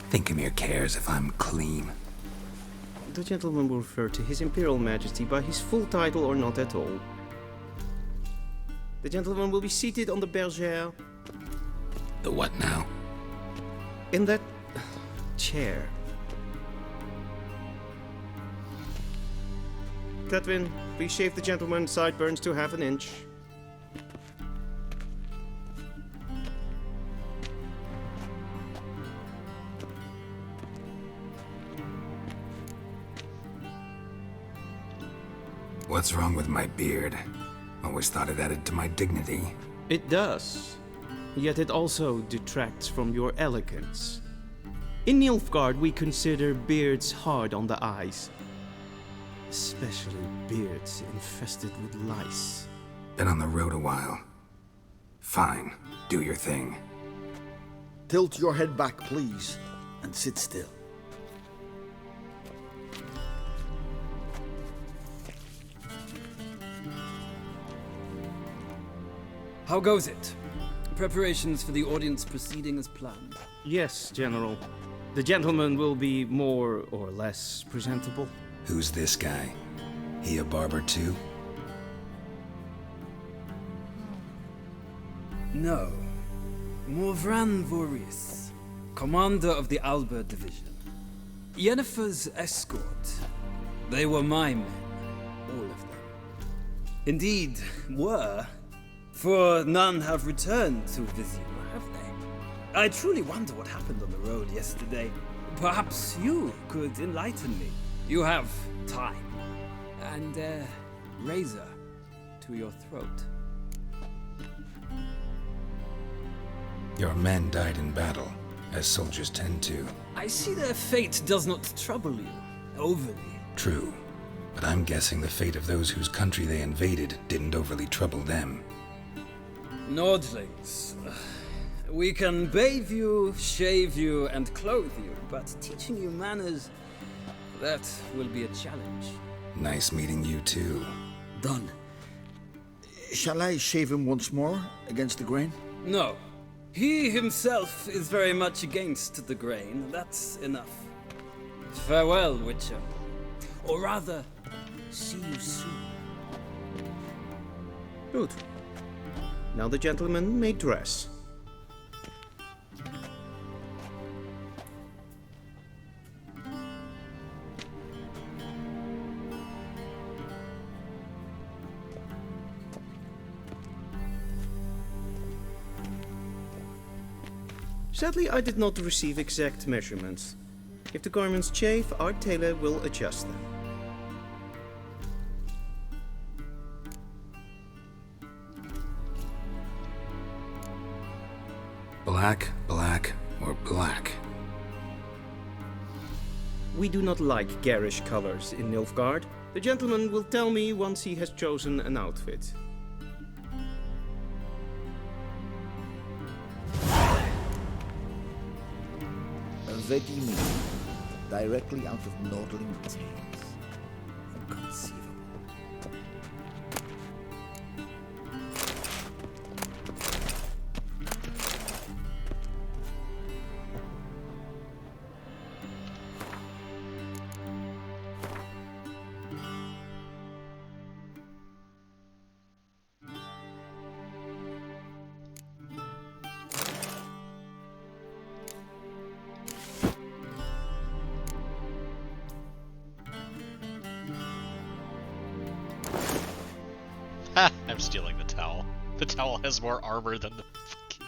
Thinkamere cares if I'm clean. The gentleman will refer to His Imperial Majesty by his full title or not at all. The gentleman will be seated on the bergère. The what now? In that chair. Cledwyn, please shave the gentleman's sideburns to half an inch. What's wrong with my beard? Always thought it added to my dignity. It does. Yet it also detracts from your elegance. In Nilfgaard, we consider beards hard on the eyes. Especially beards infested with lice. Been on the road a while. Fine, do your thing. Tilt your head back, please, and sit still. How goes it? Preparations for the audience proceeding as planned? Yes, General. The gentleman will be more or less presentable. Who's this guy? He a barber too? No. Morvran Vorius, commander of the Alba Division. Yennefer's escort. They were my men, all of them. Indeed, were. For none have returned to Vizima, have they? I truly wonder what happened on the road yesterday. Perhaps you could enlighten me. You have time. And a razor to your throat. Your men died in battle, as soldiers tend to. I see their fate does not trouble you overly. True, but I'm guessing the fate of those whose country they invaded didn't overly trouble them. Nordlings. We can bathe you, shave you, and clothe you, but teaching you manners, that will be a challenge. Nice meeting you too. Done. Shall I shave him once more, against the grain? No. He himself is very much against the grain. That's enough. Farewell, Witcher. Or rather, see you soon. Good. Now the gentleman may dress. Sadly, I did not receive exact measurements. If the garments chafe, our tailor will adjust them. Black, black, or black? We do not like garish colors in Nilfgaard. The gentleman will tell me once he has chosen an outfit. Vedimi, directly out of Nordling tales. Inconceivable. I'm stealing the towel. The towel has more armor than the fucking...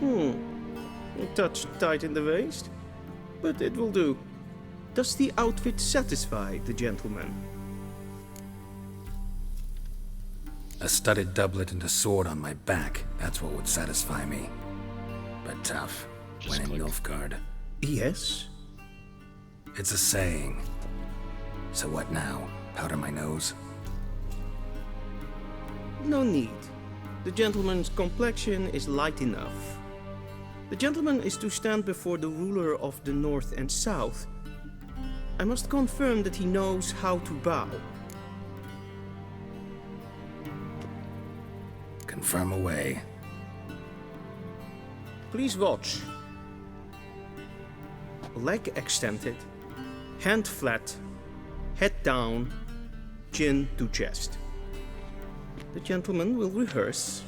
Okay. A touch tight in the waist, but it will do. Does the outfit satisfy the gentleman? A studded doublet and a sword on my back, that's what would satisfy me. But tough, when in Nilfgaard. Yes? It's a saying. So what now? Powder my nose? No need. The gentleman's complexion is light enough. The gentleman is to stand before the ruler of the North and South. I must confirm that he knows how to bow. Confirm away. Please watch. Leg extended, hand flat, head down, chin to chest. The gentleman will rehearse.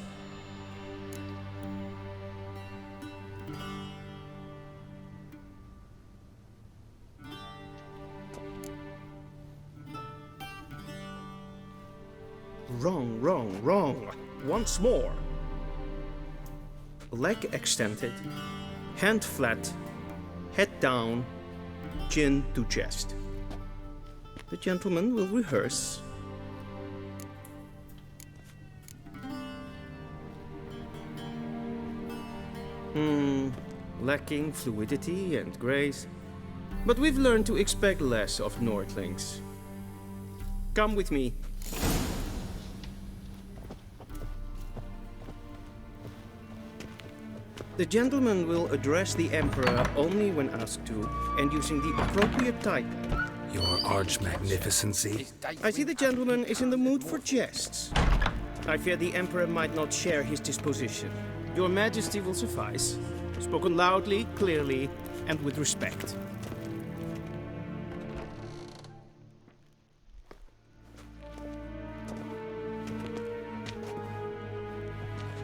Wrong, wrong, wrong. Once more. Leg extended, hand flat, head down, chin to chest. The gentleman will rehearse. Lacking fluidity and grace. But we've learned to expect less of Nordlings. Come with me. The gentleman will address the Emperor only when asked to, and using the appropriate title. Your Arch-Magnificency? I see the gentleman is in the mood for jests. I fear the Emperor might not share his disposition. Your Majesty will suffice. Spoken loudly, clearly, and with respect.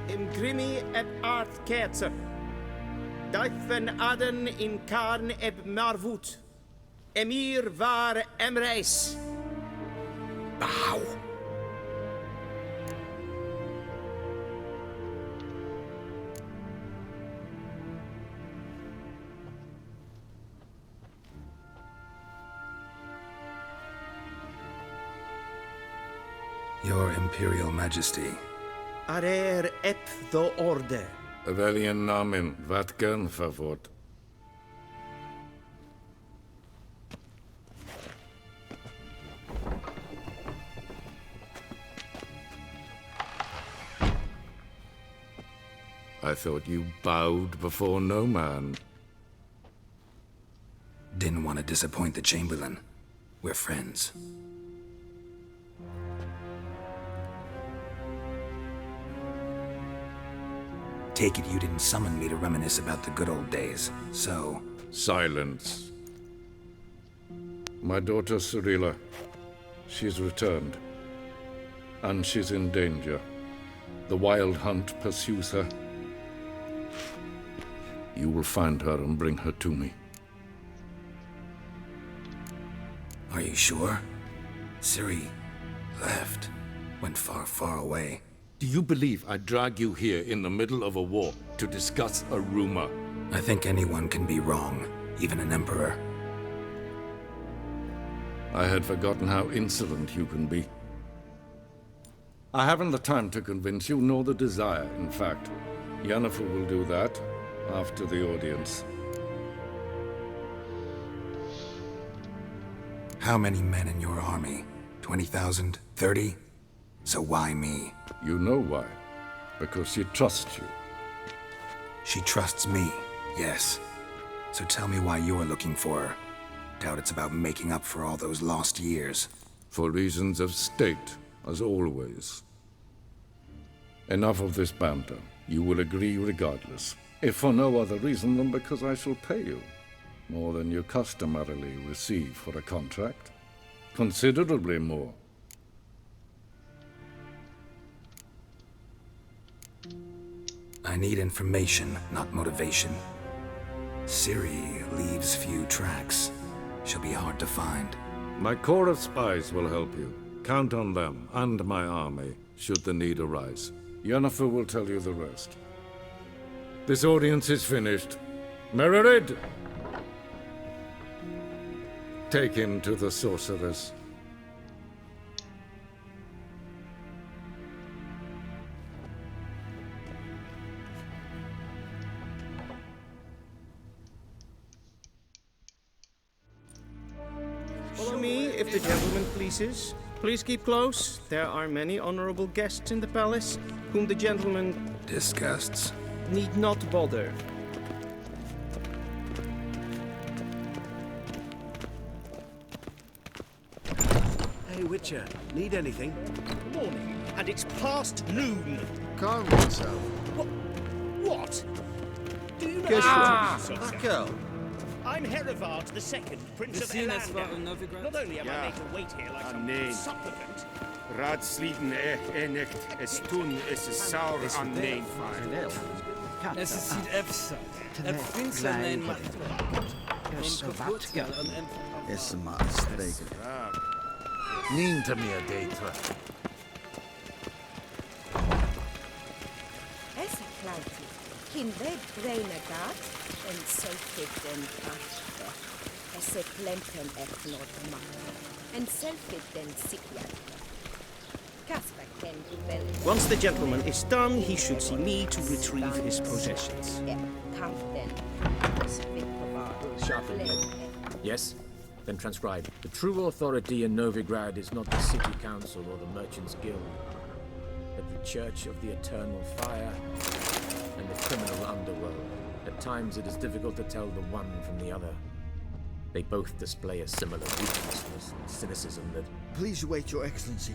Imgrimi eb art ketzer. Duifen aden in karn eb marvoet. Emir var emreis. Bow. Your Imperial Majesty. Arer ep the orde. Weljen namen, wat kan favort? I thought you bowed before no man. Didn't want to disappoint the Chamberlain. We're friends. Take it you didn't summon me to reminisce about the good old days, so... Silence. My daughter Cirilla, she's returned. And she's in danger. The Wild Hunt pursues her. You will find her and bring her to me. Are you sure? Ciri left. Went far, far away. Do you believe I drag you here in the middle of a war to discuss a rumor? I think anyone can be wrong, even an emperor. I had forgotten how insolent you can be. I haven't the time to convince you, nor the desire, in fact. Yennefer will do that after the audience. How many men in your army? 20,000? 30? So why me? You know why. Because she trusts you. She trusts me, yes. So tell me why you're looking for her. Doubt it's about making up for all those lost years. For reasons of state, as always. Enough of this banter. You will agree regardless. If for no other reason than because I shall pay you. More than you customarily receive for a contract. Considerably more. I need information, not motivation. Ciri leaves few tracks. She'll be hard to find. My corps of spies will help you. Count on them, and my army, should the need arise. Yennefer will tell you the rest. This audience is finished. Mererid! Take him to the sorceress. Follow me, if the gentleman pleases. Please keep close. There are many honorable guests in the palace, whom the gentleman... disgusts. ...need not bother. Witcher. Need anything? Morning, and it's past noon. Calm yourself. What? Do you know Guess what? what? Girl. I'm Herivard II, Prince of Seen as far Elander. as Novigrad? Not only am I Ja. made to wait here like some nee. supplicant, Raadsleden echt es toen is het saur aan nee. Es ist Efsa. Prinz alleen maar. Is maar spreken. Niet meer deetra. Es kleintje. Kinder breine gaat en zelfit den pasta. Es plempen knot maken. En zelfit den sikjad. Casper kent wel. Once the gentleman is done, he should see me to retrieve his possessions. Kamp den. Yes? Then transcribe. The true authority in Novigrad is not the city council or the merchants' guild, but the Church of the Eternal Fire and the criminal underworld. At times it is difficult to tell the one from the other. They both display a similar ruthlessness and cynicism that... Please wait, Your Excellency.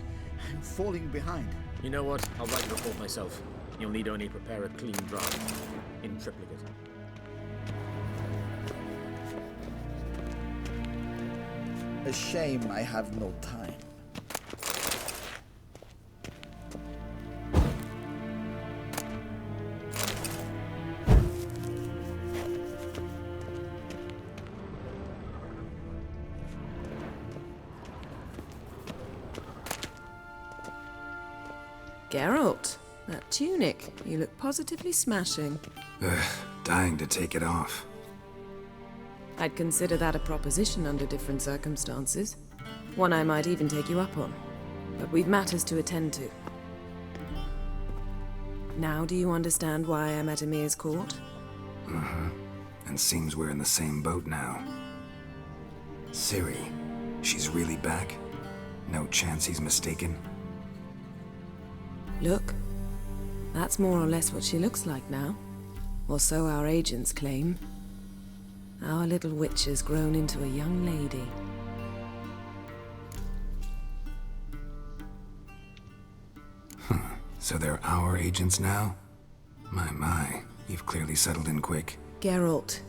I'm falling behind. You know what? I'll write the report myself. You'll need only prepare a clean draft, in triplicate. A shame I have no time. Geralt, that tunic. You look positively smashing. Dying to take it off. I'd consider that a proposition under different circumstances. One I might even take you up on. But we've matters to attend to. Now do you understand why I'm at Emir's court? Mm-hmm. And seems we're in the same boat now. Ciri, she's really back? No chance he's mistaken? Look, that's more or less what she looks like now. Or so our agents claim. Our little witch has grown into a young lady. So they're our agents now? My, you've clearly settled in quick. Geralt,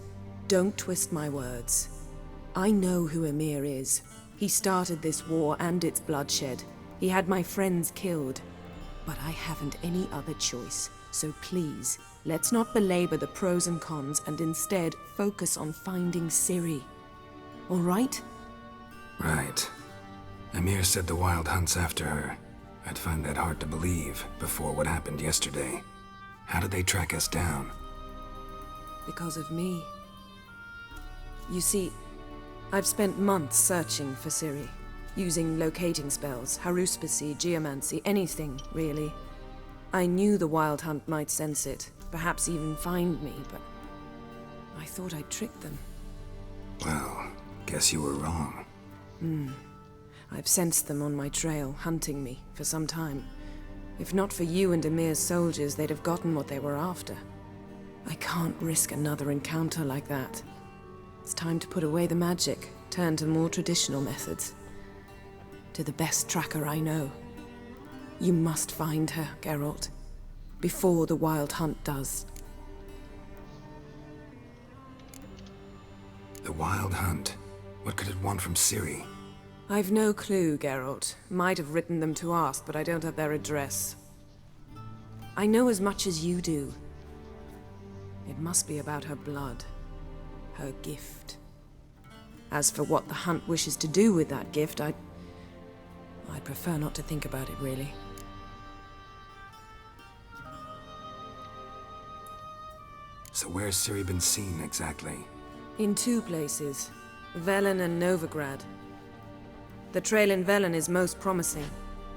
don't twist my words. I know who Emir is. He started this war and its bloodshed. He had my friends killed. But I haven't any other choice. So please, let's not belabor the pros and cons and instead focus on finding Ciri. All right? Right. Emir said the Wild Hunt's after her. I'd find that hard to believe before what happened yesterday. How did they track us down? Because of me. You see, I've spent months searching for Ciri, using locating spells, haruspicy, geomancy, anything, really. I knew the Wild Hunt might sense it, perhaps even find me, but I thought I'd trick them. Well, guess you were wrong. I've sensed them on my trail, hunting me, for some time. If not for you and Emir's soldiers, they'd have gotten what they were after. I can't risk another encounter like that. It's time to put away the magic, turn to more traditional methods. To the best tracker I know. You must find her, Geralt. Before the Wild Hunt does. The Wild Hunt? What could it want from Ciri? I've no clue, Geralt. Might have written them to ask, but I don't have their address. I know as much as you do. It must be about her blood. Her gift. As for what the Hunt wishes to do with that gift, I'd prefer not to think about it, really. So where's Ciri been seen, exactly? In two places. Velen and Novigrad. The trail in Velen is most promising.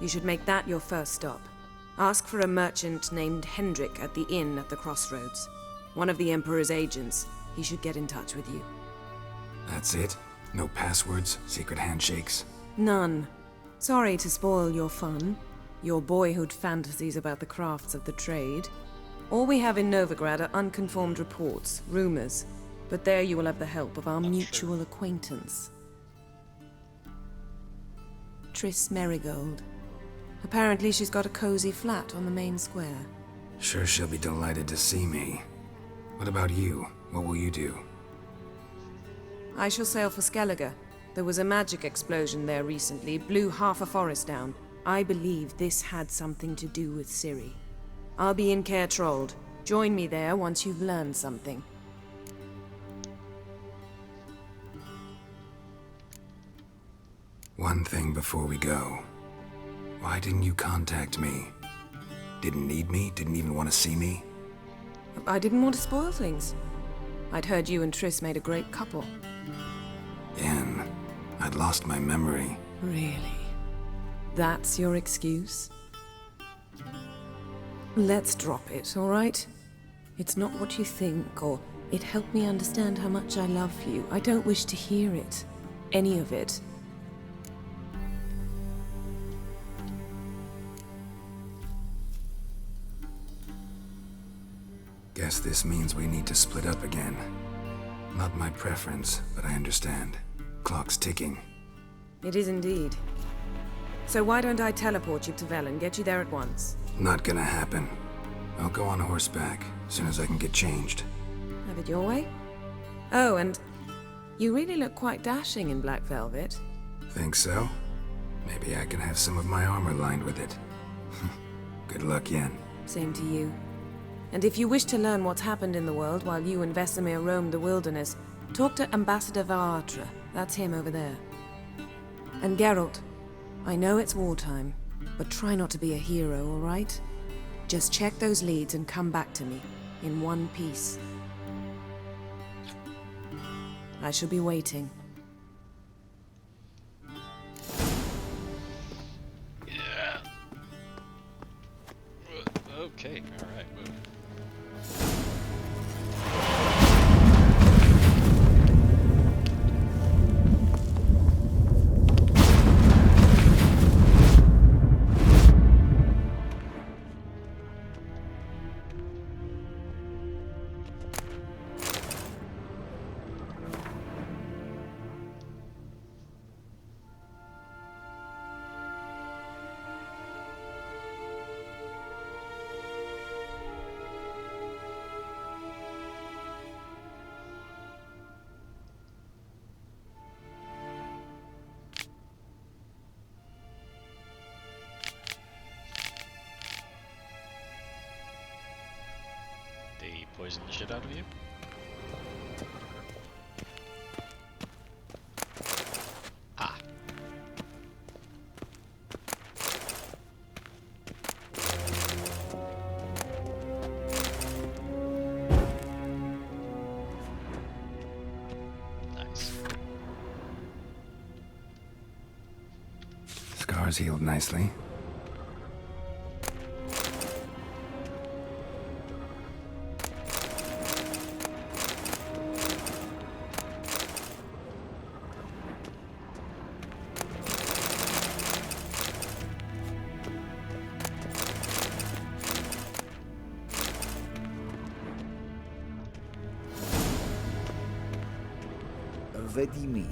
You should make that your first stop. Ask for a merchant named Hendrik at the inn at the crossroads. One of the Emperor's agents. He should get in touch with you. That's it? No passwords? Secret handshakes? None. Sorry to spoil your fun. Your boyhood fantasies about the crafts of the trade. All we have in Novigrad are unconfirmed reports, rumors. But there you will have the help of our mutual acquaintance. Triss Merigold. Apparently she's got a cozy flat on the main square. Sure, she'll be delighted to see me. What about you? What will you do? I shall sail for Skellige. There was a magic explosion there recently, blew half a forest down. I believe this had something to do with Ciri. I'll be in Caer Trolde. Join me there once you've learned something. One thing before we go. Why didn't you contact me? Didn't need me? Didn't even want to see me? I didn't want to spoil things. I'd heard you and Triss made a great couple. Yen, I'd lost my memory. Really? That's your excuse? Let's drop it, all right? It's not what you think, or it helped me understand how much I love you. I don't wish to hear it. Any of it. Guess this means we need to split up again. Not my preference, but I understand. Clock's ticking. It is indeed. So why don't I teleport you to Velen, get you there at once? Not gonna happen. I'll go on horseback, as soon as I can get changed. Have it your way? Oh, and you really look quite dashing in black velvet. Think so? Maybe I can have some of my armor lined with it. Good luck, Yen. Same to you. And if you wish to learn what's happened in the world while you and Vesemir roamed the wilderness, talk to Ambassador Varatra. That's him over there. And Geralt, I know it's wartime, but try not to be a hero, all right? Just check those leads and come back to me, in one piece. I shall be waiting. Yeah. Okay, alright, move. They poison the shit out of you? Ah. Nice. Scars healed nicely. Vedimin,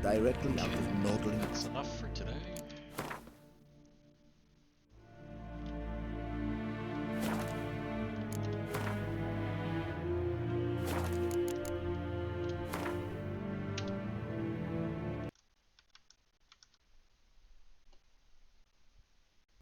directly out of Nordling. That's enough for